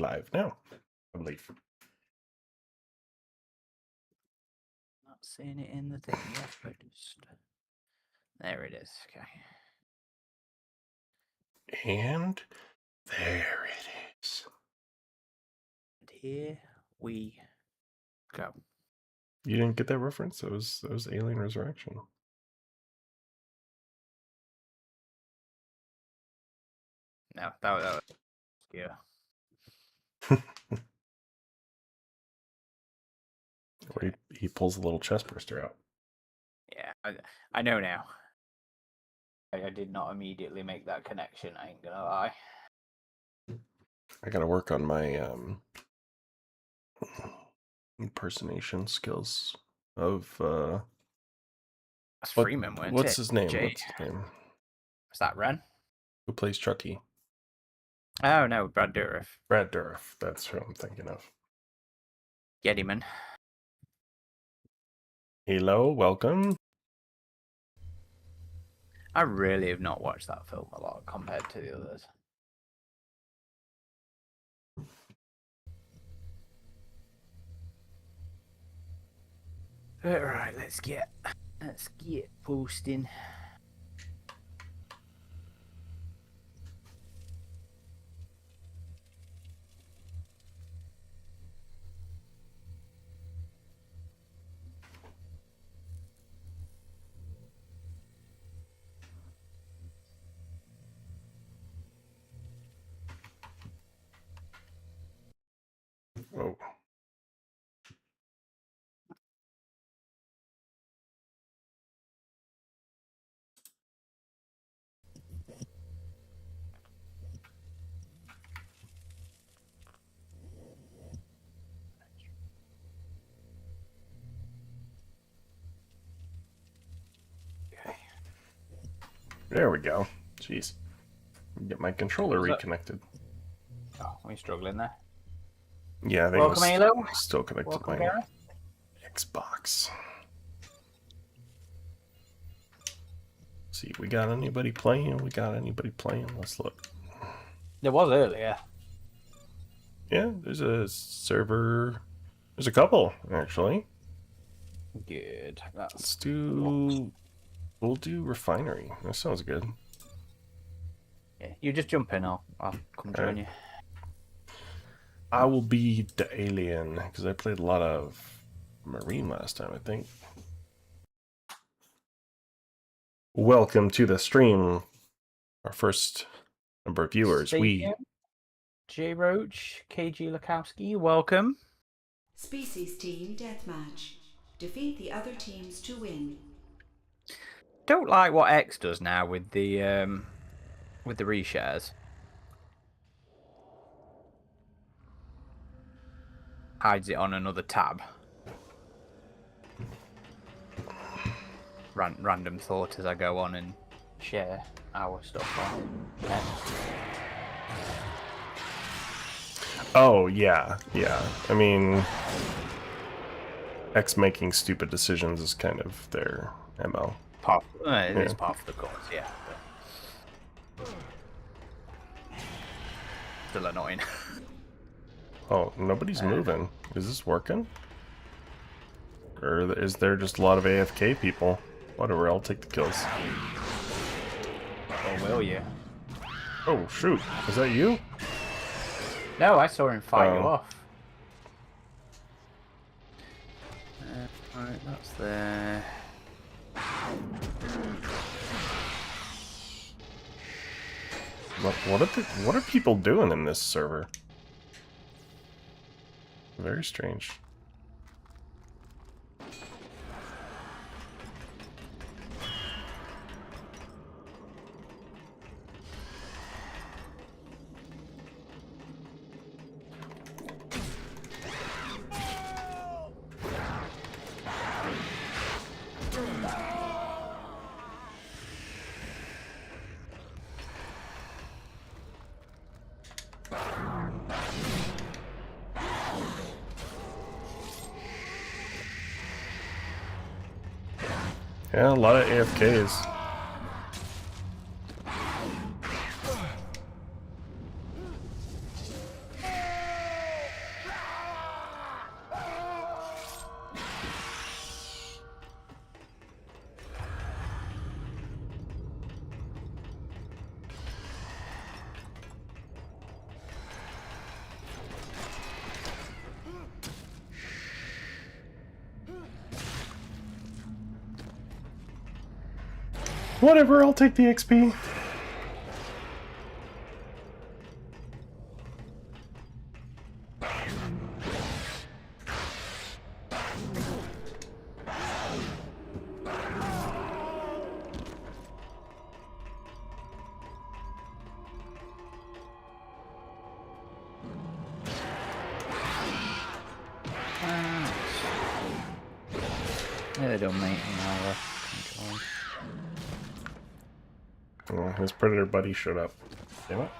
live now, I believe. Not seeing it in the thing yet, but just there it is. Okay. And there it is. And here we go. You didn't get that reference? That was Alien Resurrection. No, that was yeah. Where he pulls a little chest burster out. Yeah, I know now. I did not immediately make that connection, I ain't gonna lie. I gotta work on my impersonation skills of That's Freeman, weren't what's it? his name? Jay. What's his name? Was that Ren? Who plays Chucky? Oh no, Brad Dourif. Brad Dourif. That's who I'm thinking of. Geddyman. Hello, welcome. I really have not watched that film a lot compared to the others. Alright, let's get posting. Whoa. Okay. There we go. Jeez. Get my controller reconnected. Oh, are we struggling there? Yeah, I think Welcome, Halo. Still connected Welcome, to my Gareth. Xbox. See, we got anybody playing? Let's look. There was earlier. Yeah, there's a server. There's a couple, actually. Good. Let's do... We'll do Refinery. That sounds good. Yeah, you just jump in, I'll come join you. I will be the alien, because I played a lot of Marine last time, I think. Welcome to the stream. Our first number of viewers. J Roach, KG Lukowski, welcome. Species Team Deathmatch. Defeat the other teams to win. Don't like what X does now with the reshares. Hides it on another tab. Random thought as I go on and share our stuff on. Oh, yeah. I mean, X making stupid decisions is kind of their MO. It is part of the course, yeah. But... Still annoying. Oh, nobody's moving. Is this working? Or is there just a lot of AFK people? Whatever, I'll take the kills. Or will you? Oh, shoot. Is that you? No, I saw him fight you off. Alright, that's there. What are people doing in this server? Very strange. Yeah, a lot of AFKs. Whatever, I'll take the XP. Yeah, they don't make now. Oh, his predator buddy showed up. Damn it.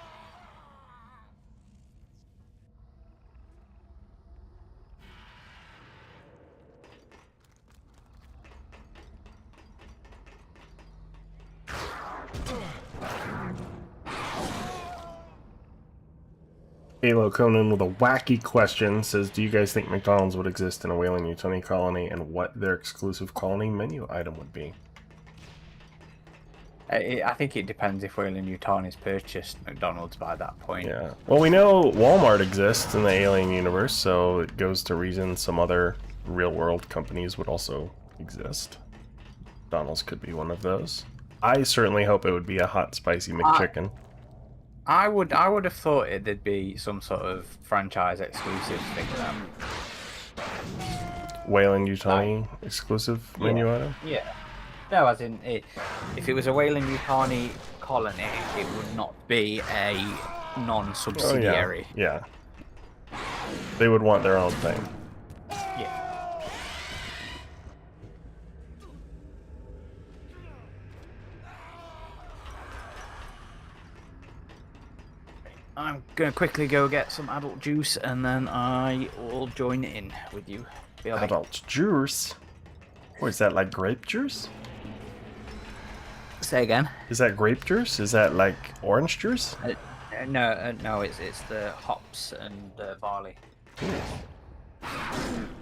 Halo Conan with a wacky question says, do you guys think McDonald's would exist in a Weyland-Yutani colony and what their exclusive colony menu item would be? I think it depends if Weyland-Yutani's purchased McDonald's by that point. Yeah. Well, we know Walmart exists in the Alien universe, so it goes to reason some other real-world companies would also exist. McDonald's could be one of those. I certainly hope it would be a hot, spicy McChicken. I would have thought there'd be some sort of franchise exclusive thing then. Weyland-Yutani exclusive menu item? Yeah. No, as in, if it was a Weyland-Yutani colony, it would not be a non-subsidiary. Oh, yeah. They would want their own thing. Yeah. I'm going to quickly go get some adult juice, and then I will join in with you. Adult juice? What is that, like grape juice? Say again. Is that grape juice? Is that like orange juice? No, it's the hops and barley.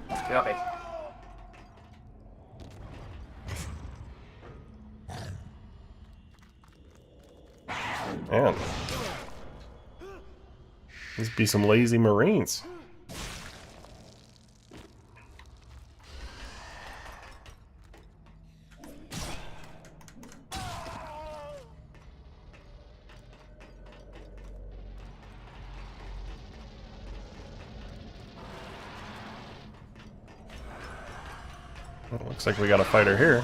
Okay. Man. These be some lazy Marines. Well, looks like we got a fighter here.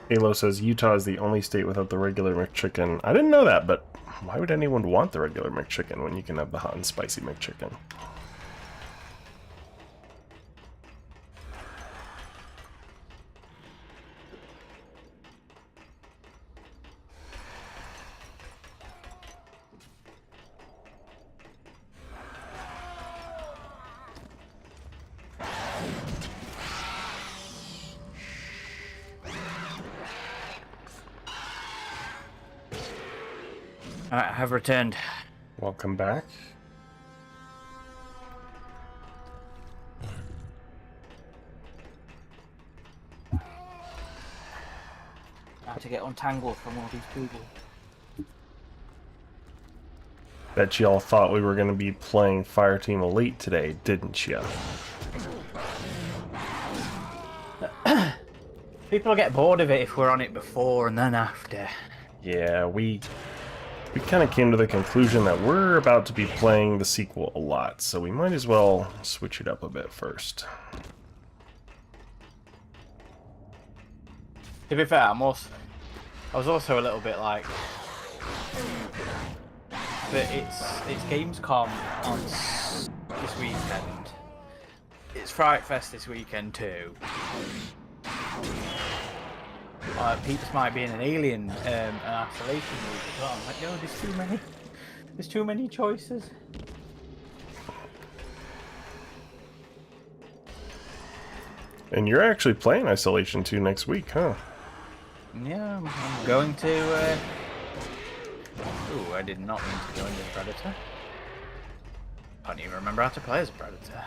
Halo says Utah is the only state without the regular McChicken. I didn't know that, but why would anyone want the regular McChicken when you can have the hot and spicy McChicken? I have returned. Welcome back. I have to get untangled from all these people. Bet y'all thought we were going to be playing Fireteam Elite today, didn't ya? People get bored of it if we're on it before and then after. Yeah, we kind of came to the conclusion that we're about to be playing the sequel a lot, so we might as well switch it up a bit first. To be fair, I was also a little bit like, but it's Gamescom on this weekend. It's Fright Fest this weekend too. Peeps might be in an Alien an Isolation movie as well. I'm like, no, there's too many choices. And you're actually playing Isolation 2 next week, huh? Yeah, I'm going to. Ooh, I did not mean to join as Predator. I don't even remember how to play as Predator.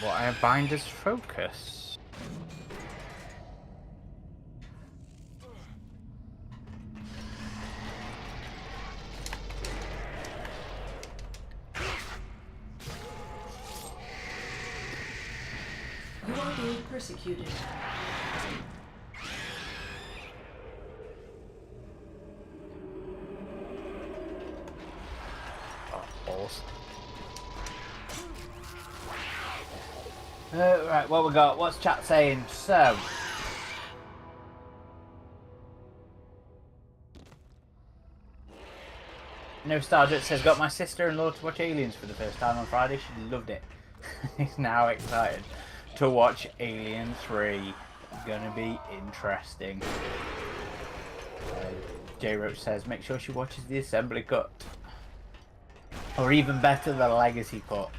What I have Binder's focus. You are being persecuted. Oh, balls. Right, what we got? What's chat saying? So, Nostalgia says, got my sister-in-law to watch Aliens for the first time on Friday. She loved it. He's now excited to watch Alien 3. Gonna be interesting. J Roach says, make sure she watches the assembly cut. Or even better, the legacy cut.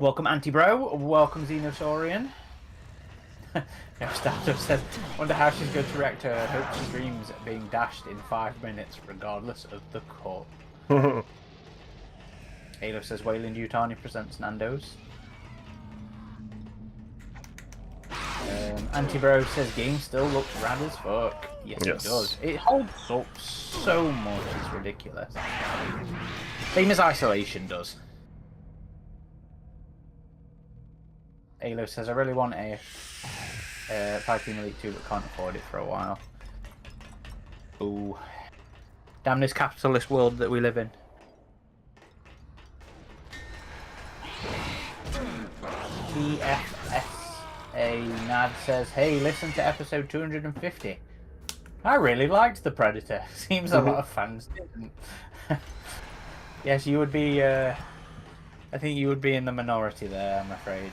Welcome, Anti-Bro. Welcome, Xenosaurian. Nostalgia says, wonder how she's going to react to her hopes and dreams being dashed in 5 minutes, regardless of the cut. Halo says, Wayland Yutani presents Nando's. Anti-Bro says, game still looks rad as fuck. Yes, it does. It holds up so much, it's ridiculous. Same as Isolation does. Halo says, I really want a Fireteam Elite 2 but can't afford it for a while. Ooh. Damn this capitalist world that we live in. TFSA Nad says, hey, listen to episode 250. I really liked The Predator. Seems a lot of fans didn't. Yes, you would be, I think you would be in the minority there, I'm afraid.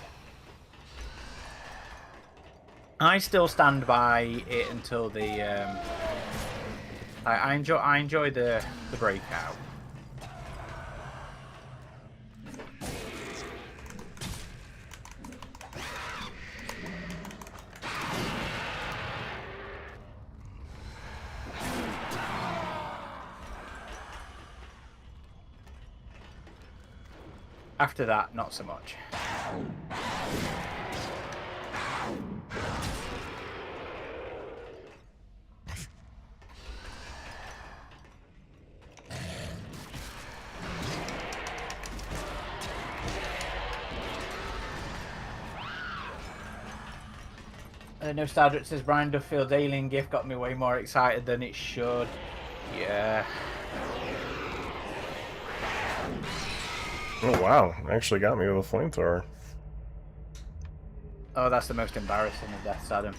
I still stand by it until the, I enjoy the breakout. After that, not so much. Nostalgic says Brian Duffield's Alien gift got me way more excited than it should. Yeah. Oh wow, actually got me with a flamethrower. Oh, that's the most embarrassing of deaths, Adam.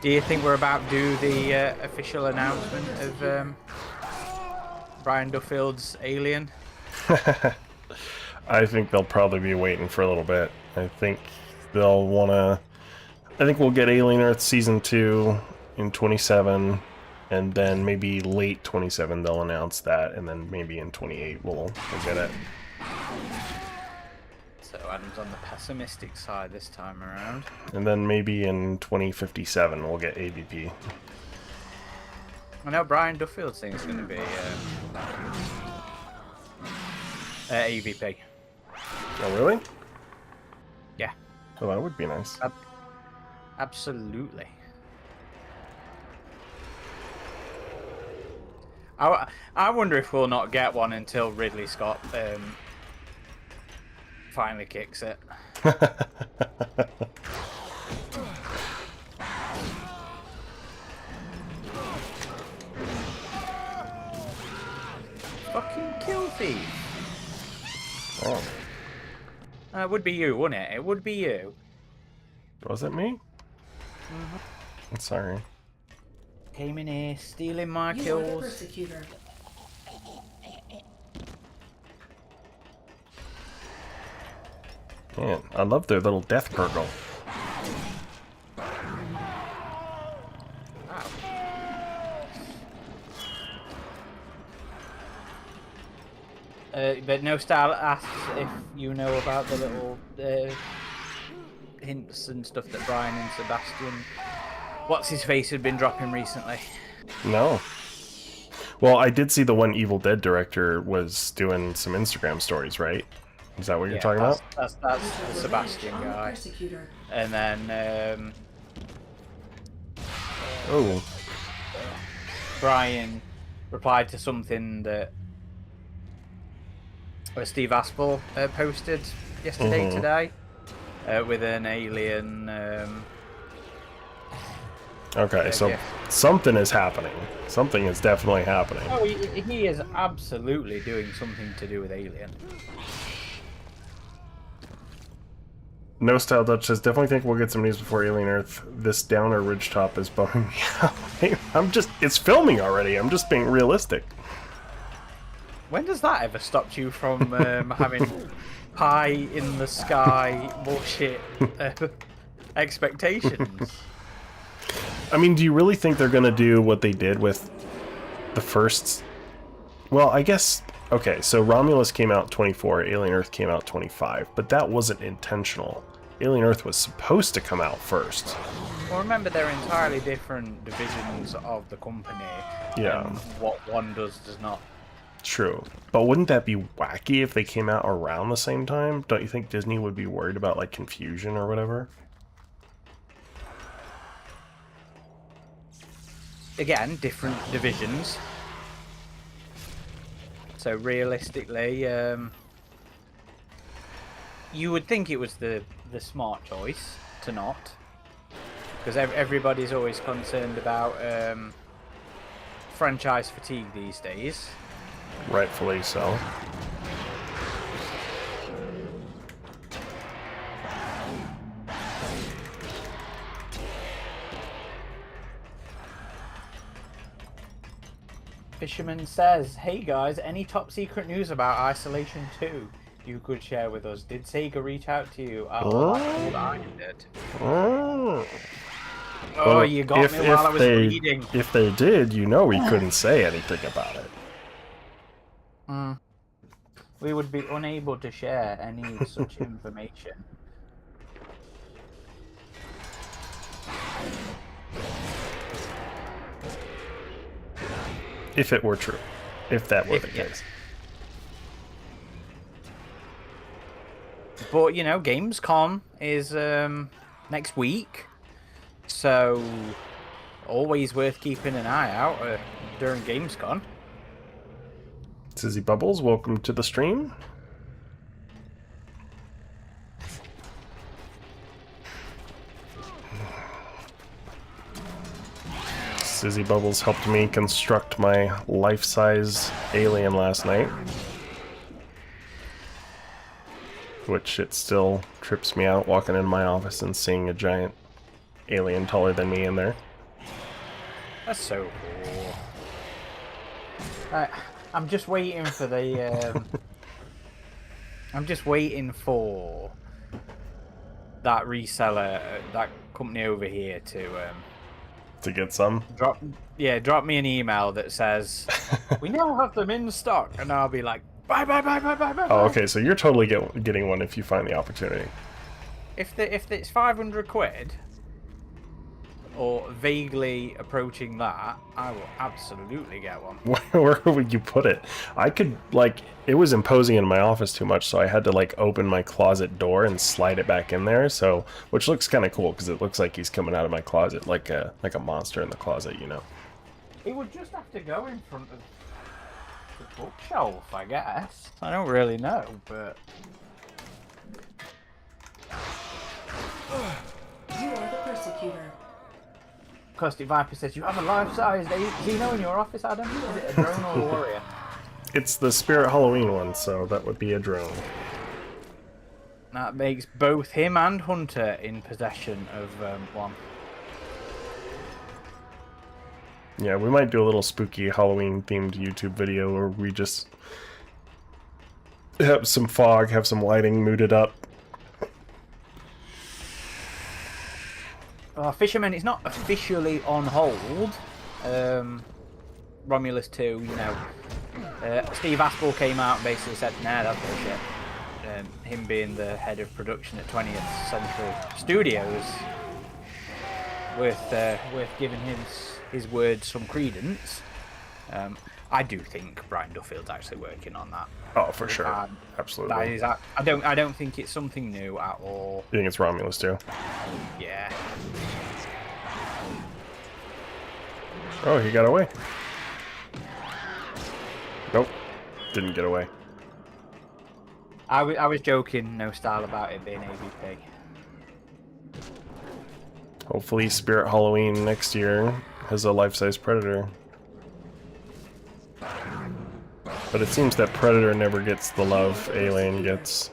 Do you think we're about to do the official announcement of Brian Duffield's Alien? I think they'll probably be waiting for a little bit. I think they'll want to... I think we'll get Alien Earth Season 2 in 27, and then maybe late 27 they'll announce that, and then maybe in 28 we'll get it. So Adam's on the pessimistic side this time around. And then maybe in 2057 we'll get AVP. I know Brian Duffield's thing is going to be AVP. Oh really? Yeah. Well, that would be nice. Absolutely. I wonder if we'll not get one until Ridley Scott finally kicks it. Fucking kill thief. Oh. It would be you, wouldn't it? It would be you. Was it me? Mm-hmm. I'm sorry. Came in here, stealing my You are the kills. persecutor. Man, I love their little death gurgle. But No Style asks if you know about the little hints and stuff that Brian and Sebastian, what's his face, had been dropping recently. No. Well, I did see the one Evil Dead director was doing some Instagram stories, right? Is that what you're talking about? That's the Sebastian guy. Persecutor. And then Oh, Brian replied to something that Steve Aspel posted yesterday, today, with an alien. okay. So yeah. something is happening. Something is definitely happening. Oh, he is absolutely doing something to do with Alien. No Style Dutch says, definitely think we'll get some news before Alien Earth. This downer ridgetop is bumming me out. It's filming already. I'm just being realistic. When does that ever stop you from having pie in the sky bullshit expectations? I mean, do you really think they're gonna do what they did with the first? Well, I guess. Okay, so Romulus came out 24, Alien Earth came out 25, but that wasn't intentional. Alien Earth was supposed to come out first. Well, remember, they're entirely different divisions of the company. Yeah. And what one does not. True. But wouldn't that be wacky if they came out around the same time? Don't you think Disney would be worried about, like, confusion or whatever? Again, different divisions. So realistically, you would think it was the smart choice to not, because everybody's always concerned about franchise fatigue these days. Rightfully so. Fisherman says, "Hey guys, any top secret news about Isolation 2 you could share with us? Did Sega reach out to you?" Oh, I did. Oh, Oh, you got me while I was reading. If they did, you know we couldn't say anything about it. We would be unable to share any such information. If it were true. If that were the Yeah. case. But, you know, Gamescom is next week. So, always worth keeping an eye out during Gamescom. Sizzy Bubbles, welcome to the stream. Sizzy Bubbles helped me construct my life-size alien last night. Which it still trips me out walking in my office and seeing a giant alien taller than me in there. That's so cool. I'm just waiting for the. I'm just waiting for that reseller, that company over here To get some? drop me an email that says we now have them in stock, and I'll be like, bye. Oh, okay, so you're totally getting one if you find the opportunity. If it's 500 quid or vaguely approaching that, I will absolutely get one. Where would you put it? I could, like, it was imposing in my office too much, so I had to, like, open my closet door and slide it back in there, so, which looks kind of cool, because it looks like he's coming out of my closet, like a monster in the closet, you know? It would just have to go in front of the bookshelf, I guess. I don't really know, but... You are the persecutor. Caustic Viper says, you have a life-sized Xeno in your office, Adam? Is it a drone or a warrior? It's the Spirit Halloween one, so that would be a drone. That makes both him and Hunter in possession of one. Yeah, we might do a little spooky Halloween-themed YouTube video where we just have some fog, have some lighting, mood it up. Fisherman is not officially on hold. Romulus 2, you know. Steve Aspel came out and basically said, nah, that's bullshit. Him being the head of production at 20th Century Studios, worth giving his words some credence. I do think Brian Duffield's actually working on that. Oh, for sure. Absolutely. That is, I don't think it's something new at all. You think it's Romulus too? Yeah. Oh, he got away. Nope. Didn't get away. I was joking, no style, about it being AVP. Hopefully Spirit Halloween next year has a life-size Predator. But it seems that Predator never gets the love Alien gets.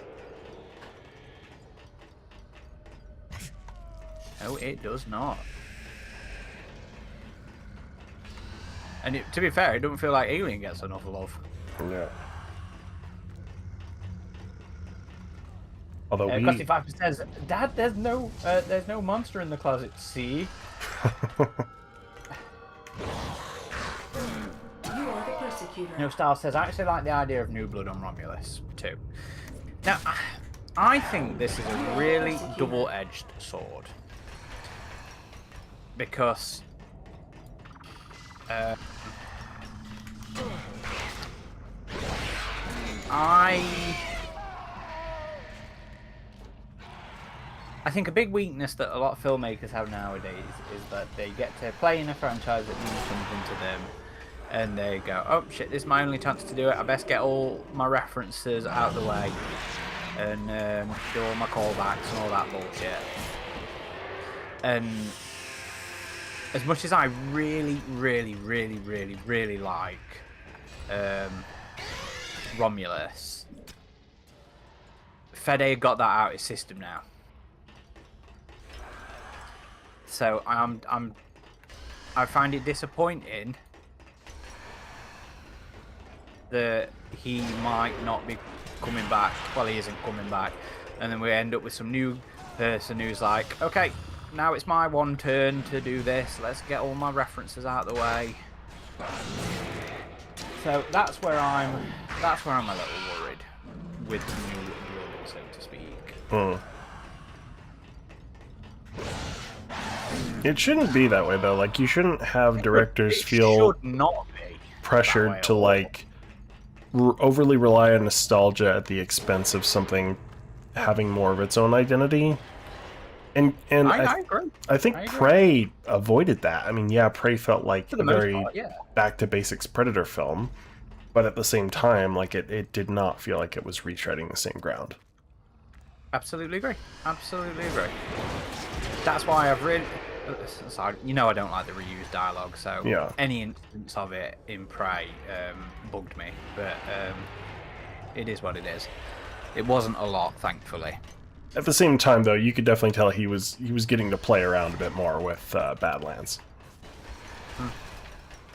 No, it does not. And to be fair, it doesn't feel like Alien gets enough love. Yeah. Although we... Crusty Factor says, Dad, there's no monster in the closet. See? You are the persecutor. No Style says, I actually like the idea of new blood on Romulus too. Now, I think this is a really double-edged sword. Because I think a big weakness that a lot of filmmakers have nowadays is that they get to play in a franchise that means something to them, and they go, oh shit, this is my only chance to do it, I best get all my references out of the way, and do all my callbacks and all that bullshit. And as much as I really like Romulus, Fede got that out of his system now. So I find it disappointing that he might not be coming back. Well, he isn't coming back, and then we end up with some new person who's like, okay, now it's my one turn to do this. Let's get all my references out of the way. So that's where I'm a little worried with the new blood, so to speak. It shouldn't be that way though. Like, you shouldn't have directors It feel should not be pressured to like overly rely on nostalgia at the expense of something having more of its own identity. And I agree. I think Prey avoided that. I mean, yeah, Prey felt like a very back to basics Predator film, but at the same time, like it did not feel like it was retreading the same ground. Absolutely agree. Absolutely agree. That's why I've really... Sorry, you know I don't like the reused dialogue, so yeah. Any instance of it in Prey bugged me, but it is what it is. It wasn't a lot, thankfully. At the same time, though, you could definitely tell he was getting to play around a bit more with Badlands.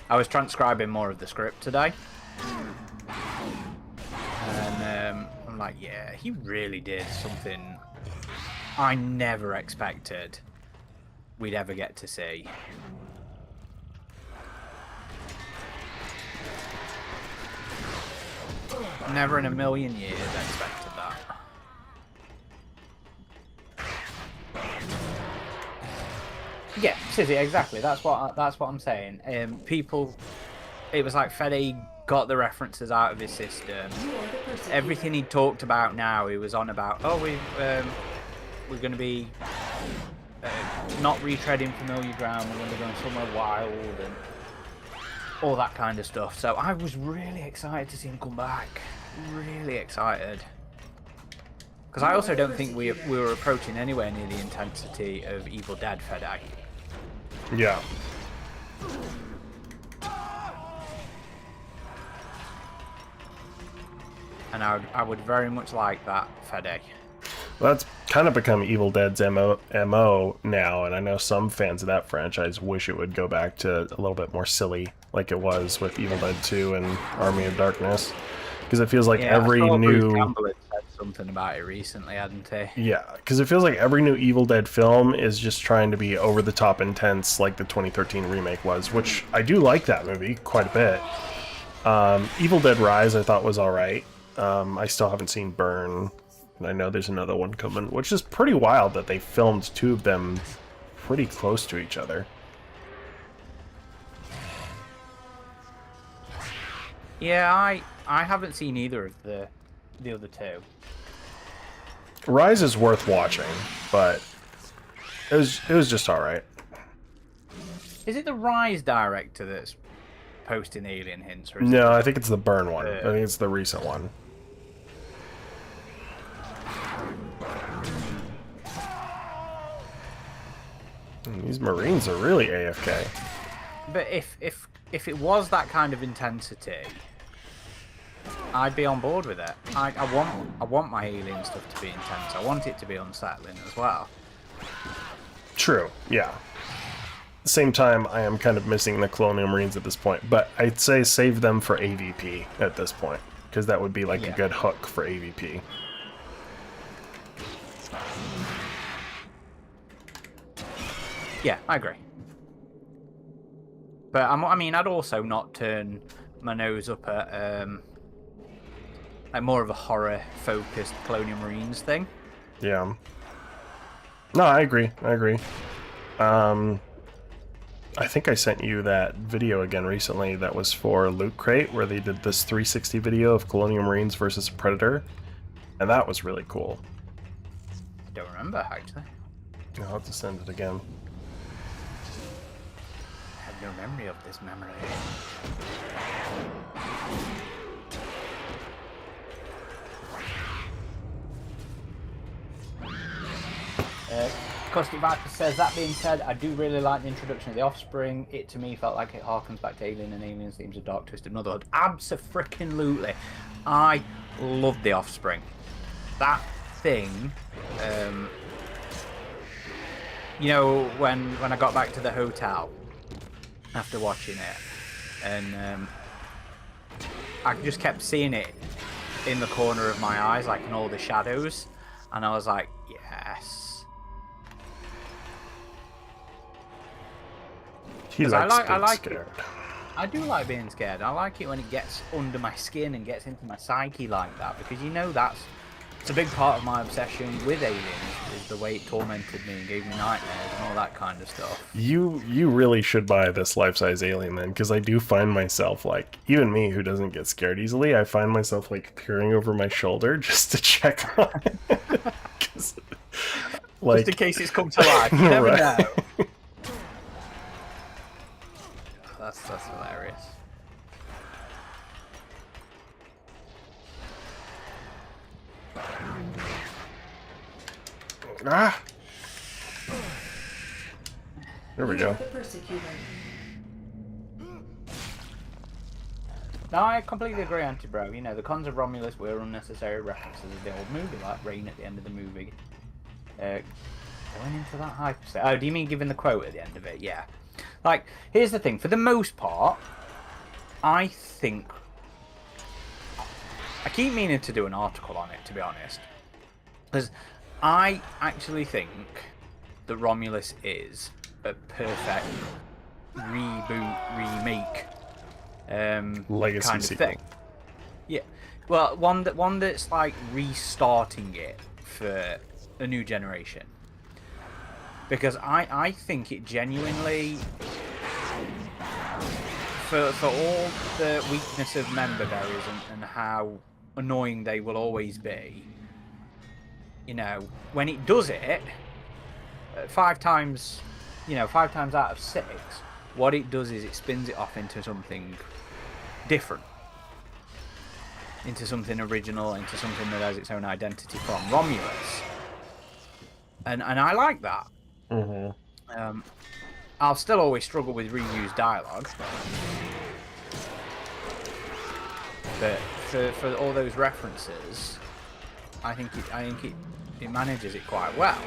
I was transcribing more of the script today, and I'm like, yeah, he really did something I never expected we'd ever get to see. Never in a million years expected that. Yeah, Sizzy, exactly. That's what I'm saying. People, it was like Fede got the references out of his system. Everything he talked about now, he was on about. Oh, we're going to be not retreading familiar ground. We're going to be going somewhere wild and all that kind of stuff. So I was really excited to see him come back. Really excited. Because I also don't think we were approaching anywhere near the intensity of Evil Dead Fede. Yeah. And I would very much like that Fede. Well, that's kind of become Evil Dead's MO now, and I know some fans of that franchise wish it would go back to a little bit more silly, like it was with Evil Dead 2 and Army of Darkness. Because it feels like every new... Campbell had said something about it recently, hadn't he? Yeah, because it feels like every new Evil Dead film is just trying to be over-the-top intense like the 2013 remake was, which I do like that movie quite a bit. Evil Dead Rise I thought was alright. I still haven't seen Burn, and I know there's another one coming, which is pretty wild that they filmed two of them pretty close to each other. Yeah, I haven't seen either of the other two. Rise is worth watching, but it was just all right. Is it the Rise director that's posting alien hints? Or is No, I think it's the Burn one. I Uh, think it's the recent one. These Marines are really AFK. But if it was that kind of intensity, I'd be on board with it. I want my alien stuff to be intense. I want it to be unsettling as well. True, yeah. At the same time, I am kind of missing the Colonial Marines at this point, but I'd say save them for AVP at this point, because that would be like a good hook for AVP. Yeah, I agree. But I mean, I'd also not turn my nose up at like more of a horror-focused Colonial Marines thing. Yeah. No, I agree. I agree. I think I sent you that video again recently that was for Loot Crate, where they did this 360 video of Colonial Marines versus Predator, and that was really cool. I don't remember, actually. I'll have to send it again. I have no memory of this memory. Caustic Viper says, that being said, I do really like the introduction of the Offspring. It to me felt like it harkens back to Alien and Alien's themes of Dark Twisted Motherhood. Abso-freaking-lutely. I love the Offspring. That thing, you know, when I got back to the hotel after watching it, and I just kept seeing it in the corner of my eyes, like in all the shadows, and I was like, yes. He likes I being like scared. I do like being scared. I like it when it gets under my skin and gets into my psyche like that, because you know it's a big part of my obsession with Aliens, is the way it tormented me and gave me nightmares and all that kind of stuff. You really should buy this life-size alien then, because I do find myself, like, even me who doesn't get scared easily, I find myself like peering over my shoulder just to check on it. Like, Just in case it's come to life. You never Right. know. That's hilarious. Ah! There we go. The persecutor. No, I completely agree, Anti-Bro. You know, the cons of Romulus were unnecessary references of the old movie, like Rain at the end of the movie. Going into that hype. Oh, do you mean giving the quote at the end of it? Yeah. Like, here's the thing. For the most part, I think... I keep meaning to do an article on it, to be honest. Because I actually think that Romulus is a perfect reboot, remake Legacy kind of sequel. thing. Yeah. Well, one that's like restarting it for a new generation. Because I think it genuinely, for all the weakness of member berries and how annoying they will always be, you know, when it does it, 5 times out of 6, what it does is it spins it off into something different. Into something original, into something that has its own identity from Romulus. And I like that. Mm-hmm. I'll still always struggle with reused dialogue, but for all those references, I think it manages it quite well.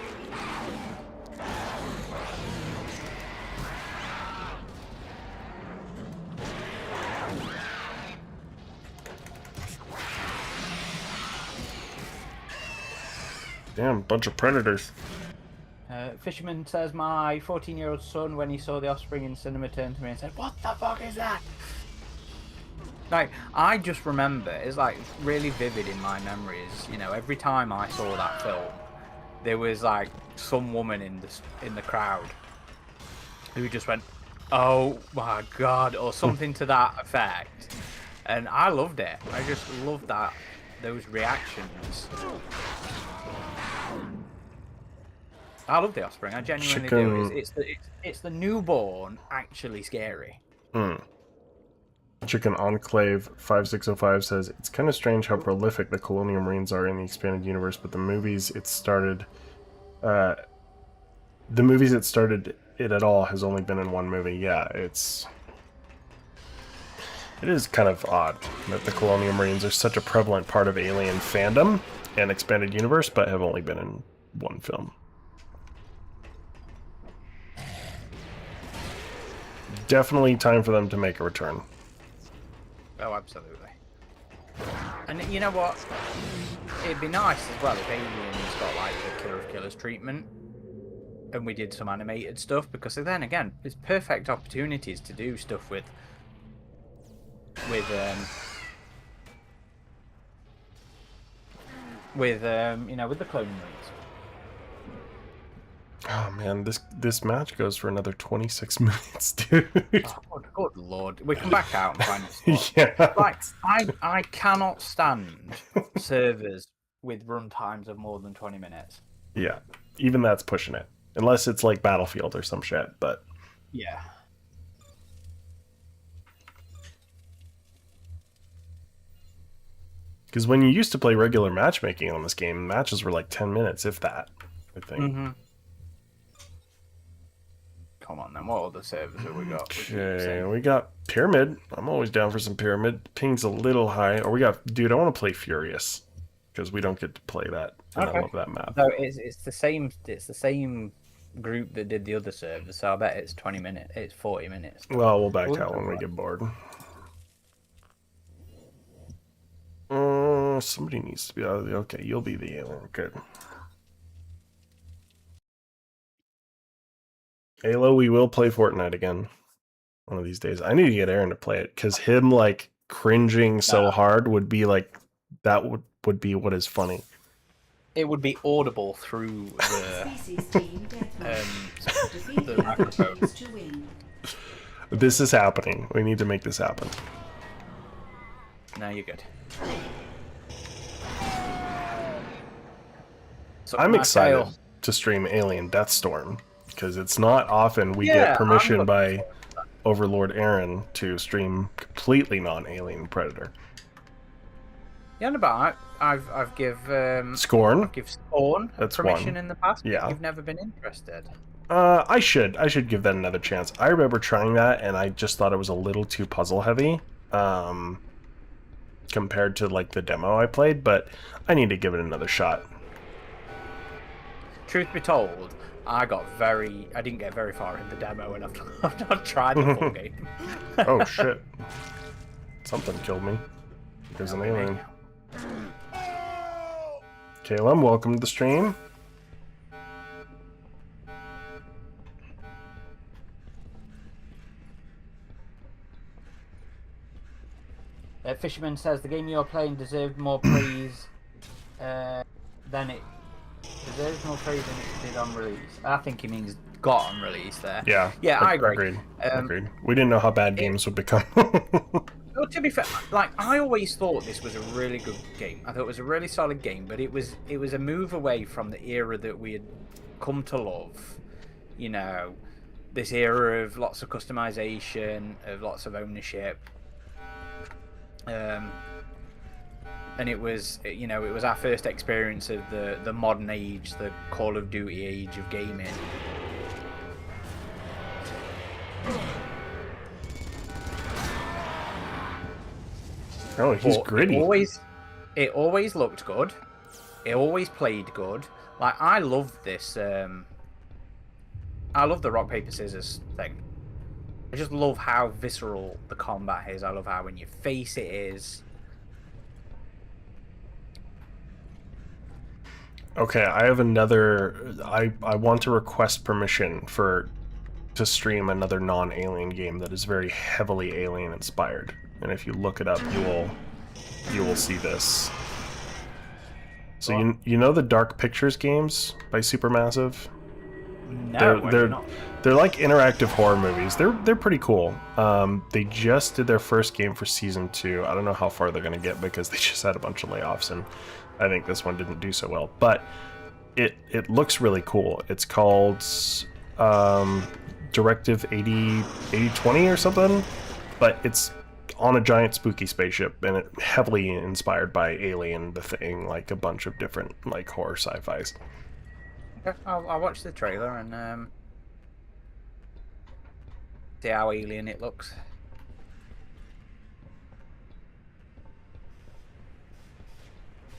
Damn, bunch of predators. Fisherman says, my 14-year-old son, when he saw The Offspring in cinema, turned to me and said, "What the fuck is that?" Like, I just remember, it's like really vivid in my memories. You know, every time I saw that film, there was like some woman in the crowd who just went, "Oh my god," or something to that effect. And I loved it. I just loved those reactions. I love the Offspring. I genuinely do. It's the newborn actually scary. Chicken Enclave 5605 says it's kind of strange how prolific the Colonial Marines are in the expanded universe, but the movies it started it at all has only been in one movie. Yeah, it is kind of odd that the Colonial Marines are such a prevalent part of Alien fandom and expanded universe, but have only been in one film. Definitely time for them to make a return. Oh, absolutely. And you know what? It'd be nice as well if Aliens got like the Killer of Killers treatment, and we did some animated stuff, because then again, it's perfect opportunities to do stuff with the Clone Marines. Oh man, this match goes for another 26 minutes, dude. Oh, good lord. We can back out and find a spot. Yeah. Like, I cannot stand servers with run times of more than 20 minutes. Yeah, even that's pushing it. Unless it's like Battlefield or some shit, but... Yeah. Because when you used to play regular matchmaking on this game, matches were like 10 minutes, if that, I think. Mm-hmm. Come on then, what other servers have we got? Okay, we got Pyramid. I'm always down for some Pyramid. Ping's a little high. Or we got... Dude, I want to play Furious. Because we don't get to play that. And okay. I love that map. No, it's the same group that did the other servers, so I bet it's 20 minutes. It's 40 minutes. Well, we'll back out when we get bored. Somebody needs to be out of the... Okay, you'll be the alien. Good. Halo, we will play Fortnite again one of these days. I need to get Aaron to play it, because him, like, cringing so hard would be, like... That would be what is funny. It would be audible through the microphone. This is happening. We need to make this happen. Now you're good. So I'm excited to stream Alien Deathstorm, because it's not often we get permission by Overlord Aaron to stream completely non-Alien Predator. Yeah, no, but I've give Scorn. Give Scorn That's permission one. In the past. Yeah, you've never been interested. I should give that another chance. I remember trying that, and I just thought it was a little too puzzle heavy, compared to like the demo I played. But I need to give it another shot. Truth be told, I didn't get very far in the demo, and I've not tried the full game. Oh shit! Something killed me. There's an alien. Caleb, welcome to the stream. Fisherman says the game you're playing deserved more praise than it deserves more praise than it did on release. I think he means got on release there. Yeah. Yeah, I agree. Agreed. Agreed. We didn't know how bad games would become. Well, to be fair, like I always thought this was a really good game. I thought it was a really solid game, but it was a move away from the era that we had come to love. You know, this era of lots of customization, of lots of ownership. And it was our first experience of the modern age, the Call of Duty age of gaming. Oh, he's gritty. It always looked good. It always played good. Like I love this. I love the rock paper scissors thing. I just love how visceral the combat is. I love how in your face it is. Okay, I have another. I want to request permission to stream another non-Alien game that is very heavily Alien inspired. And if you look it up, you will see this. So you know the Dark Pictures games by Supermassive? No, They're like interactive horror movies. They're pretty cool. They just did their first game for season 2. I don't know how far they're gonna get because they just had a bunch of layoffs, and I think this one didn't do so well. But it looks really cool. It's called Directive 8020 or something, but it's on a giant spooky spaceship, and it heavily inspired by Alien, The Thing, like a bunch of different like horror sci-fis. Okay, I'll watch the trailer and see how alien it looks.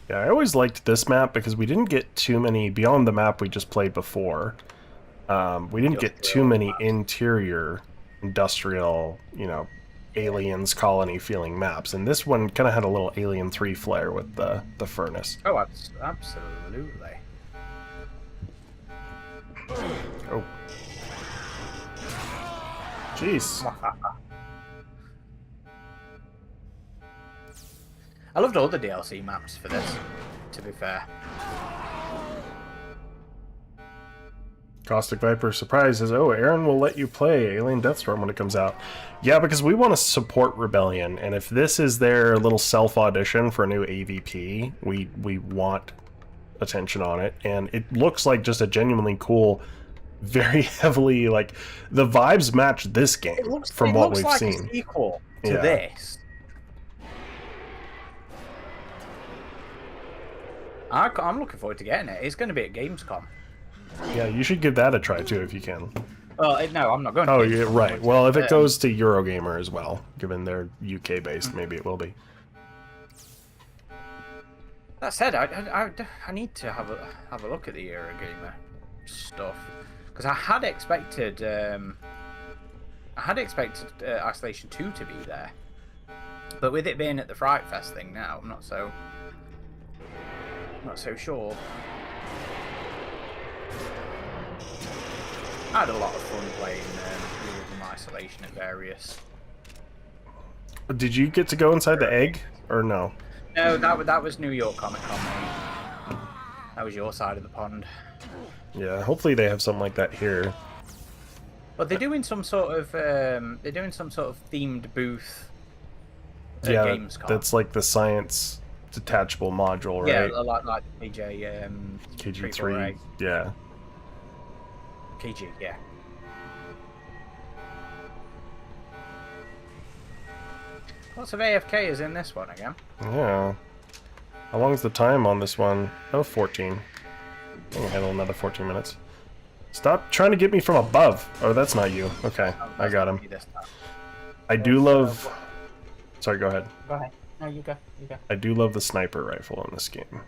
Yeah, I always liked this map because we didn't get too many beyond the map we just played before. We didn't get too many interior industrial, you know, aliens colony feeling maps, and this one kind of had a little Alien 3 flair with the furnace. Oh, absolutely. Oh. Jeez. I loved all the DLC maps for this, to be fair. Caustic Viper surprise says, "Oh, Aaron will let you play Alien Deathstorm when it comes out." Yeah, because we want to support Rebellion, and if this is their little self-audition for a new AVP, we want attention on it, and it looks like just a genuinely cool, very heavily, like, the vibes match this game from what we've seen. It looks like a sequel to this. I'm looking forward to getting it. It's going to be at Gamescom. Yeah, you should give that a try too if you can. Well, no, I'm not going to. Oh, yeah, right. Well, if it goes to Eurogamer as well, given they're UK based, maybe it will be. That said, I need to have a look at the Eurogamer stuff, because I had expected Isolation 2 to be there, but with it being at the Fright Fest thing now, I'm not so sure. I had a lot of fun playing Rules of Isolation at various. Did you get to go inside the egg, or no? No, that was New York Comic Con. That was your side of the pond. Yeah, hopefully they have something like that here. But they're doing some sort of themed booth at Yeah, Gamescom. that's like the science detachable module, right? Yeah, like KJ KG3. Yeah. KG, yeah. Lots of AFK is in this one again. Yeah. How long is the time on this one? Oh, 14. I can handle another 14 minutes. Stop trying to get me from above. Oh, that's not you. Okay, I got him. I do love... Sorry, go ahead. Go ahead. No, you go. I do love the sniper rifle in this game.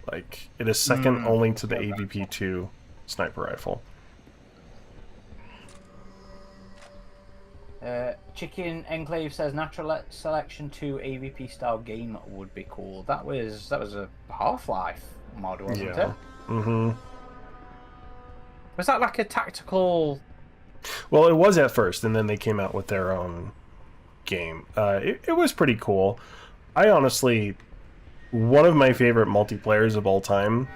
Like, it is second only to the AVP-2 sniper rifle. Chicken Enclave says Natural Selection 2 AVP style game would be cool. That was a Half-Life mod, wasn't it? Mm-hmm. Was that like a tactical? Well, it was at first, and then they came out with their own game. It was pretty cool. I honestly, one of my favorite multiplayers of all time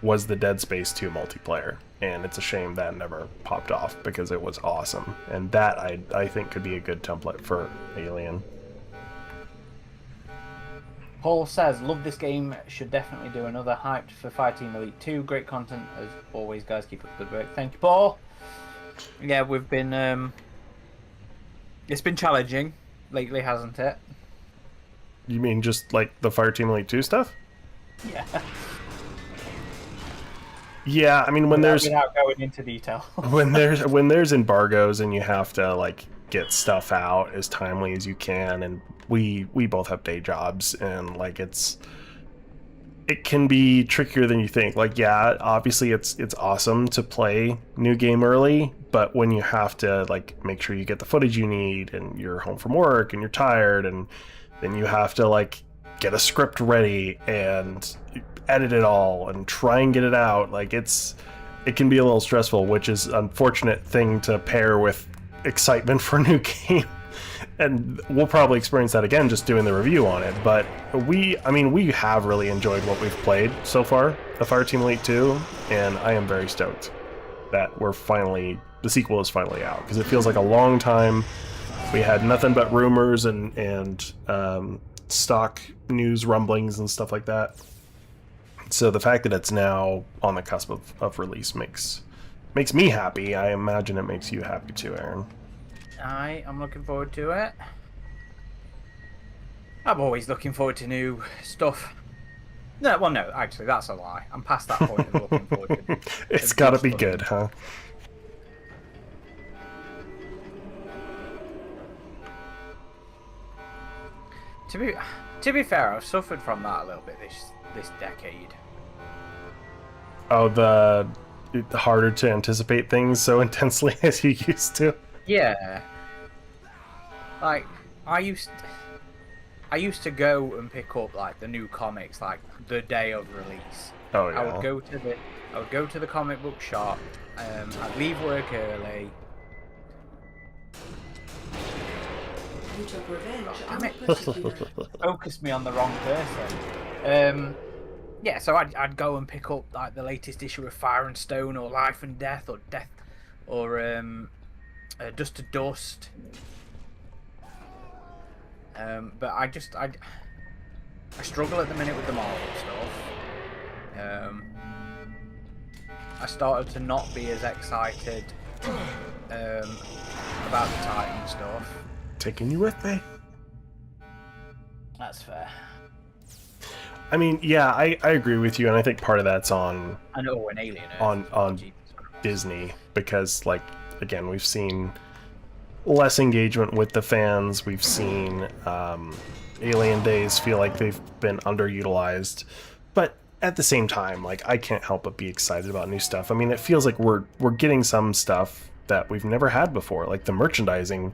was the Dead Space 2 multiplayer. And it's a shame that never popped off because it was awesome. And that, I think, could be a good template for Alien. Paul says, love this game, should definitely do another. Hyped for Fireteam Elite 2. Great content as always, guys. Keep up the good work. Thank you, Paul. Yeah, we've been... it's been challenging lately, hasn't it? You mean just like the Fireteam Elite 2 stuff? Yeah. Yeah, I mean, without going into detail. when there's embargoes and you have to like get stuff out as timely as you can, and we both have day jobs, and like it can be trickier than you think. Like, yeah, obviously it's awesome to play new game early, but when you have to like make sure you get the footage you need, and you're home from work and you're tired, and then you have to like get a script ready and edit it all and try and get it out, like it can be a little stressful, which is an unfortunate thing to pair with excitement for a new game. And we'll probably experience that again just doing the review on it, but we have really enjoyed what we've played so far, the Fireteam Elite 2, and I am very stoked that we're finally the sequel is finally out, because it feels like a long time. We had nothing but rumors and stock news rumblings and stuff like that. So the fact that it's now on the cusp of release makes me happy. I imagine it makes you happy too, Aaron. I'm looking forward to it. I'm always looking forward to new stuff. No, well, no, actually, that's a lie. I'm past that point of looking forward to It's got to be good, huh? To be fair, I've suffered from that a little bit this decade. Oh, the harder to anticipate things so intensely as you used to. Yeah. Like, I used to go and pick up like the new comics like the day of release. Oh yeah. I would go to the comic book shop. I'd leave work early. You took revenge on Damn the it. persecutor. Focused me on the wrong person. Yeah, so I'd go and pick up like the latest issue of Fire and Stone or Life and Death or Dust to Dust. But I struggle at the minute with the Marvel stuff. I started to not be as excited about the Titan stuff. Taking you with me. That's fair. I mean, yeah, I agree with you, and I think part of that's on I know an Alien Earth. on Disney, because, like, again, we've seen less engagement with the fans. We've seen Alien Days feel like they've been underutilized, but at the same time, like, I can't help but be excited about new stuff. I mean, it feels like we're getting some stuff that we've never had before, like the merchandising.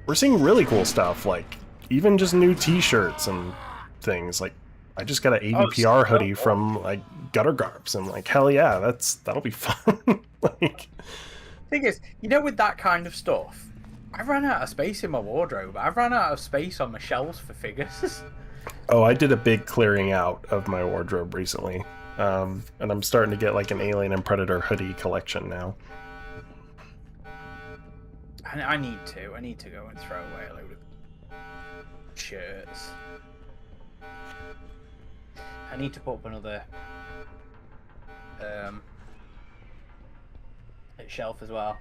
We're seeing really cool stuff, like even just new T-shirts and things. Like, I just got an AVPR hoodie from like Gutter Garbs. I'm like, hell yeah, that'll be fun. Like, Thing is, you know, with that kind of stuff, I've run out of space in my wardrobe. I've run out of space on my shelves for figures. oh, I did a big clearing out of my wardrobe recently, and I'm starting to get like an Alien and Predator hoodie collection now. I need to go and throw away a load of shirts. I need to put up another shelf as well.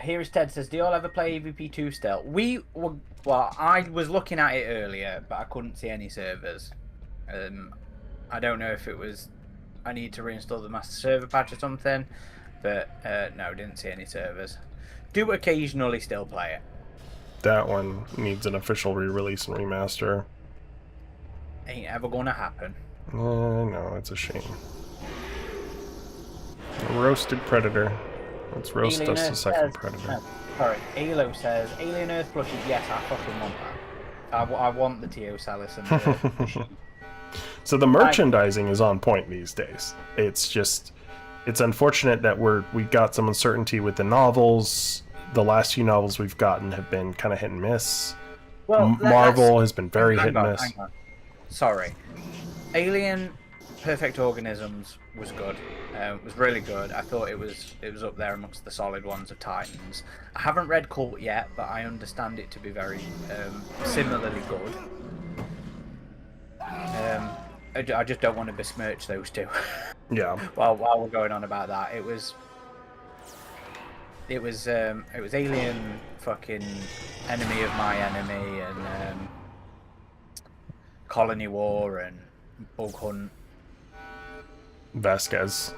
Here is Ted says, do you all ever play EVP2 still? Well, I was looking at it earlier, but I couldn't see any servers. I don't know if it was I need to reinstall the master server patch or something, but no, didn't see any servers. Do occasionally still play it. That one needs an official re-release and remaster. Ain't ever gonna happen. No, it's a shame. Roasted Predator. Let's roast Alien us a Earth second says, Predator. Sorry, Alo says, Alien Earth plushies, yes, I fucking want that. I want the T.O. Salis and the plushie. So the merchandising is on point these days. It's just, it's unfortunate that we've got some uncertainty with the novels. The last few novels we've gotten have been kind of hit and miss. Well, Marvel has been very hit and miss. Hang on. Sorry. Alien Perfect Organisms was good. It was really good. I thought it was up there amongst the solid ones of Titans. I haven't read Cult yet, but I understand it to be very similarly good. I just don't want to besmirch those two. Yeah. while we're going on about that, it was Alien, fucking Enemy of My Enemy, and Colony War, and Bug Hunt. Vasquez.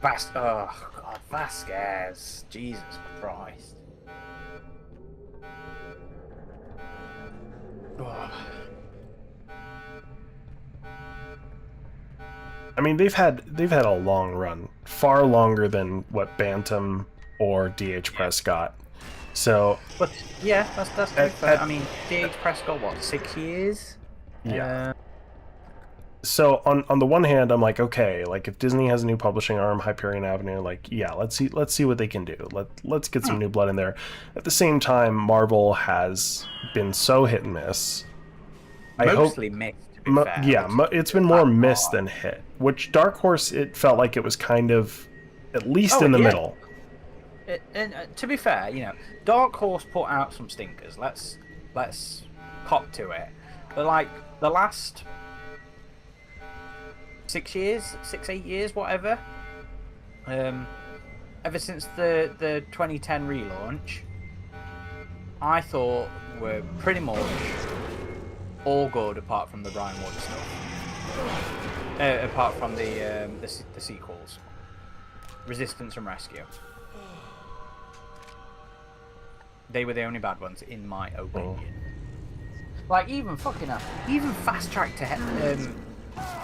Oh god, Vasquez! Jesus Christ! Oh. I mean, they've had a long run, far longer than what Bantam or DH Press got. So, But yeah, that's good. I mean, DH Press got what, 6 years? yeah. So on the one hand, I'm like, okay, like if Disney has a new publishing arm, Hyperion Avenue, like, yeah, let's see what they can do. Let's get some new blood in there. At the same time, Marvel has been so hit and miss. Mostly mixed. To be fair. It's been more miss than hit. Which Dark Horse, it felt like it was kind of at least in the middle. And to be fair, Dark Horse put out some stinkers. Let's cop to it. But like the last 6 years, 8 years, whatever. Ever since the 2010 relaunch, I thought were pretty much all good apart from the Brian Wood stuff. Apart from the sequels, Resistance and Rescue. They were the only bad ones, in my opinion. Like even Fast Track to Heaven.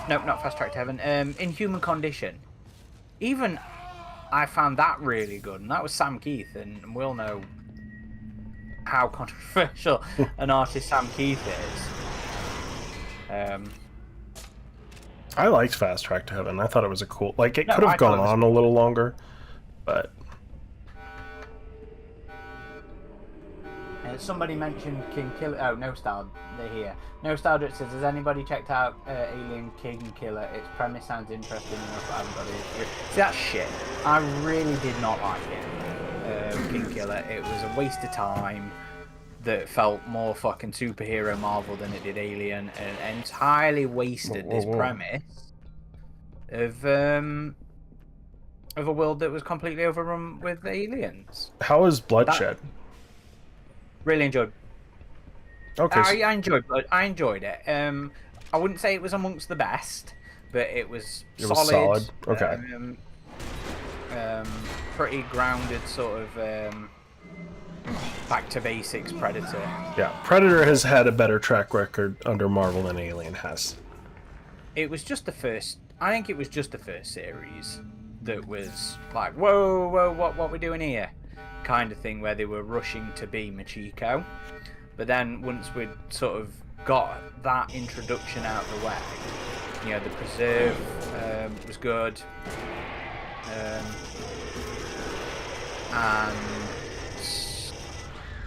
No, not Fast Track to Heaven. Inhuman Condition. Even I found that really good, and that was Sam Keith, and we'll know how controversial an artist Sam Keith is. I liked Fast Track to Heaven. I thought it was a cool... Like, it No, could I have thought gone it was on a little longer, but... Somebody mentioned King Killer. Oh, No Style, they're here. No Style says, has anybody checked out Alien King Killer? Its premise sounds interesting enough, but I haven't got it. See, that's shit. I really did not like it. King Killer. It was a waste of time that felt more fucking superhero Marvel than it did Alien, and entirely wasted this premise of a world that was completely overrun with aliens. How was Bloodshed? Really enjoyed. Okay. I enjoyed it. I wouldn't say it was amongst the best, but it was solid. Okay. Pretty grounded, sort of back to basics Predator. Yeah, Predator has had a better track record under Marvel than Alien has. It was just the first. I think it was just the first series that was like, whoa, what we're doing here, kind of thing, where they were rushing to be Machiko. But then once we'd sort of got that introduction out of the way, the Preserve was good, and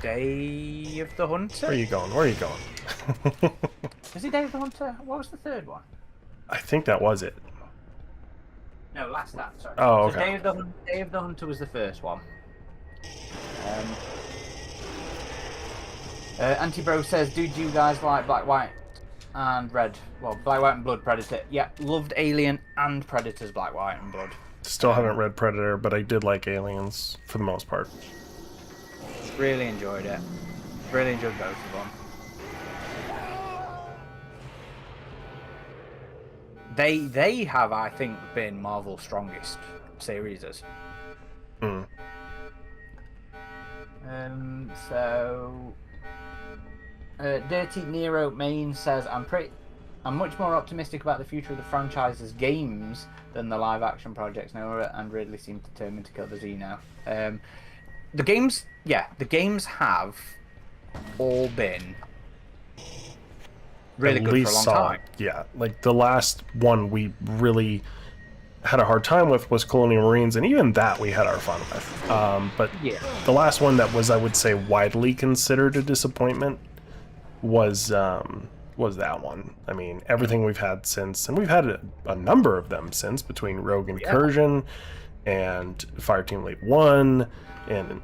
Day of the Hunter. Where are you going? Was it Day of the Hunter? What was the third one? I think that was it. No, Last Stand, sorry. Oh, okay. So Day of the Hunter was the first one. Antibro says, did you guys like Black, White and Red? Well, Black, White and Blood Predator. Yeah, loved Alien and Predator's Black, White and Blood. Still haven't read Predator, but I did like Aliens for the most part. Really enjoyed it. Really enjoyed both of them. They have, I think, been Marvel's strongest series. Dirty Nero Main says, I'm much more optimistic about the future of the franchise's games than the live action projects. Noah and Ridley seem determined to kill the Xeno. The games have all been really good for a long time. Yeah, like the last one we really had a hard time with was Colonial Marines, and even that we had our fun with. But Yeah. the last one that was, I would say, widely considered a disappointment was that one. I mean, everything we've had since, and we've had a number of them since, between Rogue Incursion and Fireteam Elite 1 and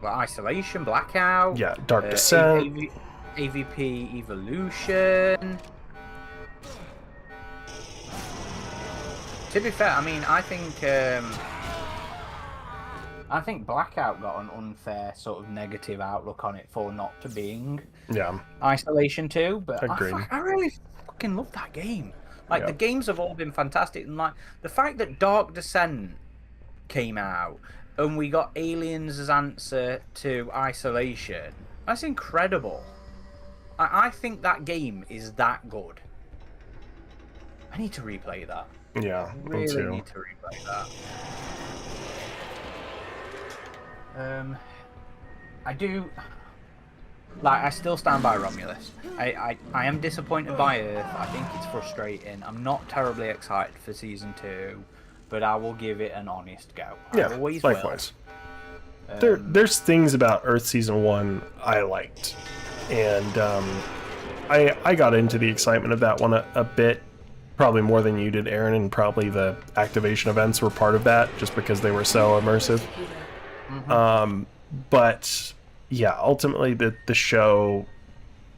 Isolation, Blackout. yeah, Dark Descent. AVP Evolution. To be fair, I mean, I think Blackout got an unfair sort of negative outlook on it for not to being Isolation 2, but I really fucking love that game. Like, the games have all been fantastic, and like the fact that Dark Descent came out and we got Aliens as answer to Isolation, that's incredible. I think that game is that good. I need to replay that. Yeah, Really me too. need to replay that. I do. Like, I still stand by Romulus. I am disappointed by Earth. I think it's frustrating. I'm not terribly excited for season 2, but I will give it an honest go. Yeah, I always likewise. will. There's things about Earth Season 1 I liked, and I got into the excitement of that one a bit, probably more than you did, Aaron, and probably the activation events were part of that, just because they were so immersive. But yeah, ultimately the show,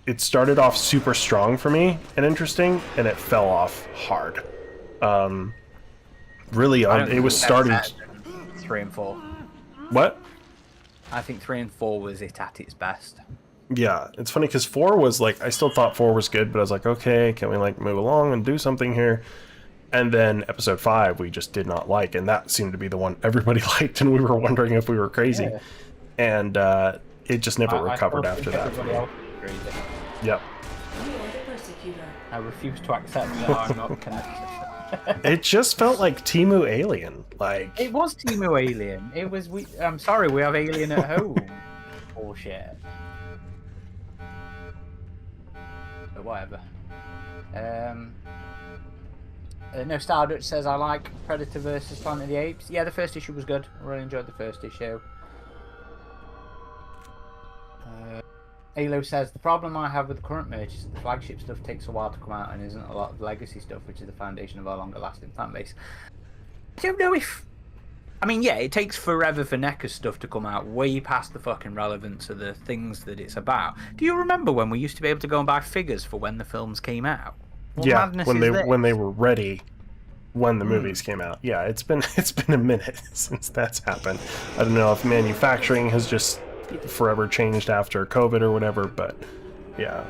it started off super strong for me and interesting, and it fell off hard. Really, it was starting. 3 and 4. What? I think 3 and 4 was it at its best. Yeah, it's funny because 4 was like, I still thought 4 was good, but I was like, okay, can we like move along and do something here? And then episode 5 we just did not like, and that seemed to be the one everybody liked, and we were wondering if we were crazy. Yeah. And it just never recovered after that. Yep. You are the persecutor. I refuse to accept that I'm not connected. It just felt like Temu Alien. Like, It was Temu Alien. It was. I'm sorry, we have Alien at home. Bullshit. But whatever. No, Stardust says, I like Predator versus Planet of the Apes. Yeah, the first issue was good. I really enjoyed the first issue. Alo says, the problem I have with the current merch is that the flagship stuff takes a while to come out and isn't a lot of legacy stuff, which is the foundation of our longer lasting fan base. I don't know if... I mean, yeah, it takes forever for NECA's stuff to come out, way past the fucking relevance of the things that it's about. Do you remember when we used to be able to go and buy figures for when the films came out? What madness when is this? when they were ready, when the movies came out. Yeah, it's been a minute since that's happened. I don't know if manufacturing has just forever changed after COVID or whatever, but yeah.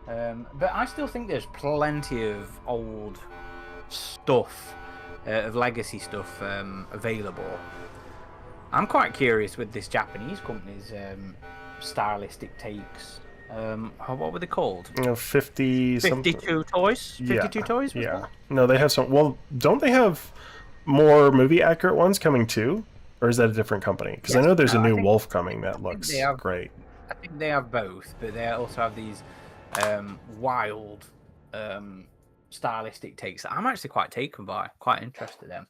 But I still think there's plenty of old stuff, of legacy stuff available. I'm quite curious with this Japanese company's stylistic takes. What were they called? 50 something. 52 toys? 52 toys? Was Yeah. that? No, they have some. Well, don't they have more movie accurate ones coming too? Or is that a different company? Because I know there's a new Wolf coming that looks great. I think they have both, but they also have these wild stylistic takes that I'm actually quite taken by, quite interested in.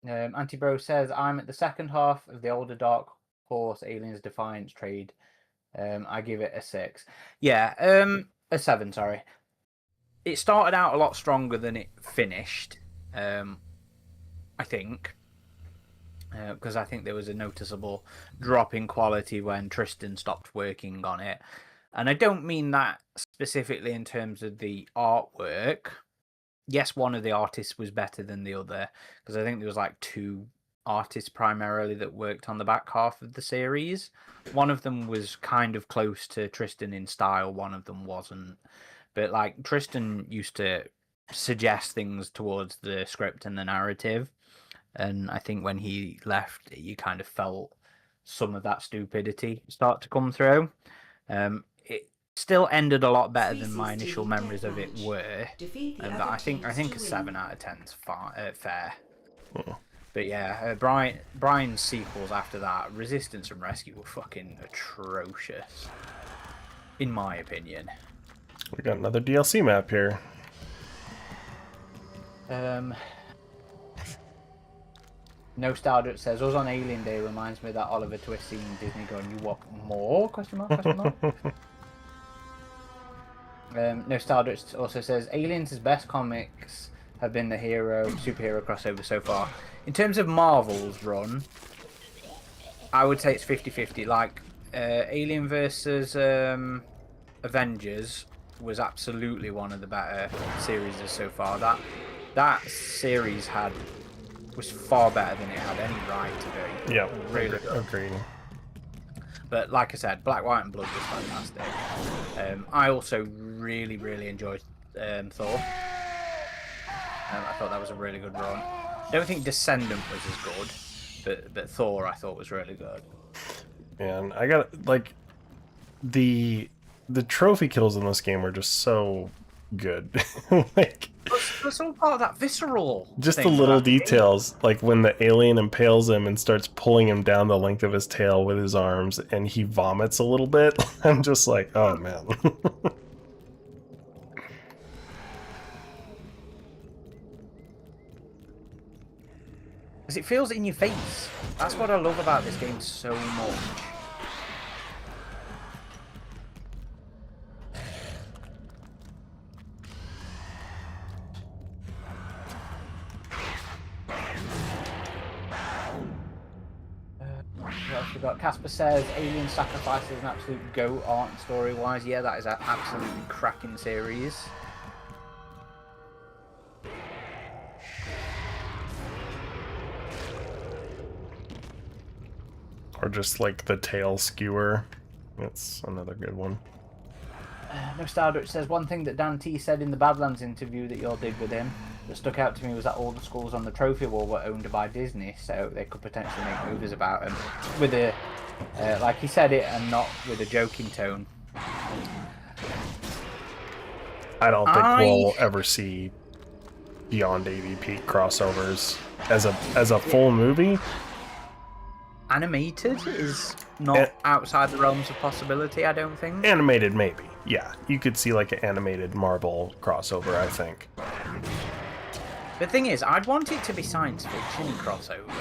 Antibro says, I'm at the second half of the older Dark Horse Aliens Defiance trade. I give it a 6. Yeah, a 7, sorry. It started out a lot stronger than it finished, I think. Because I think there was a noticeable drop in quality when Tristan stopped working on it. And I don't mean that specifically in terms of the artwork. Yes, one of the artists was better than the other, because I think there was like 2 artists primarily that worked on the back half of the series. One of them was kind of close to Tristan in style, one of them wasn't. But like Tristan used to suggest things towards the script and the narrative, and I think when he left, you kind of felt some of that stupidity start to come through. It still ended a lot better than my initial memories of it were. But I think a 7 out of 10 is fair. Oh. But yeah, Brian's sequels after that, Resistance and Rescue, were fucking atrocious, in my opinion. We got another DLC map here. No Stardust says, us on Alien Day reminds me of that Oliver Twist scene in Disney going, you want more? Question mark? No Stardust also says, Aliens' best comics have been the superhero crossover so far. In terms of Marvel's run, I would say it's 50-50. Like, Alien versus Avengers was absolutely one of the better series so far. That series was far better than it had any right to be. Yeah, really agreed. But like I said, Black, White, and Blood was fantastic. I also really, really enjoyed Thor. I thought that was a really good run. I don't think Descendant was as good, but Thor I thought was really good. And I got like the trophy kills in this game were just so good. Like, it's all part of that visceral. Just the thing little about the game. details, like when the alien impales him and starts pulling him down the length of his tail with his arms, and he vomits a little bit. I'm just like, oh man. Because it feels in your face. That's what I love about this game so much. we got? Casper says Alien Sacrifice is an absolute goat art and story-wise. Yeah, that is an absolutely cracking series. Or just like the tail skewer. That's another good one. No Stardust says one thing that Dan T said in the Badlands interview that you all did with him that stuck out to me was that all the schools on the trophy wall were owned by Disney, so they could potentially make movies about them with a, like he said it, and not with a joking tone. I don't think we'll ever see Beyond 80 Peak crossovers as a full movie. Animated is not outside the realms of possibility, I don't think. Animated, maybe. Yeah, you could see like an animated Marvel crossover, I think. The thing is, I'd want it to be science fiction crossover.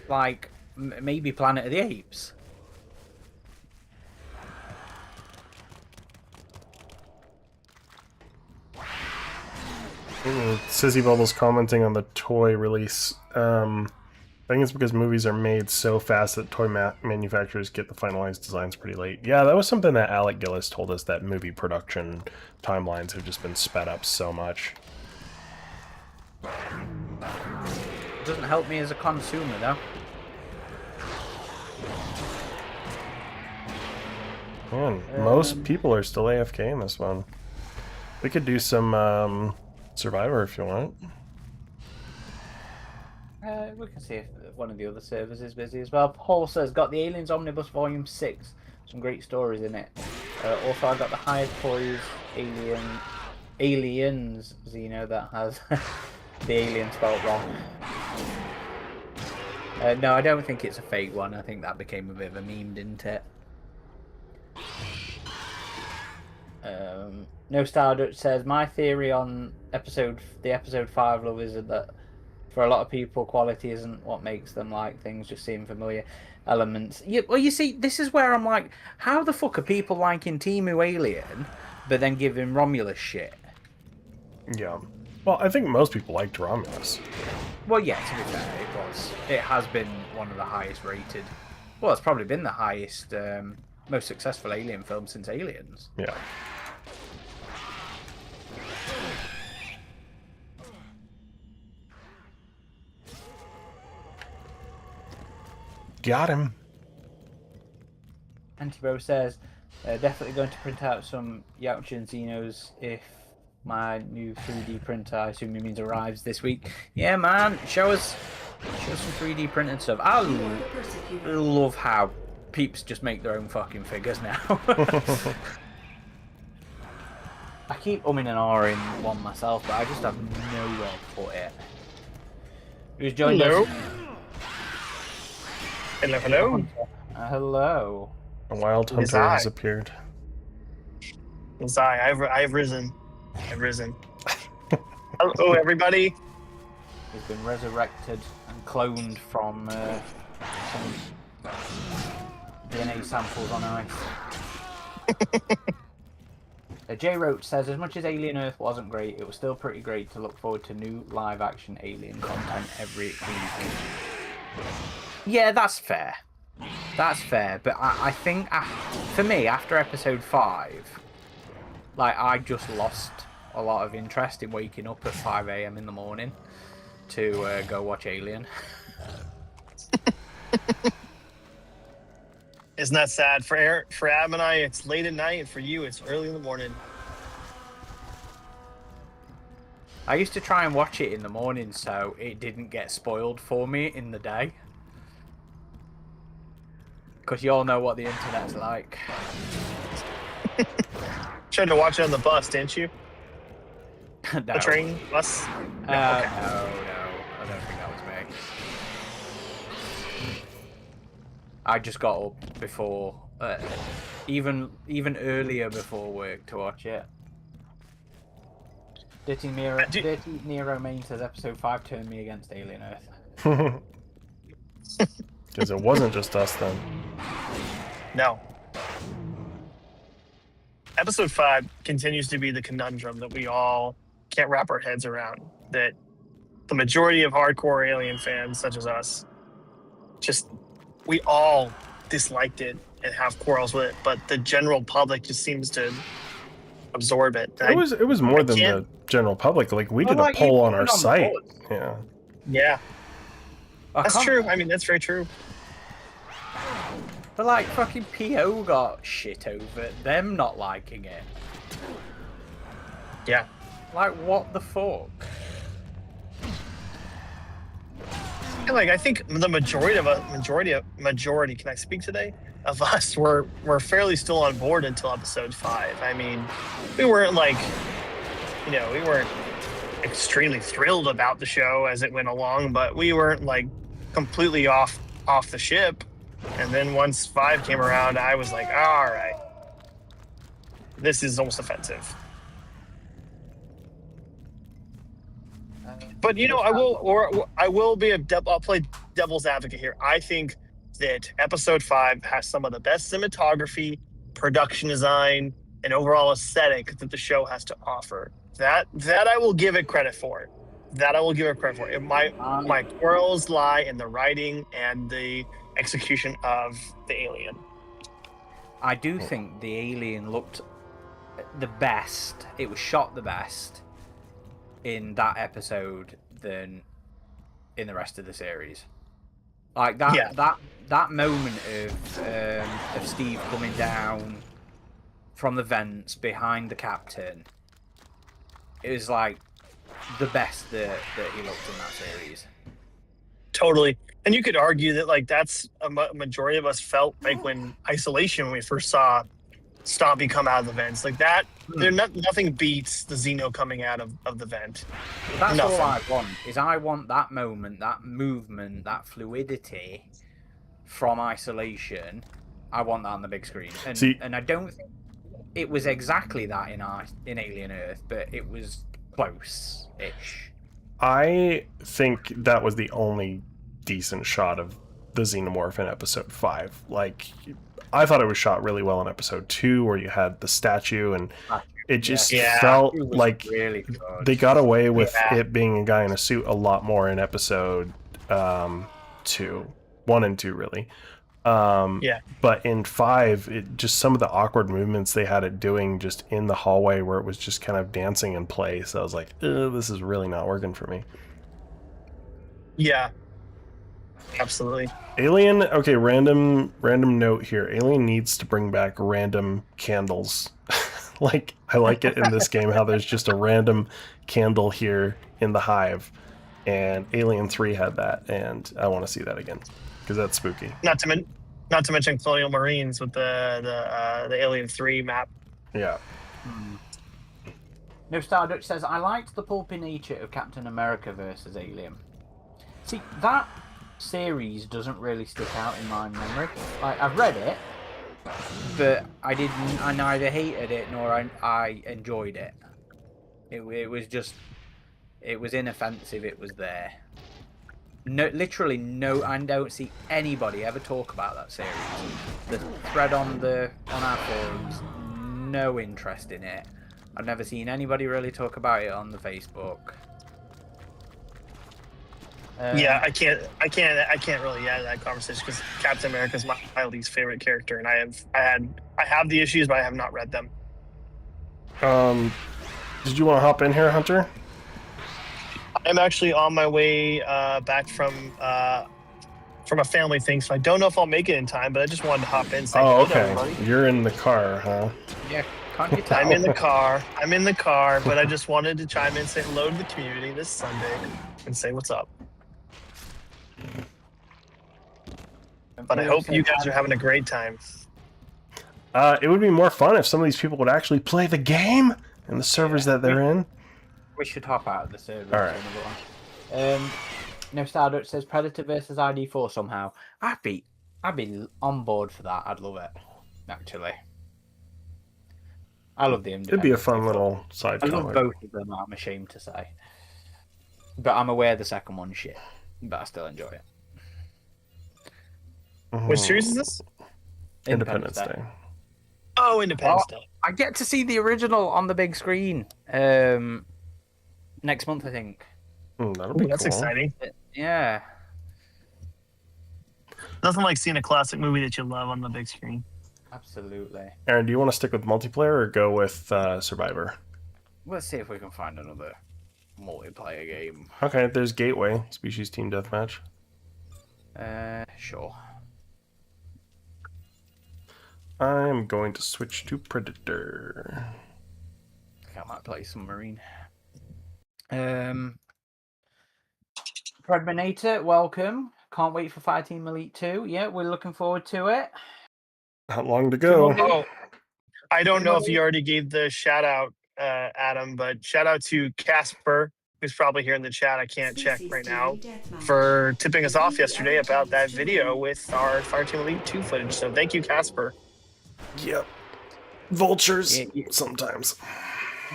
Like, maybe Planet of the Apes. Sissy Bubbles commenting on the toy release. I think it's because movies are made so fast that toy manufacturers get the finalized designs pretty late. Yeah, that was something that Alec Gillis told us, that movie production timelines have just been sped up so much. It doesn't help me as a consumer, though. Man, most people are still AFK in this one. We could do some Survivor if you want. We can see if one of the other servers is busy as well. Paul says, got the Aliens Omnibus Volume 6. Some great stories in it. Also, I got the Hive Toys Aliens Xeno that has the alien spelled wrong. No, I don't think it's a fake one. I think that became a bit of a meme, didn't it? No Stardust says, my theory on the episode 5 love is that for a lot of people, quality isn't what makes them like things, just seeing familiar elements. Well, you see, this is where I'm like, how the fuck are people liking Temu Alien, but then giving Romulus shit? Yeah. Well, I think most people liked Romulus. Well, yeah, to be fair, it has been one of the highest rated. Well, it's probably been the highest, most successful Alien film since Aliens. Yeah. Got him. Antibro says, definitely going to print out some Yautja Xenos if my new 3D printer, I assume he means, arrives this week. Yeah, man, show us some 3D printed stuff. I love how peeps just make their own fucking figures now. I keep umming and ahhing one myself, but I just have nowhere to put it. Who's joined us? Hello, hello. Hello. A wild hunter has appeared. It's I've risen. I've risen. Hello, everybody. He's been resurrected and cloned from some DNA samples on ice. J Roach says, as much as Alien Earth wasn't great, it was still pretty great to look forward to new live-action Alien content every week. Yeah, that's fair. That's fair, but I think, for me, after episode 5, like, I just lost a lot of interest in waking up at 5 AM in the morning to go watch Alien. Isn't that sad? For Adam and I, it's late at night. For you, it's early in the morning. I used to try and watch it in the morning so it didn't get spoiled for me in the day. Because you all know what the internet's like. Tried to watch it on the bus, didn't you? No. The train, bus? No, I don't think that was me. I just got up before, even earlier before work to watch it. Dirty Nero Main says episode 5 turned me against Alien Earth. Because it wasn't just us then. No. Episode 5 continues to be the conundrum that we all can't wrap our heads around. That the majority of hardcore Alien fans, such as us, just we all disliked it and have quarrels with it, but the general public just seems to absorb it. And It was more than the can't- general public. Like we Well, did a like, poll you on put our it on the site. board. Yeah. yeah, I that's can't- true. I mean, that's very true. But like fucking PO got shit over them not liking it. Yeah. Like what the fuck? And like I think the majority of us, majority. Can I speak today? Of us were fairly still on board until episode 5. I mean, we weren't like, we weren't extremely thrilled about the show as it went along, but we weren't like completely off the ship. And then once 5 came around, I was like, all right, this is almost offensive. But I'll play devil's advocate here. I think that episode 5 has some of the best cinematography, production design, and overall aesthetic that the show has to offer. That I will give it credit for. My quarrels lie in the writing and the execution of the alien. I do think the alien looked the best. It was shot the best in that episode than in the rest of the series. Like that moment of Steve coming down from the vents behind the captain. It was like the best that he looked in that series. Totally. And you could argue that like that's a majority of us felt like when Isolation, when we first saw Stompy come out of the vents, like that. Nothing beats the Xeno coming out of the vent. That's Nothing. all I want. Is I want that moment, that movement, that fluidity from Isolation. I want that on the big screen, and I don't think it was exactly that in Alien Earth, but it was close-ish. I think that was the only decent shot of the Xenomorph in episode 5. Like, I thought it was shot really well in episode 2, where you had the statue, and it just felt It was like really good. they got away with it being a guy in a suit a lot more in episode 2, 1 and 2, really. But in 5, it just some of the awkward movements they had it doing just in the hallway, where it was just kind of dancing in place. I was like, this is really not working for me. Yeah. Absolutely. Alien, okay, random note here. Alien needs to bring back random candles. Like, I like it in this game how there's just a random candle here in the hive. And Alien 3 had that, and I want to see that again, because that's spooky. Not to mention Colonial Marines with the Alien 3 map. Yeah. No Star Dutch says, I liked the pulpy nature of Captain America versus Alien. See, that series doesn't really stick out in my memory. Like, I've read it, but I neither hated it nor I enjoyed it. It was just, it was inoffensive, it was there. No, literally no, I don't see anybody ever talk about that series. The thread on our forums, no interest in it. I've never seen anybody really talk about it on the Facebook. Yeah, I can't really add to that conversation because Captain America is my least favorite character, and I have the issues, but I have not read them. Did you want to hop in here, Hunter? I'm actually on my way back from a family thing, so I don't know if I'll make it in time, but I just wanted to hop in and say hello to everybody. You're in the car, huh? Yeah, can't you tell? I'm in the car, but I just wanted to chime in and say hello to the community this Sunday and say what's up. But I hope you guys are having a great time. It would be more fun if some of these people would actually play the game and the servers that they're in. We should hop out of the server. All right. No Star Dutch says Predator versus ID4 somehow. I'd be on board for that. I'd love it. Actually, I love the independent. It'd be a fun little side. I love both of them. I'm ashamed to say, but I'm aware the second one's shit. But I still enjoy it. Which series is this? Independence Day. Oh, Independence Day. I get to see the original on the big screen next month, I think. That'll be that's cool. exciting. Yeah. Nothing like seeing a classic movie that you love on the big screen. Absolutely. Aaron, do you want to stick with multiplayer or go with Survivor? Let's see if we can find another multiplayer game. Okay, there's Gateway, Species Team Deathmatch. Sure. I'm going to switch to Predator. I think I might play some Marine. Predminator, welcome. Can't wait for Fireteam Elite 2. Yeah, we're looking forward to it. Not long to go. Oh, I don't know if you already gave the shout out, Adam, but shout out to Casper, who's probably here in the chat. I can't check right now, for tipping us off yesterday about that video with our Fireteam Elite 2 footage. So thank you, Casper. Yep. Vultures, Yeah. sometimes.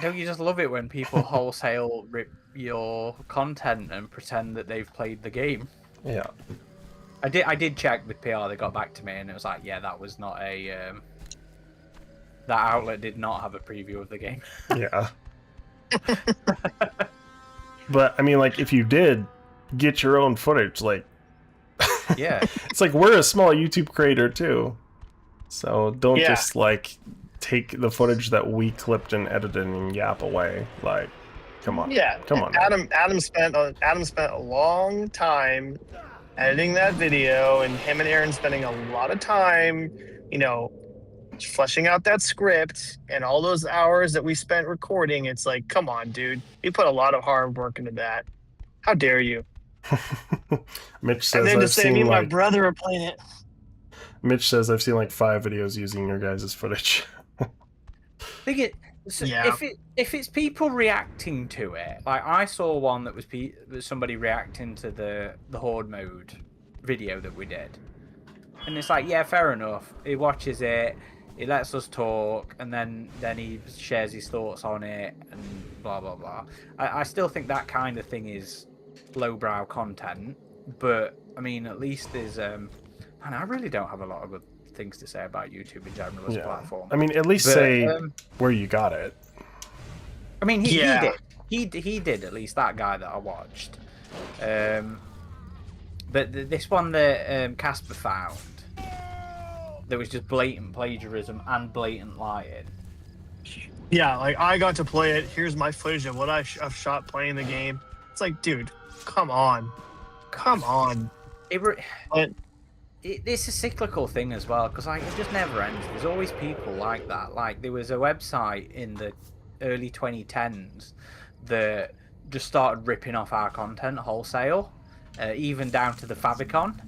Don't you just love it when people wholesale rip your content and pretend that they've played the game? Yeah. I did check with PR. They got back to me and it was like, yeah, that was not a that outlet did not have a preview of the game. Yeah. But I mean, like, if you did get your own footage, like, Yeah. it's like we're a small YouTube creator too, so don't just like take the footage that we clipped and edited and yap away. Like, come on. Yeah, Come on. Adam spent a long time editing that video, and him and Aaron spending a lot of time, fleshing out that script and all those hours that we spent recording. It's like, come on, dude, you put a lot of hard work into that. How dare you? Mitch And says then to I've say me seen and my like brother are playing it. Mitch says I've seen like 5 videos using your guys' footage. If it's people reacting to it, like I saw one that was somebody reacting to the horde mode video that we did, and it's like, yeah, fair enough. He watches it, he lets us talk, and then he shares his thoughts on it, and blah blah blah. I still think that kind of thing is lowbrow content, but I mean, at least there's and I really don't have a lot of good things to say about YouTube in general as a platform. I mean, at least say where you got it. I mean, he did at least, that guy that I watched. But this one that Casper found, there was just blatant plagiarism and blatant lying. Yeah, like, I got to play it. Here's my footage of what I've shot playing the game. It's like, dude, come on. It's a cyclical thing as well, because like, it just never ends. There's always people like that. Like, there was a website in the early 2010s that just started ripping off our content wholesale, even down to the favicon.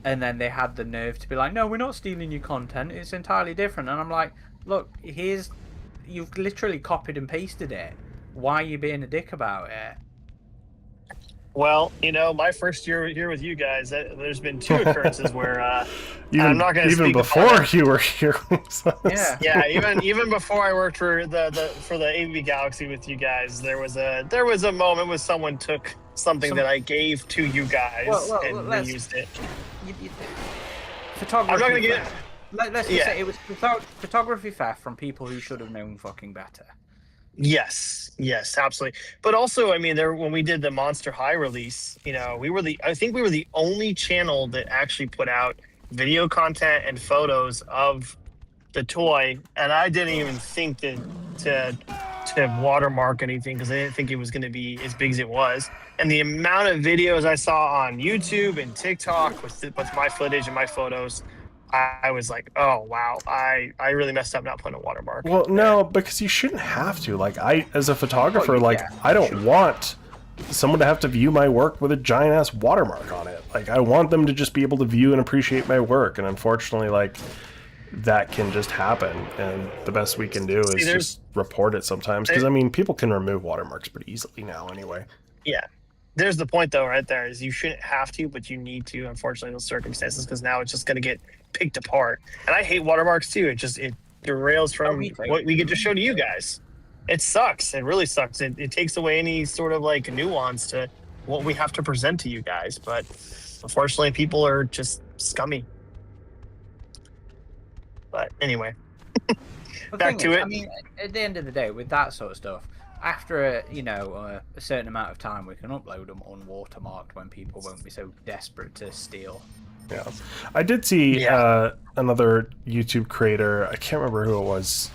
And then they had the nerve to be like, no, we're not stealing your content, it's entirely different. And I'm like, look, you've literally copied and pasted it. Why are you being a dick about it? Well, my first year here with you guys, there's been 2 occurrences where I'm not going to even before you were here. Yeah, even before I worked for the AV Galaxy with you guys, there was a moment when someone took something that I gave to you guys and reused it. Photography. I'm not going to get. Let's just say it was photography theft from people who should have known fucking better. Yes, absolutely. But also, I mean, when we did the Monster High release, I think we were the only channel that actually put out video content and photos of the toy, and I didn't even think to watermark anything because I didn't think it was going to be as big as it was. And the amount of videos I saw on YouTube and TikTok with my footage and my photos, I was like, oh wow, I really messed up not putting a watermark. Well, no, because you shouldn't have to. Like, I, as a photographer, I don't want someone to have to view my work with a giant ass watermark on it. Like, I want them to just be able to view and appreciate my work. And unfortunately, like, that can just happen. And the best we can do is just report it sometimes. Because I mean, people can remove watermarks pretty easily now, anyway. Yeah. There's the point, though, right there, is you shouldn't have to, but you need to, unfortunately, in those circumstances, because now it's just going to get picked apart. And I hate watermarks, too. It derails from what we get to show to you guys. It sucks. It really sucks. It takes away any sort of, like, nuance to what we have to present to you guys. But, unfortunately, people are just scummy. But, anyway. Back to it. I mean, at the end of the day, with that sort of stuff, after a certain amount of time, we can upload them unwatermarked when people won't be so desperate to steal Yeah, I did see Yeah. another YouTube creator. I can't remember who it was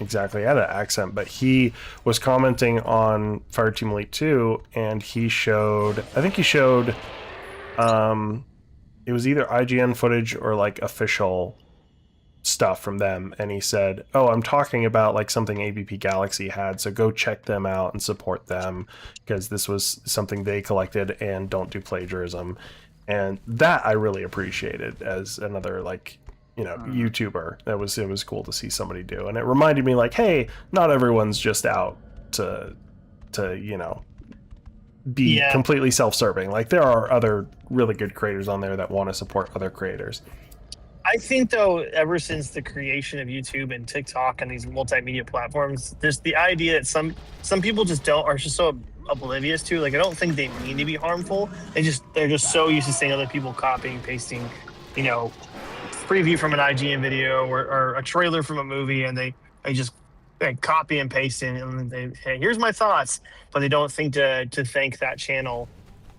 exactly. He had an accent, but he was commenting on Fireteam Elite 2, and he showed. I think he showed. It was either IGN footage or like official stuff from them, and he said, "Oh, I'm talking about like something AVP Galaxy had, so go check them out and support them because this was something they collected, and don't do plagiarism." And that I really appreciated as another like, you know, YouTuber. It was cool to see somebody do, and it reminded me like, hey, not everyone's just out to you know, be Yeah. completely self-serving. Like there are other really good creators on there that want to support other creators. I think though, ever since the creation of YouTube and TikTok and these multimedia platforms, there's the idea that some people just are just so oblivious to. Like, I don't think they mean to be harmful. They're just so used to seeing other people copying, pasting, you know, preview from an IGN video or a trailer from a movie, and they just copy and paste it, and hey, here's my thoughts, but they don't think to thank that channel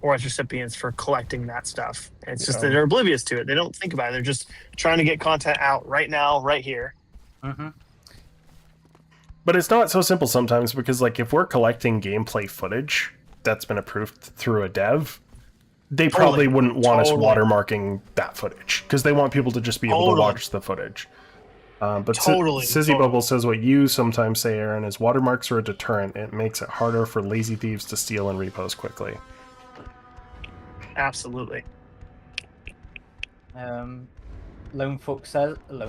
or its recipients for collecting that stuff. It's just that they're oblivious to it. They don't think about it. They're just trying to get content out right now, right here. Mm-hmm. But it's not so simple sometimes, because like if we're collecting gameplay footage that's been approved through a dev, they probably wouldn't want us watermarking that footage because they want people to just be able to watch the footage. But Sizzy Bubble says what you sometimes say, Aaron, is watermarks are a deterrent. It makes it harder for lazy thieves to steal and repost quickly. Absolutely. Lone Fox says, The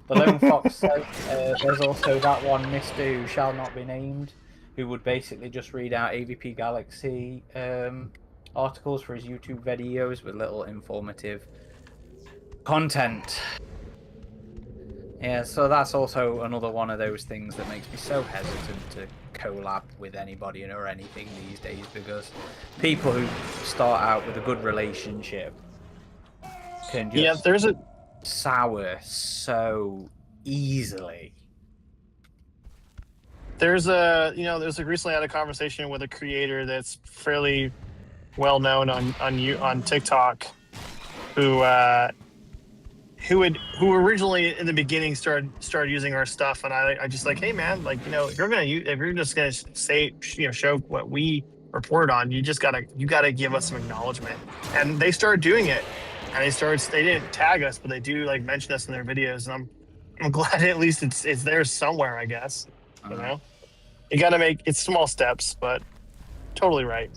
Lone Fox says there's also that one Mister who shall not be named, who would basically just read out AVP Galaxy articles for his YouTube videos with little informative content. Yeah, so that's also another one of those things that makes me so hesitant to collab with anybody or anything these days, because people who start out with a good relationship can just sour so easily. There's recently had a conversation with a creator that's fairly well known on TikTok, who originally in the beginning started using our stuff, and I just like, hey man, like, you know, if you're just gonna say, you know, show what we reported on, you gotta give us some acknowledgement. And they started doing it, and they didn't tag us, but they do like mention us in their videos, and I'm glad at least it's there somewhere, I guess. You know, you gotta make it's small steps, but totally right.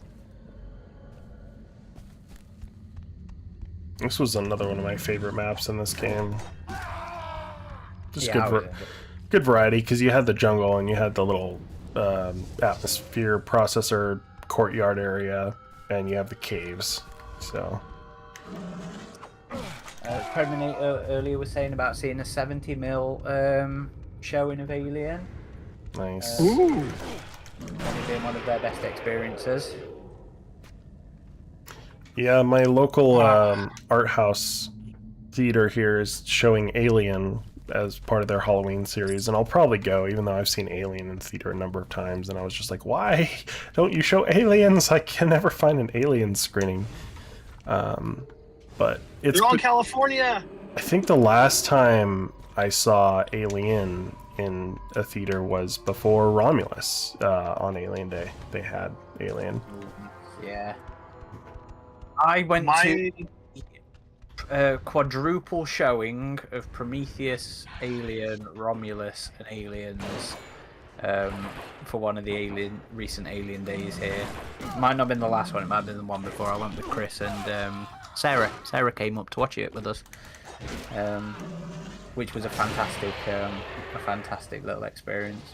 This was another one of my favorite maps in this game. Just good variety, because you had the jungle and you had the little atmosphere processor courtyard area, and you have the caves. So Terminator earlier was saying about seeing a 70mm showing of Alien. Nice. Only being one of their best experiences. Yeah, my local art house theater here is showing Alien as part of their Halloween series, and I'll probably go, even though I've seen Alien in theater a number of times, and I was just like, why don't you show Aliens? I can never find an Alien screening. But it's They're all in California. I think the last time I saw Alien in a theater was before Romulus on Alien Day. They had Alien. Yeah. I went to a quadruple showing of Prometheus, Alien, Romulus, and Aliens for one of the recent Alien days here. Might not have been the last one, it might have been the one before. I went with Chris and Sarah. Sarah came up to watch it with us, which was a fantastic little experience.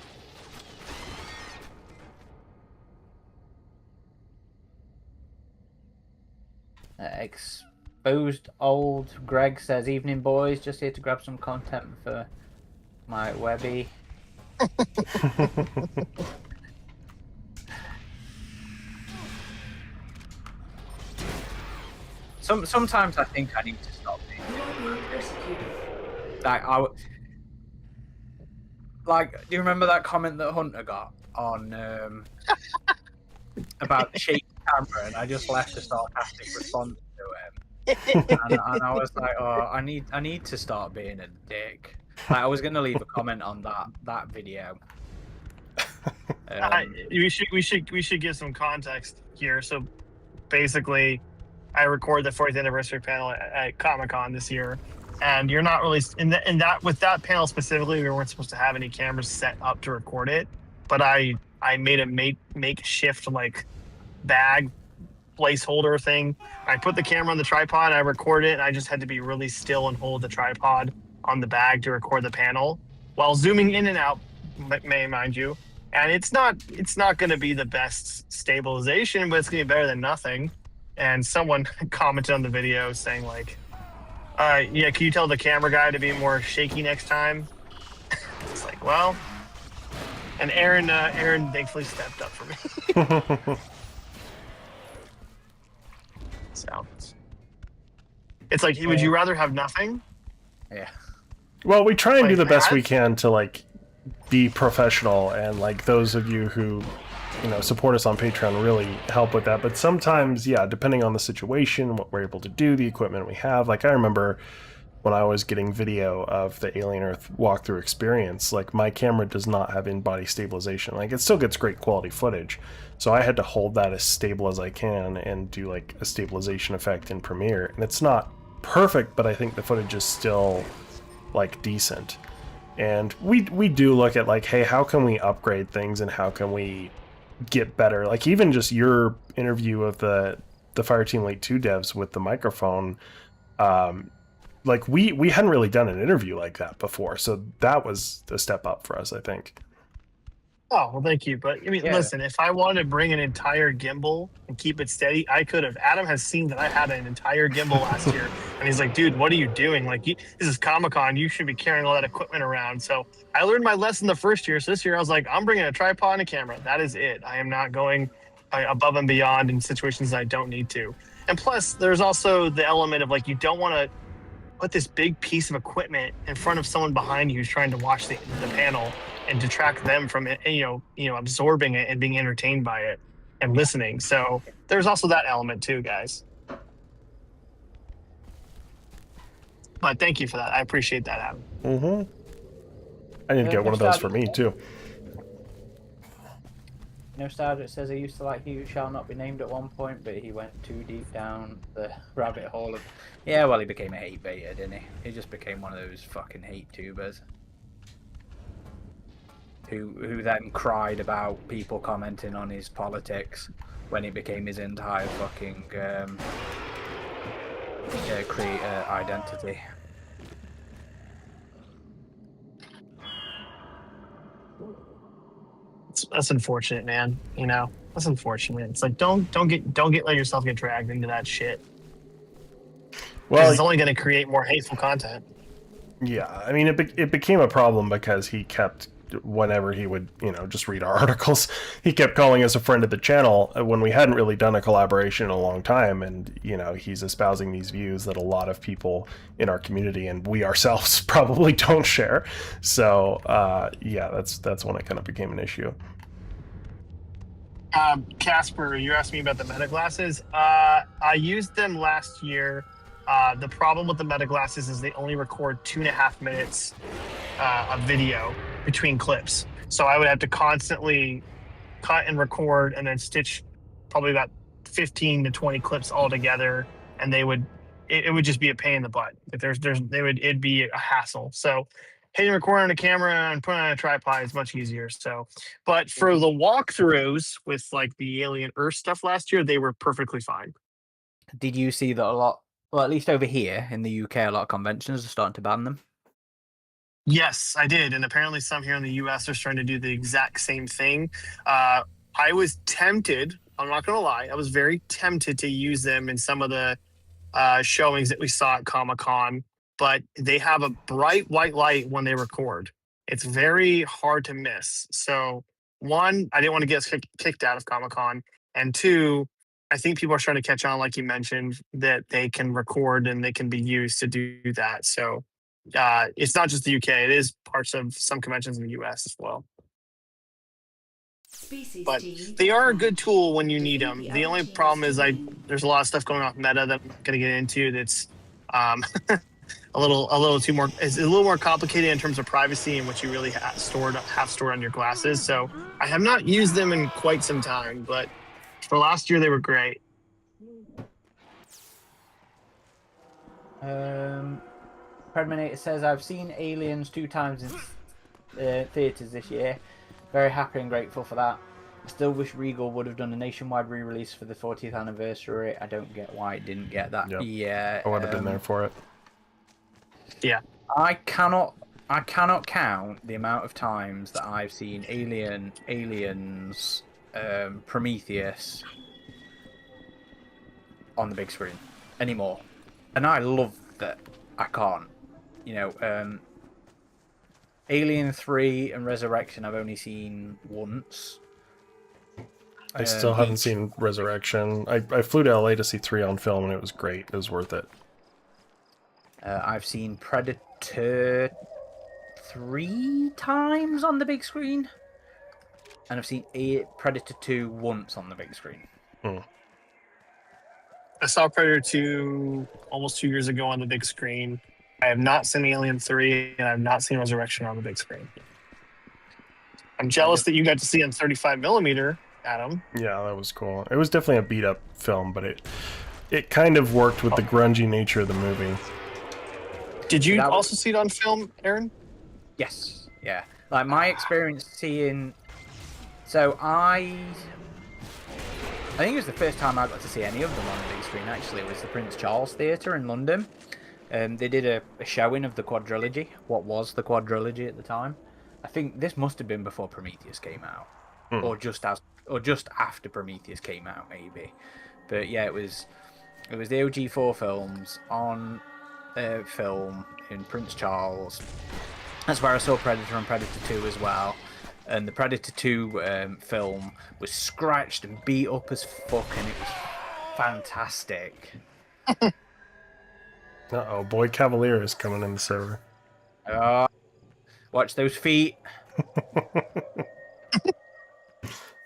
Exposed Old Greg says, evening boys, just here to grab some content for my Webby. Sometimes I think I need to stop being like, do you remember that comment that Hunter got on about the shaky camera, and I just left a sarcastic response to him? and I was like, oh, I need to start being a dick. Like, I was gonna leave a comment on that video. We should give some context here. So basically, I recorded the 40th anniversary panel at Comic-Con this year, and you're not really in that with that panel specifically. We weren't supposed to have any cameras set up to record it, but I made a makeshift like bag placeholder thing. I put the camera on the tripod, I recorded it, and I just had to be really still and hold the tripod on the bag to record the panel while zooming in and out, mind you. And it's not going to be the best stabilization, but it's going to be better than nothing. And someone commented on the video saying like, yeah, can you tell the camera guy to be more shaky next time? It's like, well, and Aaron thankfully stepped up for me. So it's like, would you rather have nothing? Yeah. Well, we try and do the best that? we can to like be professional, and like those of you who, you know, support us on Patreon really help with that. But sometimes, yeah, depending on the situation, what we're able to do, the equipment we have. Like I remember when I was getting video of the Alien Earth walkthrough experience, like my camera does not have in-body stabilization. Like it still gets great quality footage. So I had to hold that as stable as I can and do like a stabilization effect in Premiere. And it's not perfect, but I think the footage is still like decent. And we do look at like, hey, how can we upgrade things and how can we get better? Like even just your interview of the Fireteam Late 2 devs with the microphone, like we hadn't really done an interview like that before, so that was a step up for us, I think. Oh, well, thank you. But I mean, Yeah. listen, if I wanted to bring an entire gimbal and keep it steady, I could have. Adam has seen that I had an entire gimbal last year, and he's like, dude, what are you doing? Like, this is Comic-Con. You should be carrying all that equipment around. So I learned my lesson the first year. So this year I was like, I'm bringing a tripod and a camera. That is it. I am not going above and beyond in situations I don't need to. And plus, there's also the element of like, you don't want to put this big piece of equipment in front of someone behind you who's trying to watch the panel and detract them from it, absorbing it and being entertained by it and listening. So there's also that element too, guys. But thank you for that. I appreciate that, Adam. Mm-hmm. I need to get one of those for me too. No Starlet says he used to like He Who Shall Not Be Named at one point, but he went too deep down the rabbit hole of... Yeah, well, he became a hate baiter, didn't he? He just became one of those fucking hate tubers. Who then cried about people commenting on his politics when it became his entire fucking creator identity. That's unfortunate, man. You know, that's unfortunate. It's like don't let yourself get dragged into that shit. Well, it's only going to create more hateful content. Yeah, I mean, it became a problem because he kept, whenever he would, just read our articles, he kept calling us a friend of the channel when we hadn't really done a collaboration in a long time. And, he's espousing these views that a lot of people in our community and we ourselves probably don't share. So, yeah, that's when it kind of became an issue. Casper, you asked me about the meta glasses. I used them last year. The problem with the meta glasses is they only record 2.5 minutes of video between clips. So I would have to constantly cut and record and then stitch probably about 15 to 20 clips all together. And it would just be a pain in the butt. If it'd be a hassle. So hitting record on a camera and putting on a tripod is much easier. So, but for the walkthroughs with like the Alien Earth stuff last year, they were perfectly fine. Did you see that a lot? Well, at least over here in the UK, a lot of conventions are starting to ban them. Yes, I did. And apparently some here in the US are starting to do the exact same thing. I was tempted, I'm not going to lie, I was very tempted to use them in some of the showings that we saw at Comic-Con, but they have a bright white light when they record. It's very hard to miss. So one, I didn't want to get us kicked out of Comic-Con. And two, I think people are starting to catch on, like you mentioned, that they can record and they can be used to do that. So it's not just the UK. It is parts of some conventions in the US as well. Species But team they are a deathmatch. good tool when you need them. Defeat The other only team's problem is team. there's a lot of stuff going on meta that I'm going to get into that's a little too more. It's a little more complicated in terms of privacy and what you really have stored on your glasses. So I have not used them in quite some time, but for last year they were great. Predminator says, I've seen Aliens 2 times in theatres this year. Very happy and grateful for that. I still wish Regal would have done a nationwide re-release for the 40th anniversary. I don't get why it didn't get that. Yep. Yeah, I would have been there for it. Yeah. I cannot count the amount of times that I've seen Aliens, Prometheus on the big screen anymore, and I love that I can't. You know, Alien 3 and Resurrection I've only seen once. I still haven't each. seen Resurrection. I flew to LA to see 3 on film, and it was great. It was worth it. I've seen Predator 3 times on the big screen, and I've seen Predator 2 once on the big screen. I saw Predator 2 almost 2 years ago on the big screen. I have not seen Alien 3, and I have not seen Resurrection on the big screen. I'm jealous that you got to see on 35 millimeter, Adam. Yeah, that was cool. It was definitely a beat up film, but it kind of worked with the grungy nature of the movie. Did you That was- also see it on film, Aaron? Yes, yeah. Like my experience seeing, so I think it was the first time I got to see any of them on the big screen. Actually, it was the Prince Charles Theatre in London. They did a showing of the quadrilogy. What was the quadrilogy at the time? I think this must have been before Prometheus came out, or just after Prometheus came out, maybe. But yeah, it was the OG4 films on film in Prince Charles. That's where I saw Predator and Predator 2 as well. And the Predator 2 film was scratched and beat up as fuck, and it was fantastic. Uh-oh, Boy Cavalier is coming in the server. Watch those feet.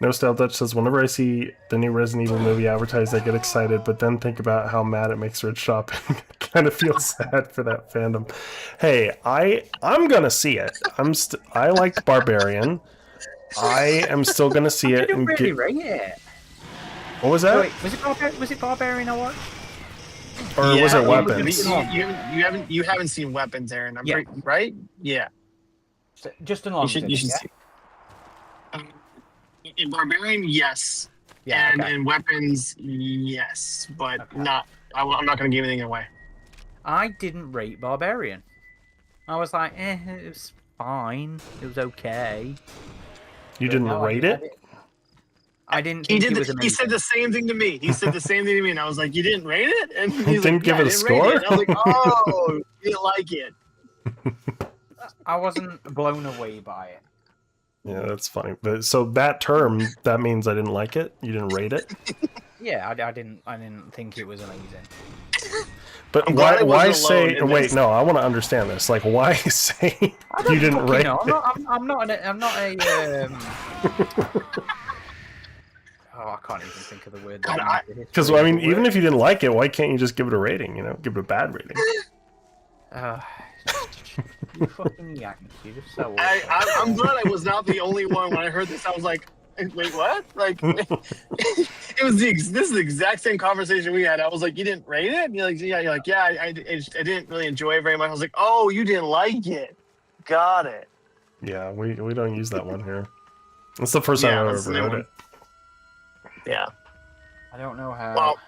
No Style Dutch says, whenever I see the new Resident Evil movie advertised, I get excited, but then think about how mad it makes Rich shopping. Kind of feel sad for that fandom. Hey, I'm gonna see it. I liked Barbarian. I am still gonna see I it. didn't And really rate it. What was that? Wait, was it Barbarian I watched? Or was it Weapons? You haven't seen Weapons, Aaron. Yeah. Right? Yeah. Justin You Long. should see. In Barbarian, yes. Yeah, and okay. in Weapons, yes. But Okay. not. I'm not going to give anything away. I didn't rate Barbarian. I was like, it was fine. It was okay. You didn't No, rate it? I didn't He think did. it was He said amazing. the same thing to me. He said the same thing to me, and I was like, "You didn't rate it?" And he's Didn't like, give "Yeah, it a I didn't rate score?" it." And I was like, "Oh, you didn't like it." I wasn't blown away by it. Yeah, that's funny. But so that term, that means I didn't like it? You didn't rate it? Yeah, I didn't think it was amazing. But I'm glad I why wasn't alone say in wait, this. no, I want to understand this. Like why say you didn't Fucking rate know. it? I'm not a Oh, I can't even think of the word. God, Because I mean, even if you didn't like it, why can't you just give it a rating? You know, give it a bad rating. You fucking yank. You're just so I'm glad I was not the only one. When I heard this, I was like, "Wait, what?" Like, it was this is the exact same conversation we had. I was like, "You didn't rate it?" And you're like, "Yeah." You're like, "Yeah, I didn't really enjoy it very much." I was like, "Oh, you didn't like it? Got it." Yeah, we don't use that one here. That's the first time Yeah, I've that's ever the heard one. it. Yeah. I don't know how. Well,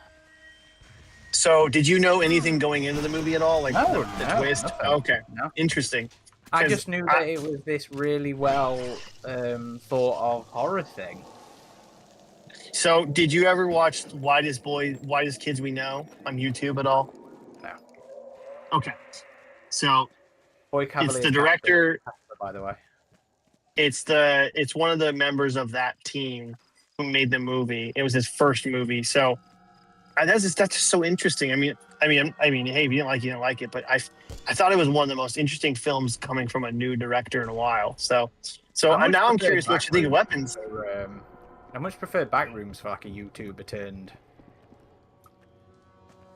so did you know anything going into the movie at all? Like No, the no, twist? nothing. Okay, No. interesting. I 'cause just knew that it was this really well thought of horror thing. So, did you ever watch Whitest Kids We Know on YouTube at all? No. Okay. So, Boy Cavalier. it's the director. by the way. It's one of the members of that team who made the movie. It was his first movie. So, that's just so interesting. I mean, hey, if you didn't like it, you didn't like it. But I thought it was one of the most interesting films coming from a new director in a while. So, So I much now I'm prefer curious what you think of Backrooms weapons. for, I much prefer Backrooms for like a YouTuber turned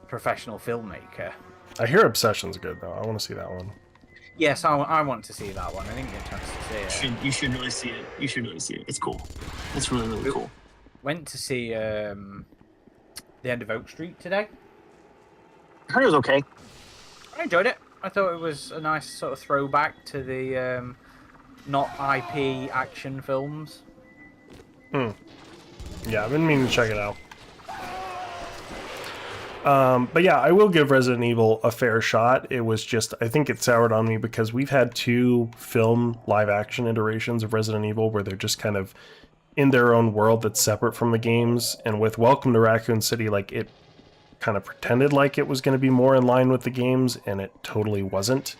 professional filmmaker. I hear Obsession's good though. I want to see that one. Yes, I want to see that one. I didn't get a chance to see it. You should really see it. You should really see it. It's cool. It's really, really cool. Went to see The End of Oak Street today. I heard it was okay. I enjoyed it. I thought it was a nice sort of throwback to the not IP action films. Yeah, I've been meaning to check it out. But yeah, I will give Resident Evil a fair shot. It was just, I think it soured on me because we've had 2 film live action iterations of Resident Evil where they're just kind of in their own world that's separate from the games. And with Welcome to Raccoon City, like it kind of pretended like it was going to be more in line with the games, and it totally wasn't.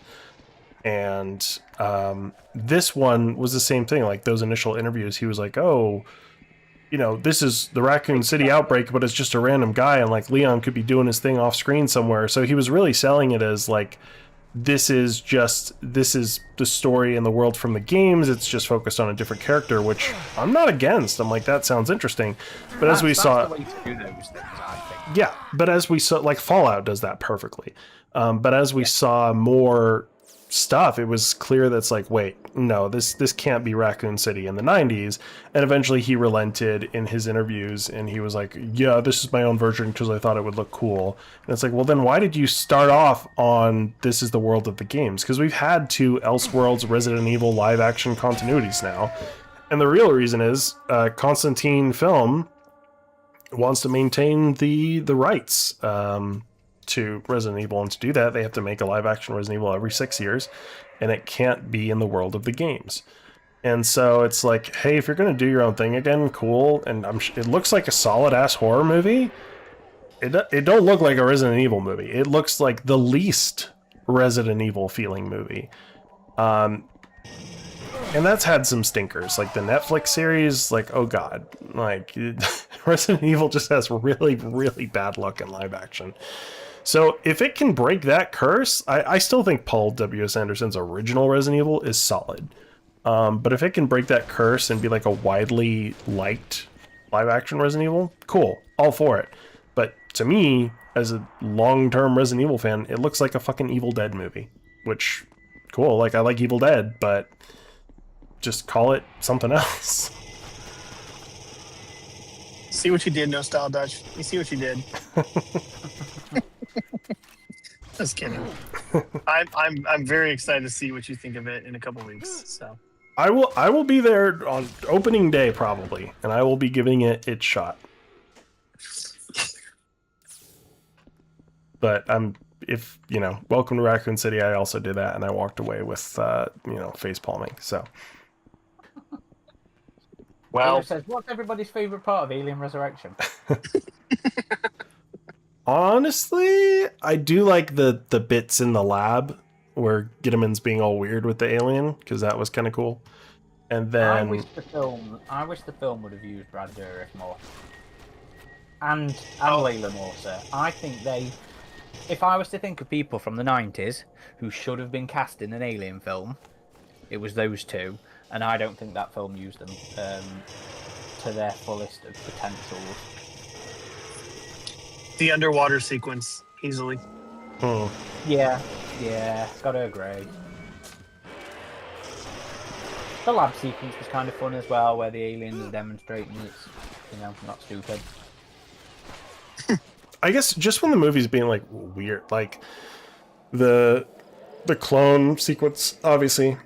And this one was the same thing. Like those initial interviews, he was like, oh, you know, this is the Raccoon City outbreak, but it's just a random guy, and like Leon could be doing his thing off screen somewhere. So he was really selling it as like, this is the story in the world from the games. It's just focused on a different character, which I'm not against. I'm like, that sounds interesting. But as we saw, the way to do those things, I think. yeah, but as we saw, like Fallout does that perfectly. But as we saw more stuff, it was clear that's like, wait, no, this can't be Raccoon City in the 90s. And eventually he relented in his interviews, and he was like, yeah, this is my own version because I thought it would look cool. And it's like, well, then why did you start off on this is the world of the games? Because we've had 2 Elseworlds Resident Evil live action continuities now. And the real reason is Constantine Film wants to maintain the rights to Resident Evil, and to do that they have to make a live action Resident Evil every 6 years, and it can't be in the world of the games. And so it's like, hey, if you're going to do your own thing again, cool. And it looks like a solid ass horror movie. It don't look like a Resident Evil movie. It looks like the least Resident Evil feeling movie. And that's had some stinkers, like the Netflix series. Like, oh god, like Resident Evil just has really, really bad luck in live action. So if it can break that curse, I still think Paul W.S. Anderson's original Resident Evil is solid. But if it can break that curse and be like a widely liked live action Resident Evil, cool, all for it. But to me, as a long-term Resident Evil fan, it looks like a fucking Evil Dead movie, which, cool, like I like Evil Dead, but just call it something else. See what you did, No Style Dutch. You see what you did. Just kidding. I'm very excited to see what you think of it in a couple weeks. So I will be there on opening day probably, and I will be giving it its shot. But if you know, Welcome to Raccoon City, I also did that, and I walked away with face palming. So. Well, says, what's everybody's favorite part of Alien Resurrection? Honestly, I do like the bits in the lab where Gittiman's being all weird with the alien, because that was kind of cool. And then I wish the film would have used Brad Dourif more, and Layla Morse. I think if I was to think of people from the 90s who should have been cast in an Alien film, it was those 2. And I don't think that film used them to their fullest of potentials. The underwater sequence, easily. Yeah, gotta agree. The lab sequence was kind of fun as well, where the alien is demonstrating it's, not stupid. I guess just when the movie's being like weird, like the clone sequence, obviously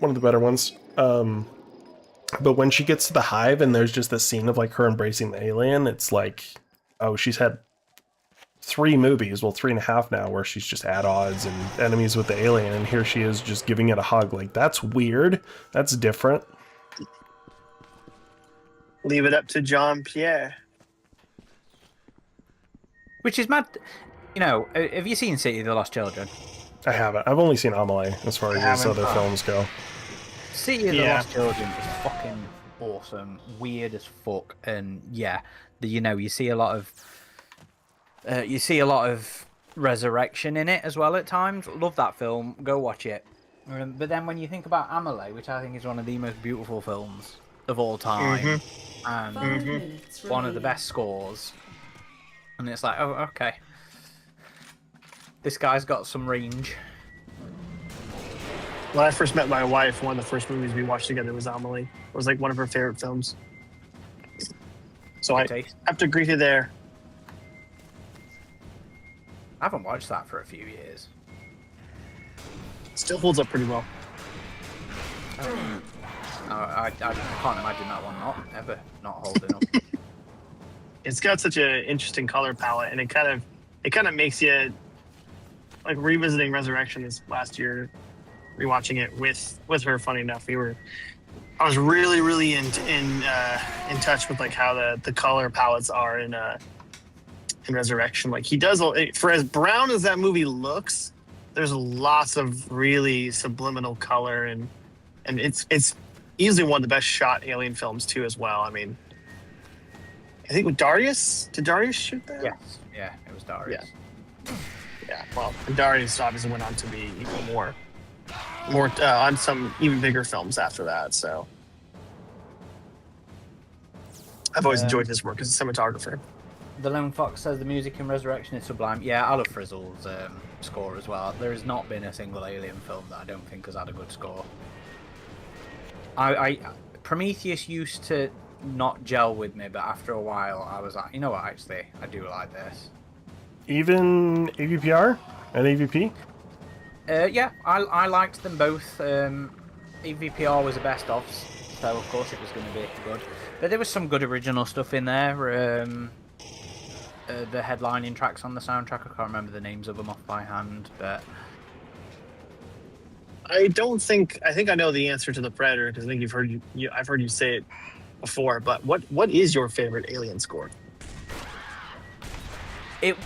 one of the better ones. But when she gets to the hive and there's just this scene of like her embracing the alien, it's like, oh, she's had 3 movies, well 3.5 now, where she's just at odds and enemies with the alien, and here she is just giving it a hug. Like, that's weird. That's different. Leave it up to Jean-Pierre. Which is mad. Have you seen City of the Lost Children? I haven't. I've only seen Amelie as far as these other films go. City of the Lost Children is fucking awesome, weird as fuck, and you see a lot of resurrection in it as well at times. Love that film. Go watch it. But then when you think about Amelie, which I think is one of the most beautiful films of all time, and 5 minutes one of the remaining. best scores, and it's like, oh, okay, this guy's got some range. When I first met my wife, one of the first movies we watched together was Amelie. It was like one of her favorite films. So I Good taste. have to agree with you there. I haven't watched that for a few years. Still holds up pretty well. I can't imagine that one ever not holding up. It's got such an interesting color palette, and it kind of makes you like revisiting Resurrection this last year, rewatching it with her. Funny enough, I was really in touch with like how the color palettes are in Resurrection. Like he does, for as brown as that movie looks, there's lots of really subliminal color, and it's easily one of the best shot Alien films too as well. I mean, I think with Darius, did Darius shoot that? Yes, yeah, it was Darius. Yeah. Well, Darius obviously went on to be even more on some even bigger films after that. So I've always enjoyed his work as a cinematographer. The Lone Fox says the music in Resurrection is sublime. Yeah, I love Frizzle's score as well. There has not been a single Alien film that I don't think has had a good score. Prometheus used to not gel with me, but after a while I was like, you know what, actually, I do like this. Even AVPR and AVP? Yeah, I liked them both. EVPR was the best of, so of course it was going to be good. But there was some good original stuff in there. The headlining tracks on the soundtrack, I can't remember the names of them off by hand, but I think I know the answer to the Predator because I think I've heard you say it before. But what is your favorite Alien score? It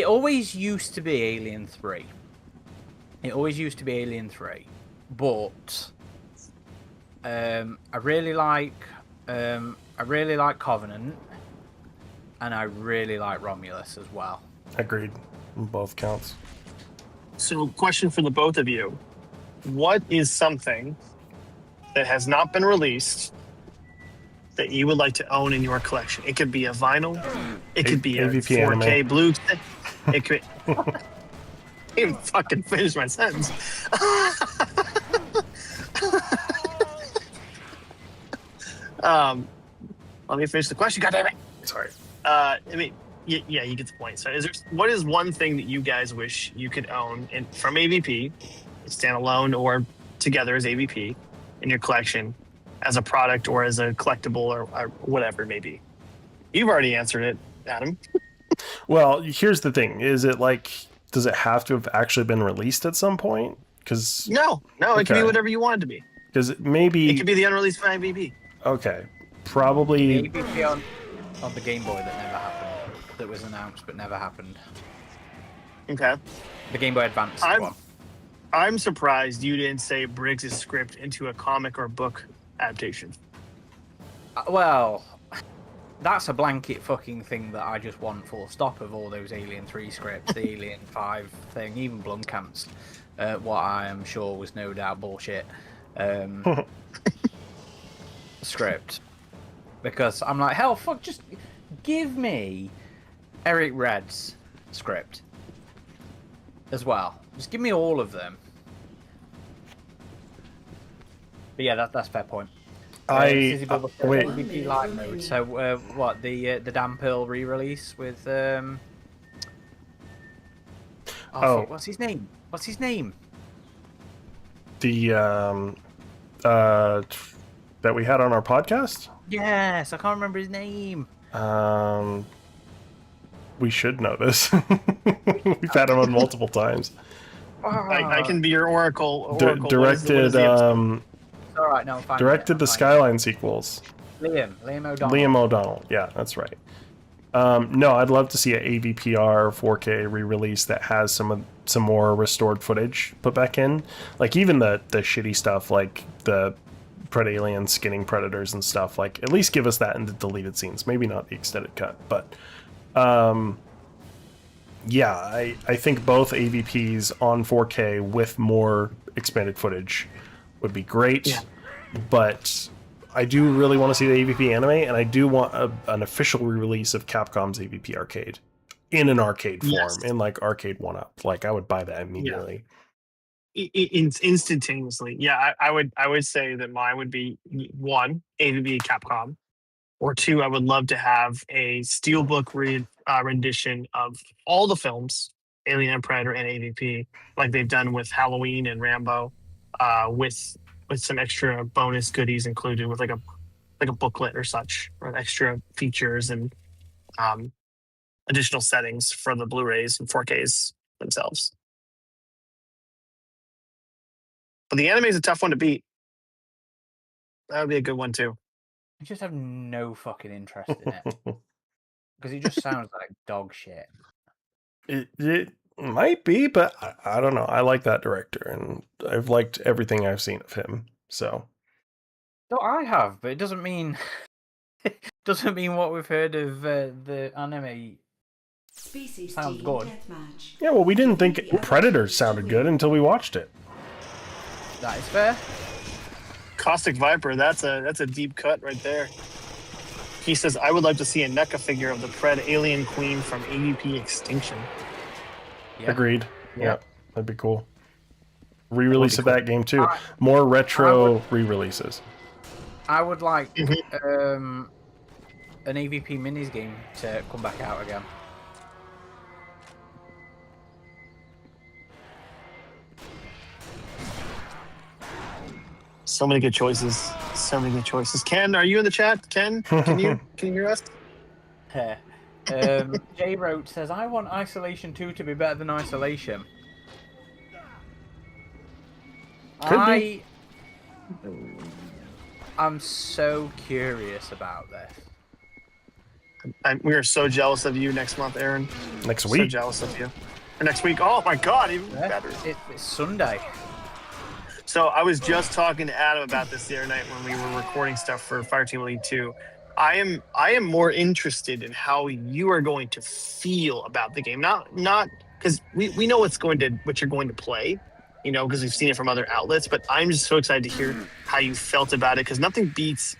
always used to be Alien 3. It always used to be Alien 3, but I really like Covenant, and I really like Romulus as well. Agreed. Both counts. So, question for the both of you: what is something that has not been released that you would like to own in your collection? It could be a vinyl, it could be a AVP 4K anime. blue. It could. I didn't even fucking finish my sentence. Let me finish the question. God damn it! Sorry. I mean, yeah, you get the point. So, what is one thing that you guys wish you could own from AVP, standalone or together as AVP, in your collection, as a product or as a collectible or whatever it may be? You've already answered it, Adam. Well, here's the thing. Is it like, does it have to have actually been released at some point? Because No, it can be Okay. whatever you want it to be. maybe... It could be the unreleased from AVP. Okay. Probably... The AVP on the Game Boy that never happened, that was announced but never happened. Okay. The Game Boy Advance one. I'm surprised you didn't say Briggs' script into a comic or book adaptation. Well, that's a blanket fucking thing that I just want full stop of all those Alien 3 scripts, the Alien 5 thing, even Blomkamp's, what I am sure was no doubt bullshit script. Because I'm like, hell, fuck, just give me Eric Red's script as well. Just give me all of them. But yeah, that's fair point. wait. AVP live mode. So what the Dan Pearl re-release with fuck, what's his name? The that we had on our podcast? Yes, I can't remember his name. We should know this. We've had him on multiple times. I can be your oracle. Directed It's all right, no, I'm fine. directed the Skyline sequels. Liam O'Donnell. Liam O'Donnell. Yeah, that's right. No, I'd love to see a AVPR 4K re-release that has some more restored footage put back in. Like even the shitty stuff, like the Predalien skinning predators and stuff. Like at least give us that in the deleted scenes. Maybe not the extended cut, but Yeah, I think both AVPs on 4K with more expanded footage would be great. Yeah. But I do really want to see the AVP anime, and I do want an official re-release of Capcom's AVP Arcade in an arcade form, Yes. in like Arcade 1-Up. Like, I would buy that immediately. Instantaneously. Yeah, I would say that mine would be one, AVP Capcom, or two, I would love to have a steelbook rendition of all the films, Alien and Predator and AVP, like they've done with Halloween and Rambo, with some extra bonus goodies included, with like a booklet or such, or extra features and additional settings for the Blu-rays and 4Ks themselves. But the anime is a tough one to beat. That would be a good one too. I just have no fucking interest in it because it just sounds like dog shit. It might be, but I don't know. I like that director, and I've liked everything I've seen of him. So No, I have, but it doesn't mean what we've heard of the anime. Species Sounds team good. deathmatch. yeah, well, we didn't think Predator sounded good until we watched it. That is fair. Caustic Viper, that's a deep cut right there. He says, I would like to see a NECA figure of the Pred alien queen from AVP Extinction. Yeah. Agreed. Yeah. Yeah, that'd be cool. Re-release of cool. that game too. I- More I retro would- re-releases. I would like Mhm. an AVP minis game to come back out again. So many good choices. So many good choices. Ken, are you in the chat? Ken, can you hear us? Jay Roach says, I want Isolation 2 to be better than Isolation. Could be. I'm so curious about this. We are so jealous of you next month, Aaron. Next So week. jealous of you. Or next week. Oh my God, even Yeah, better. it's Sunday. So I was just talking to Adam about this the other night when we were recording stuff for Fireteam Elite 2. I am more interested in how you are going to feel about the game. Not because we know what you're going to play, you know, because we've seen it from other outlets. But I'm just so excited to hear how you felt about it, because nothing beats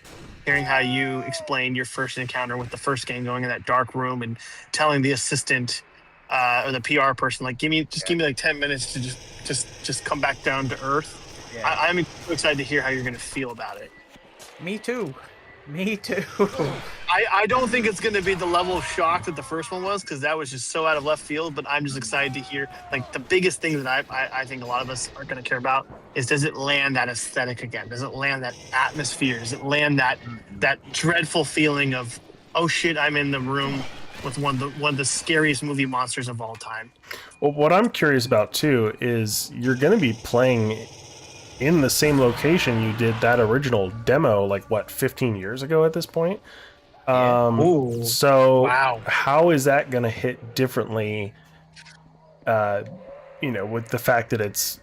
hearing how you explained your first encounter with the first game, going in that dark room and telling the assistant or the PR person, like, give me like 10 minutes to just come back down to earth. Yeah. I'm so excited to hear how you're going to feel about it. Me too. I don't think it's going to be the level of shock that the first one was, because that was just so out of left field. But I'm just excited to hear, like, the biggest thing that I think a lot of us are going to care about is, does it land that aesthetic again? Does it land that atmosphere? Does it land that dreadful feeling of, oh shit, I'm in the room with one of the scariest movie monsters of all time? Well, what I'm curious about too is you're going to be playing in the same location you did that original demo, like, what, 15 years ago at this point? Ooh. So Wow. how is that going to hit differently, with the fact that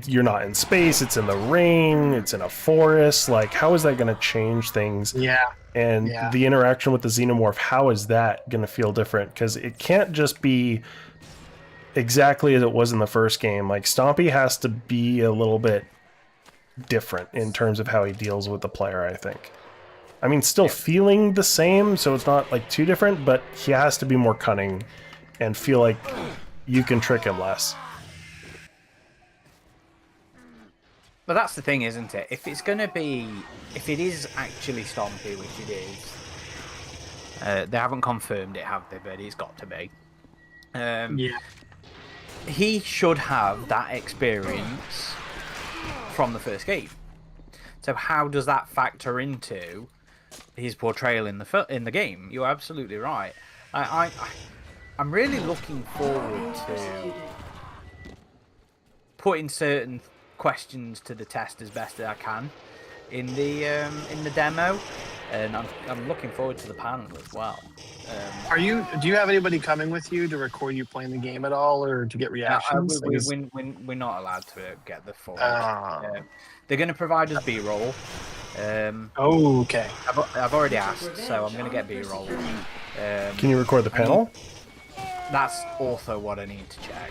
you're not in space, it's in the rain, it's in a forest? Like, how is that going to change things? Yeah. And Yeah. the interaction with the xenomorph, how is that going to feel different? Because it can't just be exactly as it was in the first game. Like, Stompy has to be a little bit different in terms of how he deals with the player, I think. I mean, still feeling the same, so it's not like too different, but he has to be more cunning and feel like you can trick him less. But that's the thing, isn't it? If it is actually Stompy, which it is, they haven't confirmed it, have they? But it's got to be. Yeah. He should have that experience from the first game. So how does that factor into his portrayal in the game? You're absolutely right. I'm really looking forward to putting certain questions to the test as best as I can in the demo, and I'm looking forward to the panel as well. Do you have anybody coming with you to record you playing the game at all, or to get reactions? We're not allowed to get the full. Ah. They're going to provide us B-roll. Oh, okay. I've already asked, so I'm going to get B-roll. Can you record the panel? That's also what I need to check.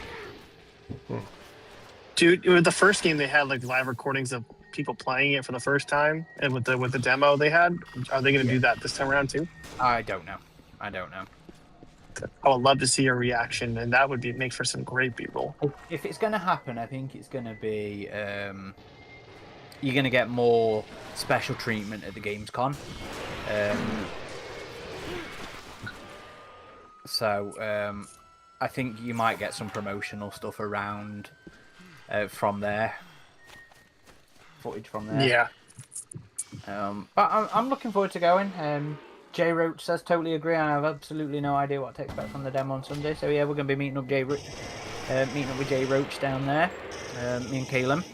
Dude, with the first game, they had like live recordings of people playing it for the first time, and with the demo they had, are they going to do that this time around too? I don't know. I would love to see a reaction, and that would make for some great B-roll. If it's going to happen, I think it's going to be you're going to get more special treatment at the Gamescom. So I think you might get some promotional stuff around from there. Footage from there. Yeah. But I'm looking forward to going. Jay Roach says totally agree. I have absolutely no idea what to expect from the demo on Sunday. So yeah, we're going to be meeting up with Jay Roach down there. Me and Caleb.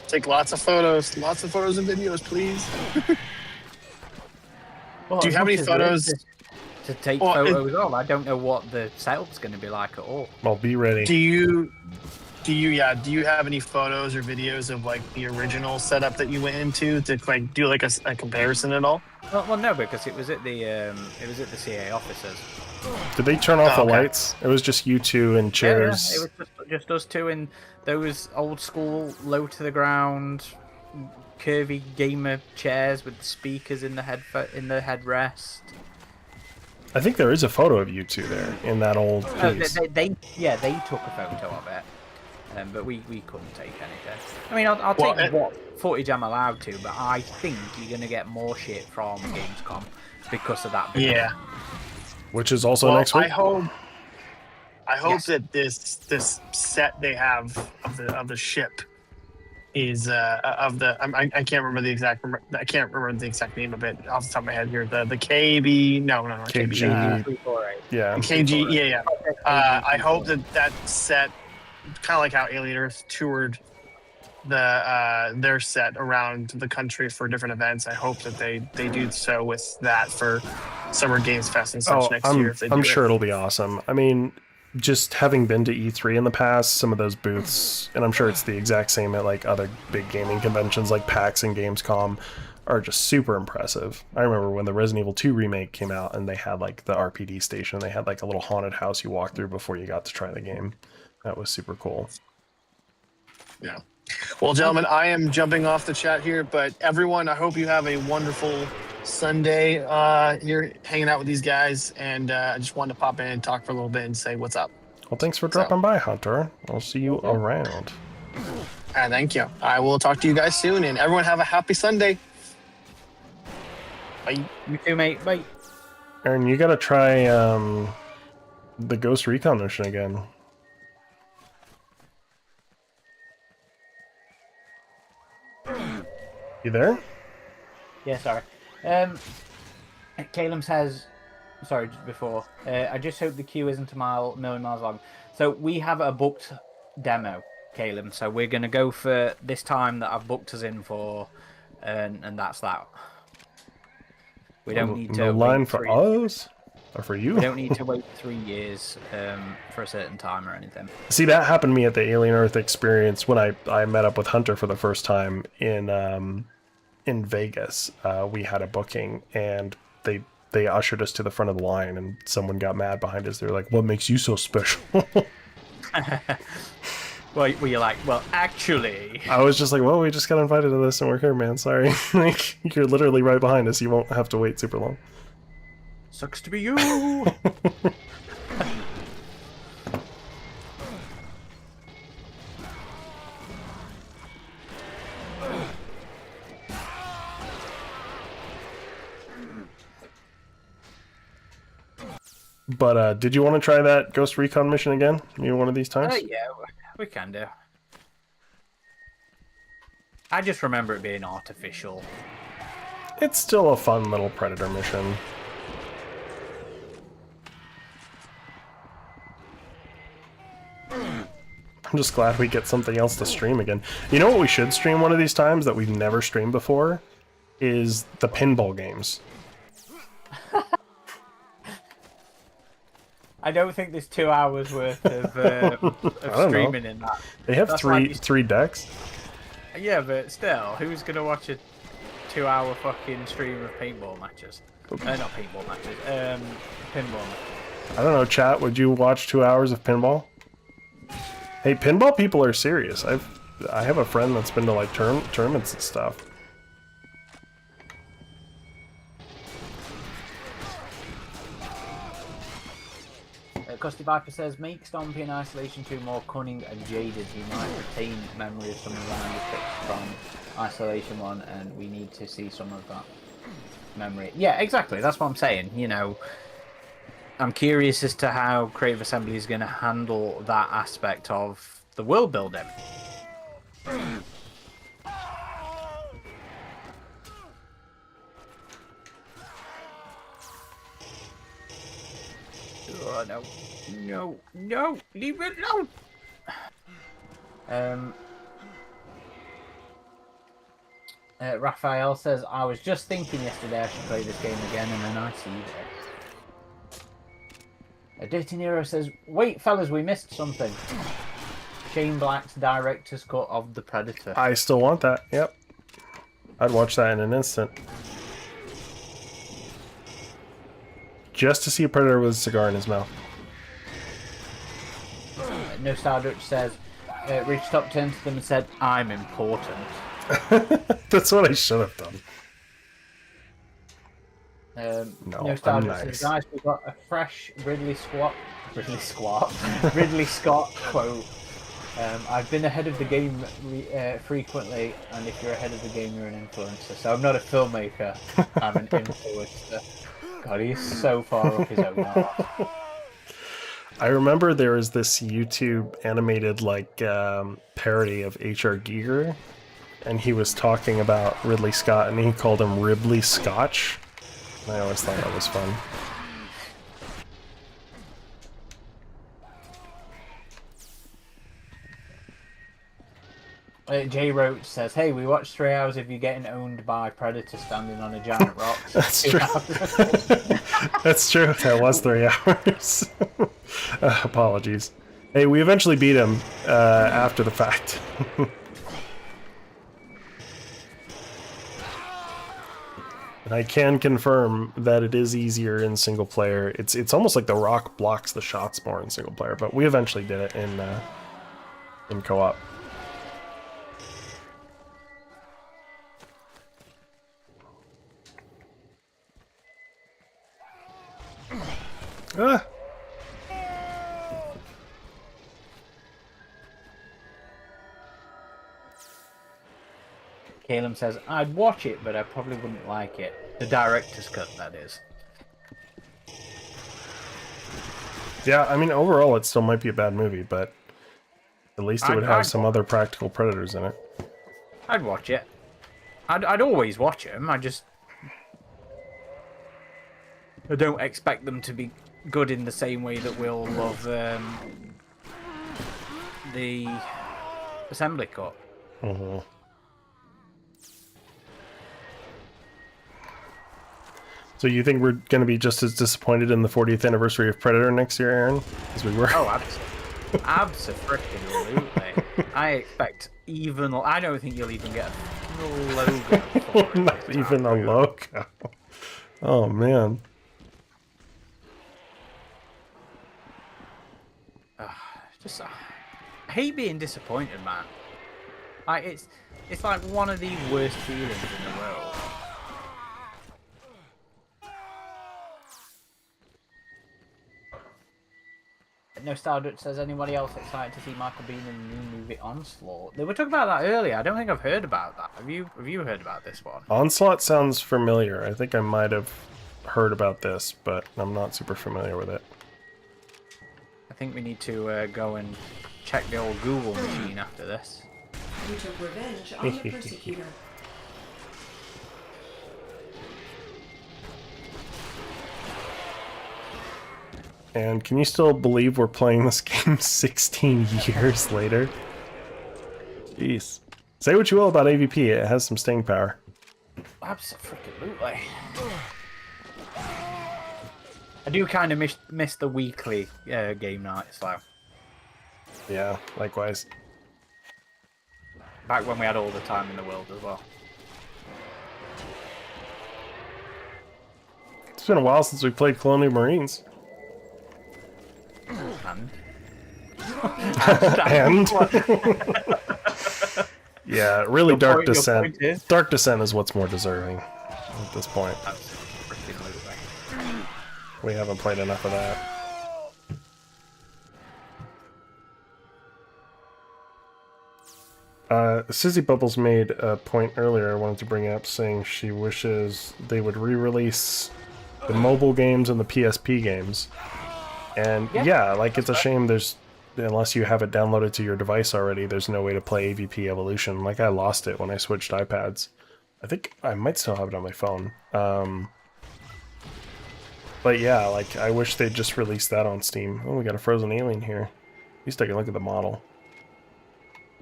Take lots of photos and videos, please. Well, do you have any photos to take photos of? I don't know what the setup's going to be like at all. Well, be ready. Do you have any photos or videos of like the original setup that you went into to like do like a comparison at all? Well, no, because it was at the CA offices. Did they turn off the lights? It was just you two in chairs. Yeah, it was just us two in those old school, low to the ground, curvy gamer chairs with speakers in the headrest. I think there is a photo of you two there in that old piece. They took a photo of it. But we couldn't take anything. I mean, I'll take what footage I'm allowed to, but I think you're going to get more shit from Gamescom because of that. Yeah. Which is also next week. I hope that this set they have of the ship is I can't remember the exact name of it off the top of my head here. The KB KG. Yeah. KG. Yeah. I hope that set, kind of like how Alien Earth toured their set around the country for different events. I hope that they do so with that for Summer Games Fest and such next year. If they do I'm sure it'll be awesome. I mean, just having been to E3 in the past, some of those booths, and I'm sure it's the exact same at like other big gaming conventions like PAX and Gamescom, are just super impressive. I remember when the Resident Evil 2 remake came out and they had like the RPD station, they had like a little haunted house you walked through before you got to try the game. That was super cool. Yeah. Well, gentlemen, I am jumping off the chat here, but everyone, I hope you have a wonderful Sunday here hanging out with these guys, and I just wanted to pop in and talk for a little bit and say what's up. Well, thanks for dropping by, Hunter. I'll see you around. Thank you. I will talk to you guys soon, and everyone have a happy Sunday. Bye. You too, mate. Bye. Aaron, you gotta try the Ghost Recon mission again. You there? Yeah, sorry. Caleb says, sorry, just before, I just hope the queue isn't a million miles long. So we have a booked demo, Caleb, so we're going to go for this time that I've booked us in for, and that's that. We don't need to no line for us or for you. We don't need to wait 3 years for a certain time or anything. See, that happened to me at the Alien Earth experience when I met up with Hunter for the first time in Vegas. We had a booking and they ushered us to the front of the line, and someone got mad behind us. They were like, "What makes you so special?" Well, you're like, well, actually. I was just like, well, we just got invited to this and we're here, man. Sorry. Like, you're literally right behind us. You won't have to wait super long. Sucks to be you. But did you want to try that Ghost Recon mission again? Maybe one of these times? Yeah, we can do. I just remember it being artificial. It's still a fun little Predator mission. I'm just glad we get something else to stream again. You know what we should stream one of these times that we've never streamed before? Is the pinball games. I don't think there's 2 hours worth of streaming in that. They have three decks. Yeah, but still, who's gonna watch a 2 hour fucking stream of paintball matches? Not paintball matches. Pinball matches. I don't know, chat, would you watch 2 hours of pinball? Hey, pinball people are serious. I have a friend that's been to like tournaments and stuff. Custy Viper says, make Stompy in Isolation 2 more cunning and jaded. He might retain memory of some of the round tricks from Isolation 1, and we need to see some of that memory. Yeah, exactly. That's what I'm saying. You know, I'm curious as to how Creative Assembly is going to handle that aspect of the world building. Oh, no. No, no, leave it alone! Raphael says, I was just thinking yesterday I should play this game again, and then I see this. Dirty Nero says, wait, fellas, we missed something. Shane Black's director's cut of The Predator. I still want that, yep. I'd watch that in an instant. Just to see a Predator with a cigar in his mouth. No Star Dutch says, reached up, turned to them and said, I'm important. That's what I should have done. No Star I'm Dutch nice. says, guys, we've got a fresh Ridley Scott quote. I've been ahead of the game frequently, and if you're ahead of the game, you're an influencer. So I'm not a filmmaker, I'm an influencer. God, he's so far up his own arse. I remember there was this YouTube animated like parody of H.R. Giger, and he was talking about Ridley Scott, and he called him Ribley Scotch. And I always thought that was fun. Jay Roach says, hey, we watched 3 hours of you getting owned by Predator standing on a giant rock. That's true. That's true. That was 3 hours. Apologies. Hey, we eventually beat him after the fact. And I can confirm that it is easier in single player. It's almost like the rock blocks the shots more in single player, but we eventually did it in co-op. Ah. Caleb says, I'd watch it, but I probably wouldn't like it. The director's cut, that is. Yeah, I mean, overall, it still might be a bad movie, but at least it would have some other practical predators in it. I'd watch it. I'd always watch them. I don't expect them to be good in the same way that we'll love the assembly cut. Mm-hmm. So you think we're going to be just as disappointed in the 40th anniversary of Predator next year, Aaron, as we were? Oh, absolutely. I expect even... I don't think you'll even get a logo for it. Not even a logo. Oh, man. I hate being disappointed, man. It's like one of the worst feelings in the world. No Stardust says, anybody else excited to see Michael Biehn in the new movie Onslaught? They were talking about that earlier. I don't think I've heard about that. Have you heard about this one? Onslaught sounds familiar. I think I might have heard about this, but I'm not super familiar with it. I think we need to go and check the old Google machine after this. You took revenge on the persecutor. And can you still believe we're playing this game 16 years later? Jeez. Say what you will about AVP, it has some staying power. Absolutely. I do kind of miss the weekly game nights, though. Yeah, likewise. Back when we had all the time in the world as well. It's been a while since we played Colonial Marines. And And yeah, really, Your Dark point- your Descent. point is- Dark Descent is what's more deserving at this point. We haven't played enough of that. Sizzy Bubbles made a point earlier I wanted to bring up, saying she wishes they would re-release the mobile games and the PSP games. And yeah, like, it's a shame there's, unless you have it downloaded to your device already, there's no way to play AVP Evolution. Like, I lost it when I switched iPads. I think I might still have it on my phone. But yeah, like, I wish they'd just release that on Steam. Oh, we got a frozen alien here. At least I can look at the model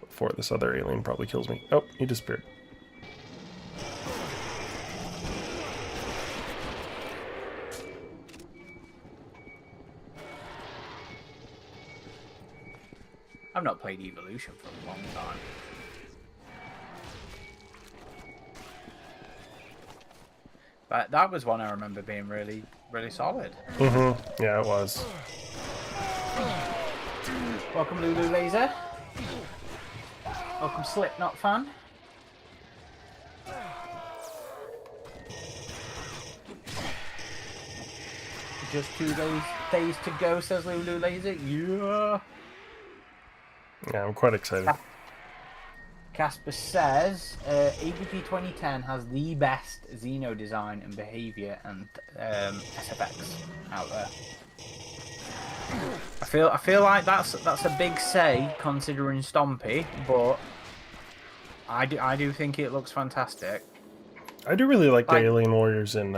before this other alien probably kills me. Oh, he disappeared. I've not played Evolution for a long time. But that was one I remember being really, really solid. Mm-hmm. Yeah, it was. Welcome, Lulu Laser. Welcome, Slipknot fan. Just 2 days to go, says Lulu Laser. Yeah. Yeah, I'm quite excited. Casper says AVP 2010 has the best Xeno design and behavior and SFX out there. I feel like that's a big say considering Stompy, but I do think it looks fantastic. I do really like the Alien Warriors in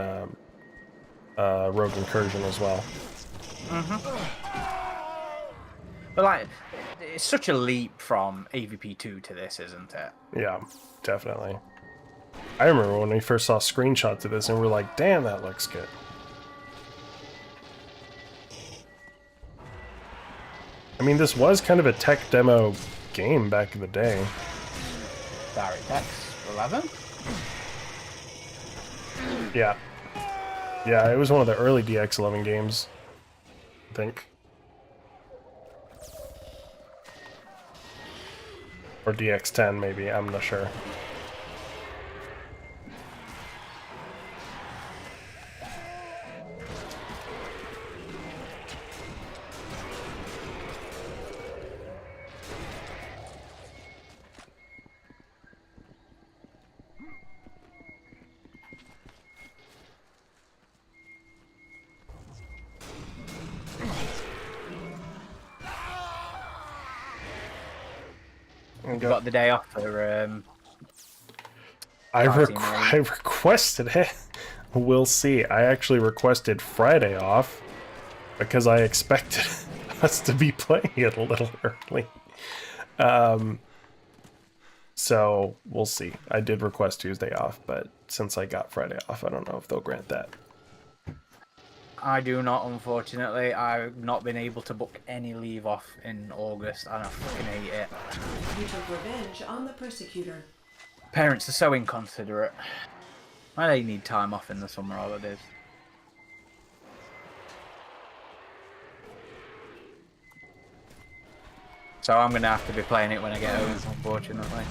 Rogue Incursion as well. But like, it's such a leap from AVP 2 to this, isn't it? Yeah, definitely. I remember when we first saw screenshots of this and we're like, damn, that looks good. I mean, this was kind of a tech demo game back in the day. DirectX 11? Yeah. Yeah, it was one of the early DX11 games, I think. Or DX10, maybe, I'm not sure. Got the day off for I requested it. We'll see. I actually requested Friday off because I expected us to be playing it a little early. So we'll see. I did request Tuesday off, but since I got Friday off, I don't know if they'll grant that. I do not, unfortunately. I've not been able to book any leave off in August, and I fucking hate it. You took revenge on the persecutor. Parents are so inconsiderate. Why they need time off in the summer holidays? So I'm gonna have to be playing it when I get home, unfortunately.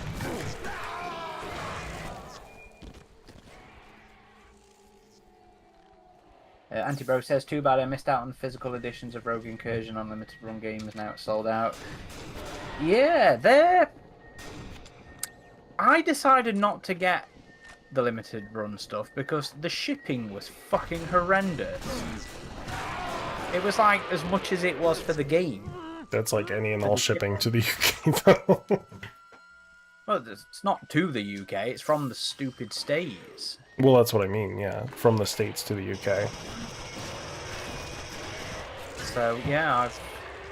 Antibro says, too bad I missed out on the physical editions of Rogue Incursion on limited run games. Now it's sold out. Yeah, they're... I decided not to get the limited run stuff because the shipping was fucking horrendous. It was like as much as it was for the game. That's like any and all shipping to the UK, though. Well, it's not to the UK, it's from the stupid states. Well, that's what I mean, yeah. From the States to the UK. So, yeah,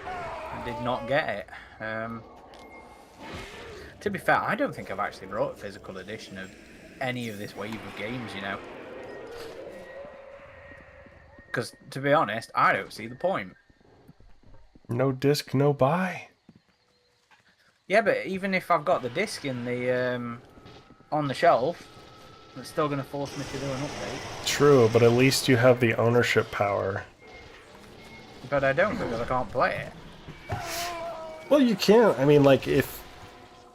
I did not get it. To be fair, I don't think I've actually brought a physical edition of any of this wave of games, you know. Because, to be honest, I don't see the point. No disc, no buy. Yeah, but even if I've got the disc in the on the shelf, it's still going to force me to do an update. True, but at least you have the ownership power. but I don't because I can't play it. Well, you can't. I mean, like, if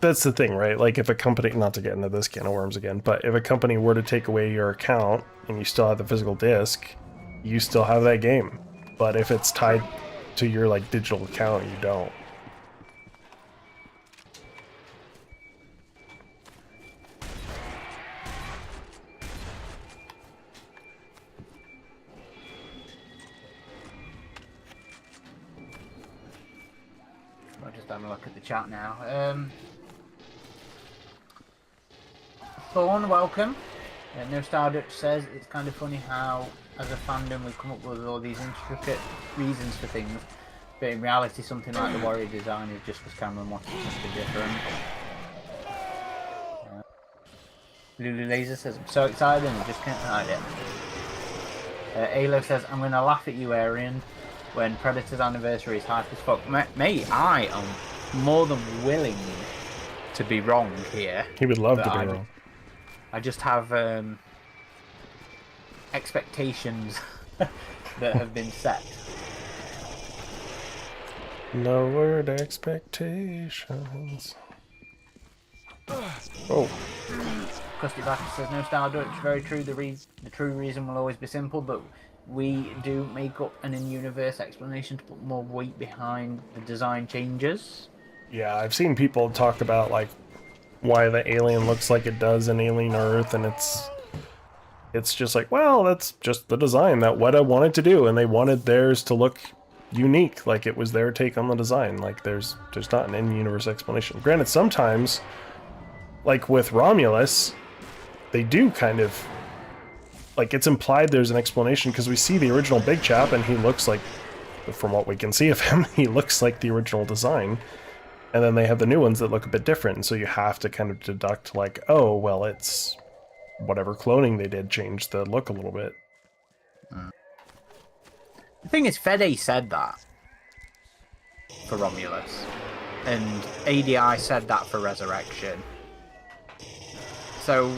that's the thing, right? Like, if a company, not to get into this can of worms again, but if a company were to take away your account and you still have the physical disc, you still have that game. But if it's tied to your, like, digital account, you don't. I'll just have a look at the chat now. Thorn, welcome. No Stardust says it's kind of funny how, as a fandom, we come up with all these intricate reasons for things, but in reality, something like the Warrior design is just because Cameron wanted something different. Lulu Laser says, I'm so excited and I just can't hide it. Alo says, I'm going to laugh at you, Arian, when Predator's anniversary is hype as fuck. Mate, I am more than willing to be wrong here. He would love to be wrong. I just have expectations that have been set. Lowered expectations. Oh. Crusty Backer says, no Stardust, very true. The true reason will always be simple, but we do make up an in-universe explanation to put more weight behind the design changes. Yeah, I've seen people talk about, like, why the alien looks like it does in Alien Earth, and it's just like, well, that's just the design that Weta wanted to do, and they wanted theirs to look unique, like it was their take on the design. Like, there's not an in-universe explanation. Granted, sometimes, like with Romulus, they do kind of, like, it's implied there's an explanation, because we see the original Big Chap, and he looks like, from what we can see of him, he looks like the original design. And then they have the new ones that look a bit different, and so you have to kind of deduct, like, oh, well, it's whatever cloning they did changed the look a little bit. The thing is, Fede said that for Romulus, and ADI said that for Resurrection. So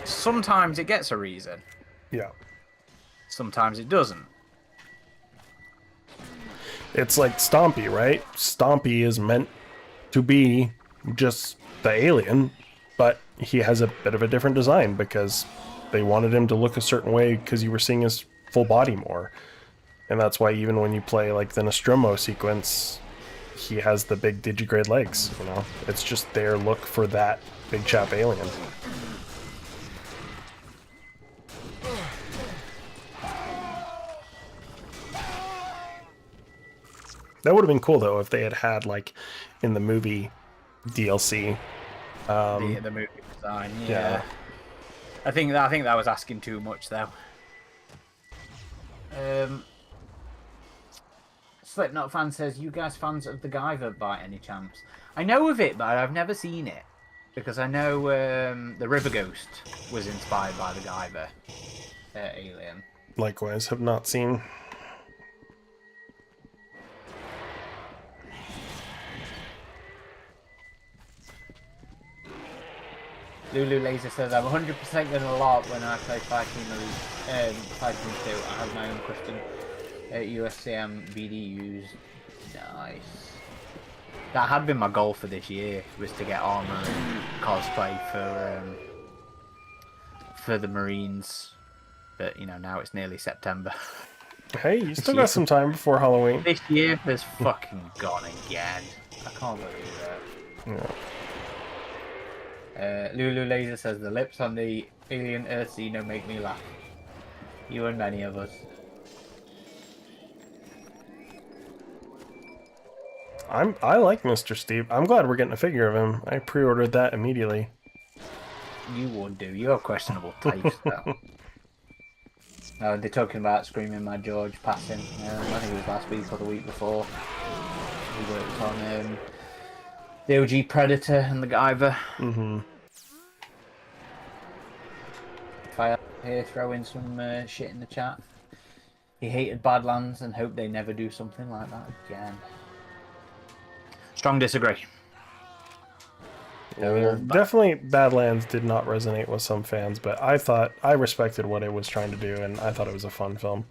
sometimes it gets a reason. Yeah. Sometimes it doesn't. It's like Stompy, right? Stompy is meant to be just the alien, but he has a bit of a different design because they wanted him to look a certain way because you were seeing his full body more. And that's why even when you play like the Nostromo sequence, he has the big digigrade legs, you know? It's just their look for that Big Chap alien. That would have been cool, though, if they had had, like, in the movie DLC. The movie design, yeah. I think that was asking too much, though. Slipknot fan says, you guys fans of the Guyver by any chance? I know of it, but I've never seen it. Because I know the River Ghost was inspired by the Guyver alien. Likewise, have not seen. Lulu Laser says, I'm 100% going to LARP when I play Fighting 2. I have my own custom USCM BDUs. Nice. That had been my goal for this year, was to get armor and cosplay for the Marines. But, you know, now it's nearly September. Hey, you still got some time before Halloween. This year has fucking gone again. I can't believe that. Yeah. Lulu Laser says, the lips on the alien Earth Xeno make me laugh. You and many of us. I like Mr. Steve. I'm glad we're getting a figure of him. I pre-ordered that immediately. You would do. You have questionable taste, though. They're talking about Screaming Mad George passing. I think it was last week or the week before. He worked on the OG Predator and the Guyver. Mm-hmm. Fire here, throw in some shit in the chat. He hated Badlands and hoped they never do something like that again. Strong disagree. Yeah, definitely Badlands did not resonate with some fans, but I respected what it was trying to do, and I thought it was a fun film.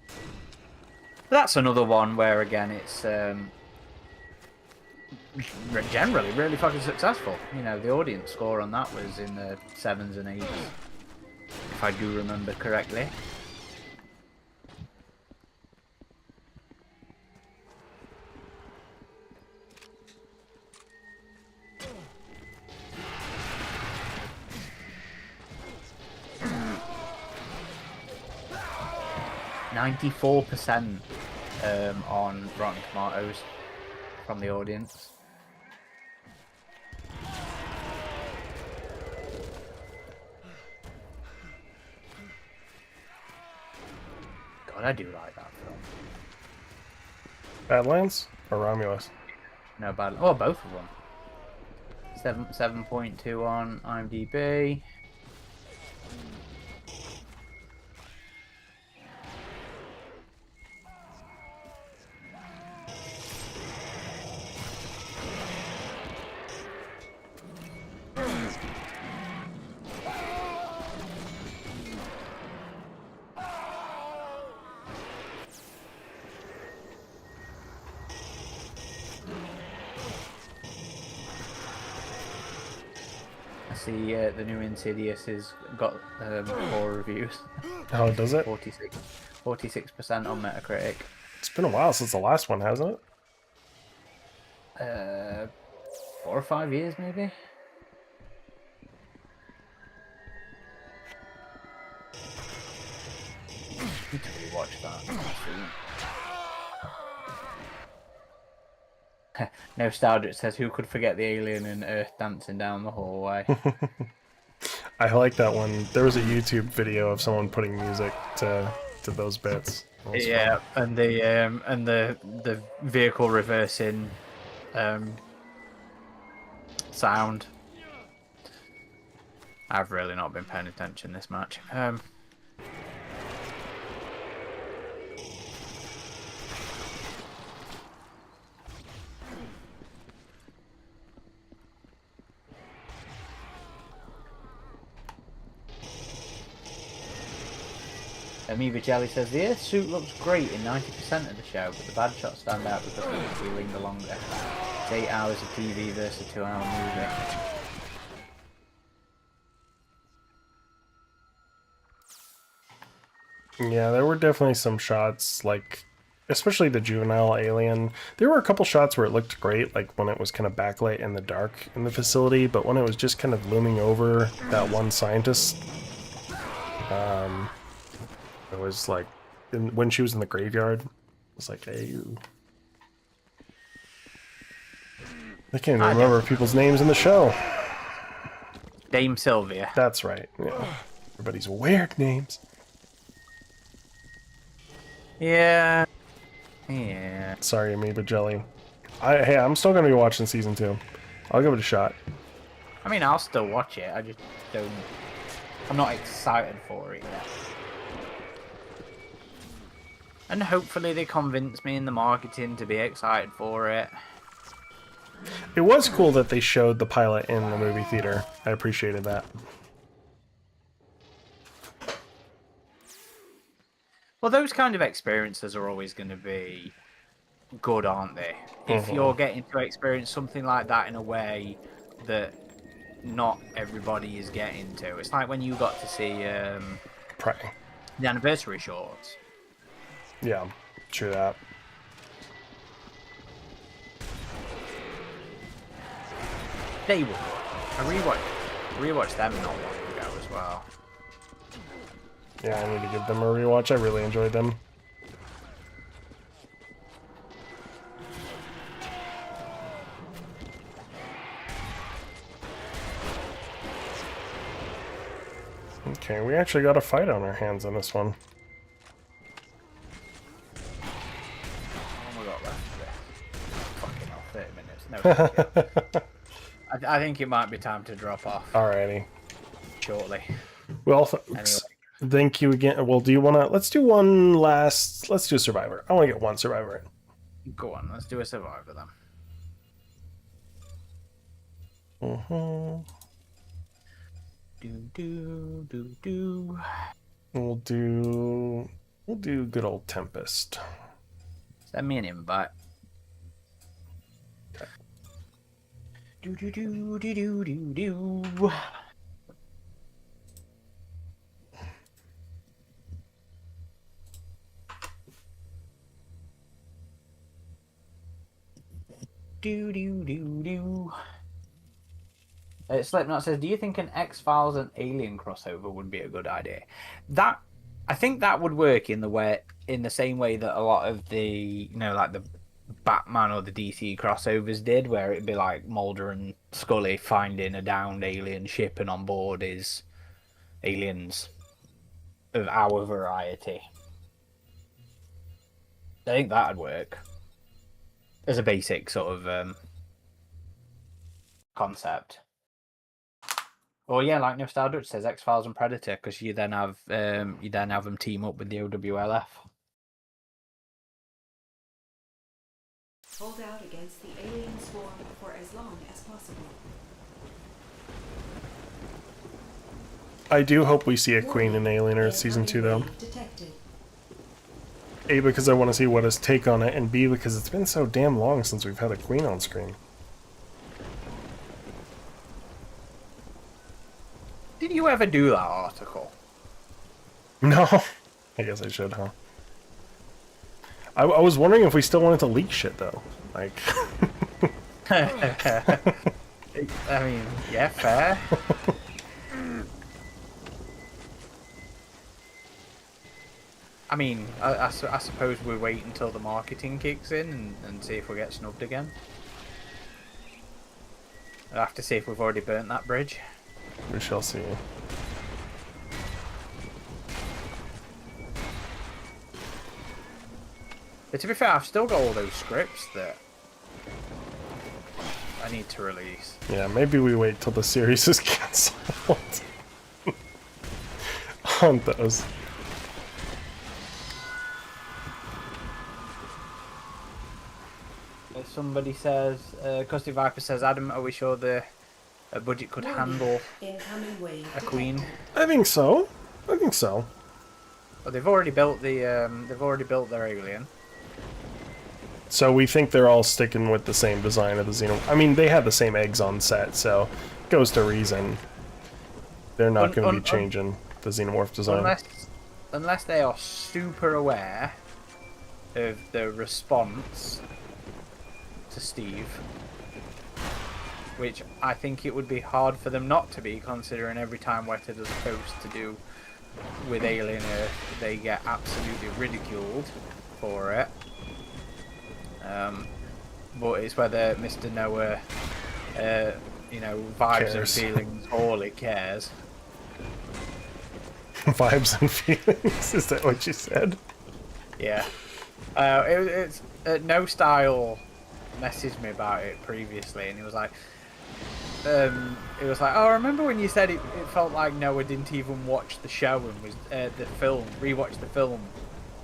That's another one where again it's generally really fucking successful. You know, the audience score on that was in the 7s and 8s, if I do remember correctly. %94 on Rotten Tomatoes from the audience. God, I do like that film. Badlands or Romulus? No bad. Oh, both of them. 7.2 on IMDb. I see the new Insidious has got 4 reviews. Oh, does it? 46% on Metacritic. It's been a while since the last one, hasn't it? 4 or 5 years, maybe. Need to rewatch that. Nostalgic says, "Who could forget the alien and Earth dancing down the hallway?" I like that one. There was a YouTube video of someone putting music to those bits. That was Yeah, fun. and the vehicle reversing sound. I've really not been paying attention this much. Amoeba Jelly says the Earth suit looks great in 90% of the show, but the bad shots stand out because the movie linger longer. It's 8 hours of TV versus a 2-hour movie. Yeah, there were definitely some shots, like, especially the juvenile alien. There were a couple shots where it looked great, like when it was kind of backlit in the dark in the facility, but when it was just kind of looming over that one scientist, it was like, when she was in the graveyard, it was like, hey, I can't even remember people's names in the show. Dame Sylvia. That's right. Yeah. Everybody's weird names. Yeah. Yeah. Sorry, Amoeba Jelly. Hey, I'm still gonna be watching season 2. I'll give it a shot. I mean, I'll still watch it. I just don't. I'm not excited for it yet. And hopefully they convince me in the marketing to be excited for it. It was cool that they showed the pilot in the movie theater. I appreciated that. Well, those kind of experiences are always going to be good, aren't they? If you're getting to experience something like that in a way that not everybody is getting to. It's like when you got to see the anniversary shorts. Yeah, true that. They were good. I rewatched them not long ago as well. Yeah, I need to give them a rewatch. I really enjoyed them. Okay, we actually got a fight on our hands on this one. Oh my god, fucking hell, 30 minutes. No, I think it might be time to drop off. Alrighty. Shortly. Well, thank you again. Well, do you want to... Let's do one last... Let's do Survivor. I want to get one Survivor in. Go on, let's do a Survivor then. We'll do good old Tempest. Send me an invite. Do do do do do do do. Do do do do. Slipknot says, "Do you think an X-Files and Alien crossover would be a good idea?" I think that would work in the same way that a lot of the like the Batman or the DC crossovers did, where it'd be like Mulder and Scully finding a downed alien ship, and on board is aliens of our variety. I think that'd work as a basic sort of concept. Or yeah, like Nostal Dutch says, X-Files and Predator, because you then have them team up with the OWLF. Hold out against the alien swarm for as long as possible. I do hope we see a Queen in Alien Earth Season 2, though. Detected. A, because I want to see what his take on it, and B, because it's been so damn long since we've had a Queen on screen. Did you ever do that article? No. I guess I should, huh? I was wondering if we still wanted to leak shit, though. Like... I mean, yeah, fair. I mean, I suppose we wait until the marketing kicks in and see if we get snubbed again. I'll have to see if we've already burnt that bridge. We shall see. But to be fair, I've still got all those scripts that I need to release. Yeah, maybe we wait till the series is cancelled. On those. Somebody says, Custy Viper says, Adam, are we sure the budget could handle Incoming wave a Queen? I think so. I think so. Well, they've already built their alien. So we think they're all sticking with the same design of the Xenomorph. I mean, they had the same eggs on set, so goes to reason. They're not going to be changing the Xenomorph design. Unless they are super aware of the response to Steve, which I think it would be hard for them not to be, considering every time Weta does a post to do with Alien Earth, they get absolutely ridiculed for it. But it's whether Mr. Noah, vibes and feelings, Hawley cares. Vibes and feelings? Is that what you said? Yeah. It's No Style messaged me about it previously, and he was like, oh, I remember when you said it felt like Noah didn't even watch the show and was rewatched the film,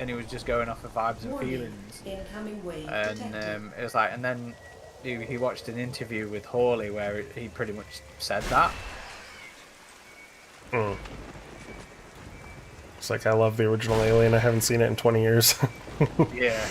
and he was just going off of vibes and feelings. Incoming wave And it was like, and then he watched an interview with Hawley where he pretty much said that. It's like, I love the original Alien, I haven't seen it in 20 years. Yeah.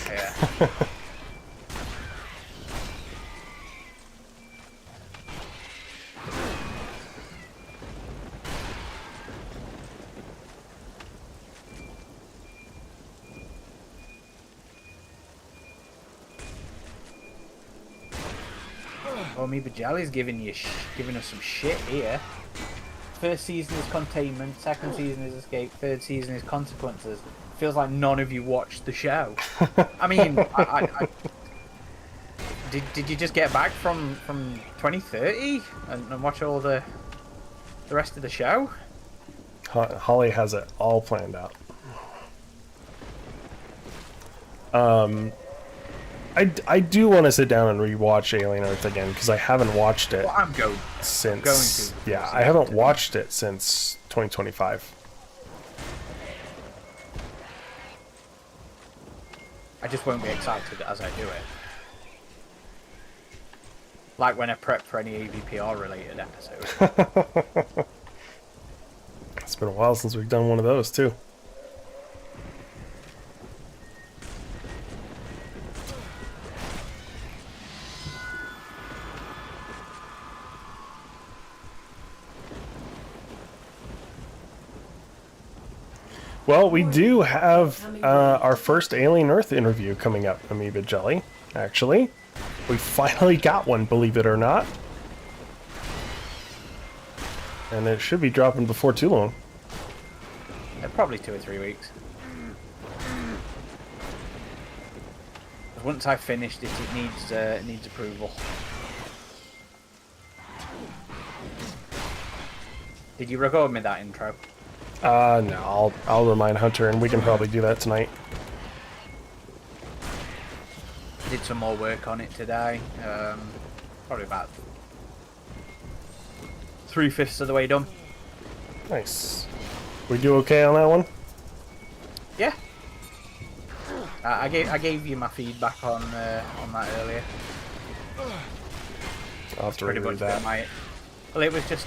Oh, me Bajelli's giving us some shit here. First season is Containment, second season is Escape, third season is Consequences. Feels like none of you watched the show. I mean, did you just get back from 2030 and watch all the rest of the show? Holly has it all planned out. I do want to sit down and rewatch Alien Earth again, because I haven't watched it since... I haven't watched it since 2025. I just won't be excited as I do it. Like when I prep for any AVPR related episode. It's been a while since we've done one of those too. Well, we do have our first Alien Earth interview coming up, Amoeba Jelly, actually. We finally got one, believe it or not. And it should be dropping before too long. Probably 2 or 3 weeks. Once I've finished it, it needs approval. Did you record me that intro? No, I'll remind Hunter, and we can probably do that tonight. Did some more work on it today. Probably about 3/5 of the way done. Nice. We do okay on that one? Yeah. I gave you my feedback on that earlier. I'll have to Pretty reread much that. Well, it was just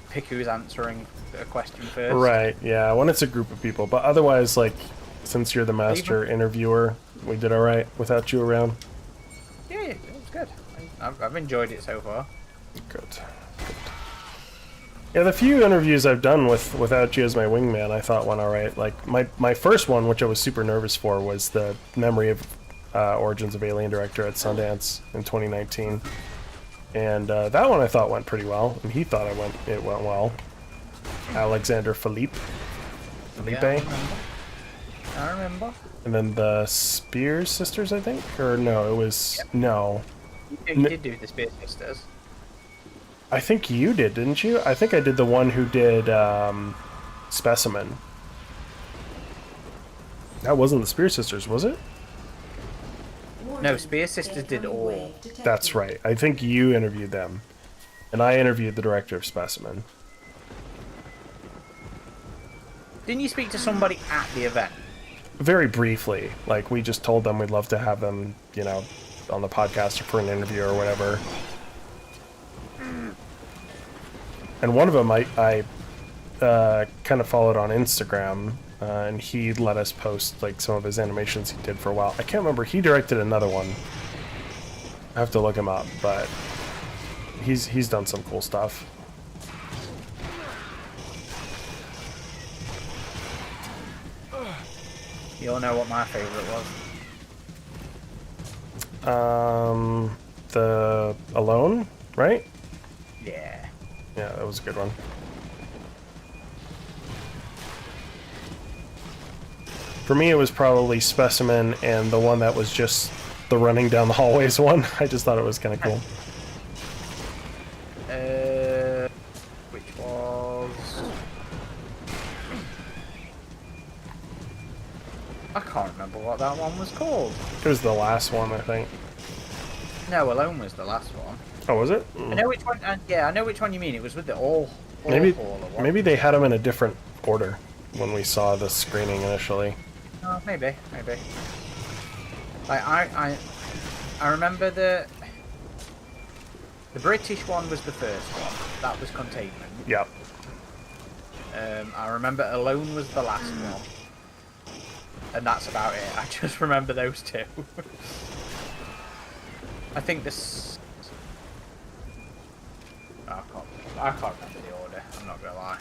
pick who's answering a question first. Right, yeah, when it's a group of people. But otherwise, like, since you're the master interviewer, we did alright without you around. Yeah, it was good. I've enjoyed it so far. Good. Yeah, the few interviews I've done without you as my wingman, I thought went alright. Like, my first one, which I was super nervous for, was the Memory of Origins of Alien director at Sundance in 2019. And that one I thought went pretty well, and he thought it went well. Alexander Felipe. Yeah, I remember. And then the Spears sisters, I think? Or no, it was... Yep. No. You did do the Spears sisters. I think you did, didn't you? I think I did the one who did Specimen. That wasn't the Spears sisters, was it? No, Spears sisters did all. That's right. I think you interviewed them. And I interviewed the director of Specimen. Didn't you speak to somebody at the event? Very briefly. Like, we just told them we'd love to have them, you know, on the podcast or for an interview or whatever. And one of them I kind of followed on Instagram, and he let us post like some of his animations he did for a while. I can't remember. He directed another one. I have to look him up, but he's done some cool stuff. You all know what my favorite was. The Alone, right? Yeah. Yeah, that was a good one. For me, it was probably Specimen and the one that was just the running down the hallways one. I just thought it was kind of cool. Which was... I can't remember what that one was called. It was the last one, I think. No, Alone was the last one. Oh, was it? I know which one. Yeah, I know which one you mean. It was with the all Maybe or what? maybe they had them in a different order when we saw the screening initially. Oh, maybe. Like I remember the British one was the first one. That was Containment. Yep. I remember Alone was the last one, and that's about it. I just remember those two. I think this. I can't remember the order. I'm not gonna lie.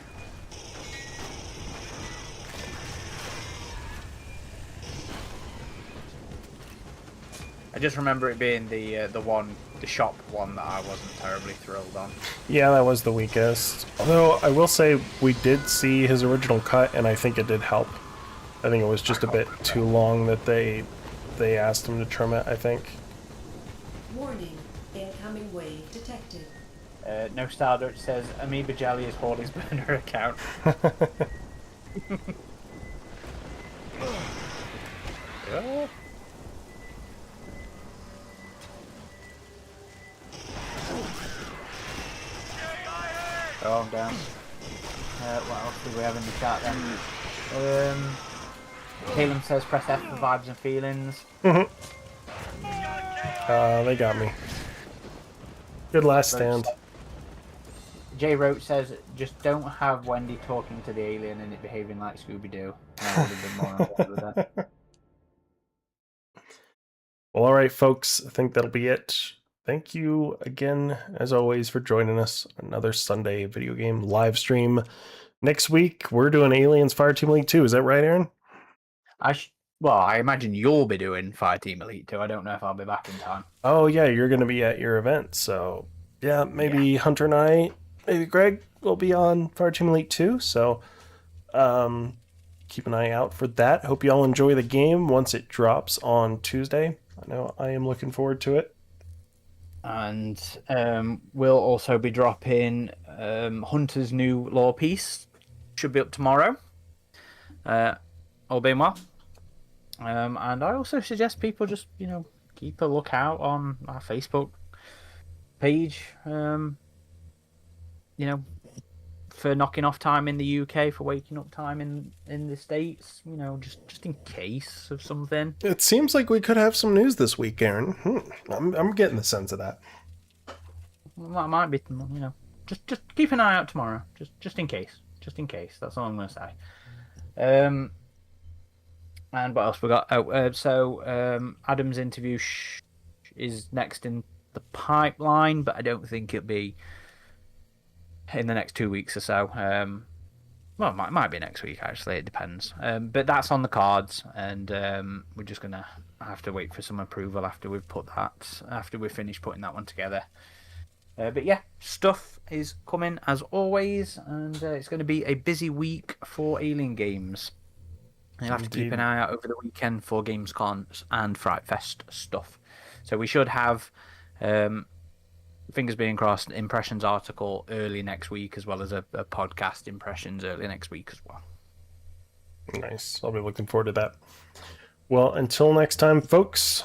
I just remember it being the shop one that I wasn't terribly thrilled on. Yeah, that was the weakest. Although I will say we did see his original cut, and I think it did help. I think it was just a bit too long that they asked him to trim it. I think. Warning, incoming wave detected. No Stardust says Amoeba Jelly is Hawley's burner account. Yeah. Oh, I'm down. What else do we have in the chat then? Caleb says press F for vibes and feelings. They got me. Good last stand. Jay Roach says, just don't have Wendy talking to the alien and it behaving like Scooby-Doo. I would have been more on board with that. Well, alright folks, I think that'll be it. Thank you again, as always, for joining us on another Sunday video game live stream. Next week, we're doing Aliens Fireteam Elite 2. Is that right, Aaron? Well, I imagine you'll be doing Fireteam Elite 2. I don't know if I'll be back in time. Oh, yeah, you're going to be at your event. So, yeah, maybe Hunter and I, maybe Greg will be on Fireteam Elite 2. So, keep an eye out for that. Hope you all enjoy the game once it drops on Tuesday. I know I am looking forward to it. And we'll also be dropping Hunter's new lore piece. Should be up tomorrow. All being well. And I also suggest people just, keep a lookout on our Facebook page, for knocking off time in the UK, for waking up time in the States, just in case of something. It seems like we could have some news this week, Aaron. I'm getting the sense of that. Well, that might be, just keep an eye out tomorrow, just in case. That's all I'm going to say. And what else we got? Adam's interview is next in the pipeline, but I don't think it'll be in the next 2 weeks or so. Well, it might be next week, actually. It depends. But that's on the cards, and we're just going to have to wait for some approval after we've finished putting that one together. But yeah, stuff is coming as always, and it's going to be a busy week for Alien Games. You'll have to keep an eye out over the weekend for Gamescom and Fright Fest stuff. So we should have, fingers being crossed, impressions article early next week, as well as a podcast impressions early next week as well. Nice. I'll be looking forward to that. Well, until next time, folks,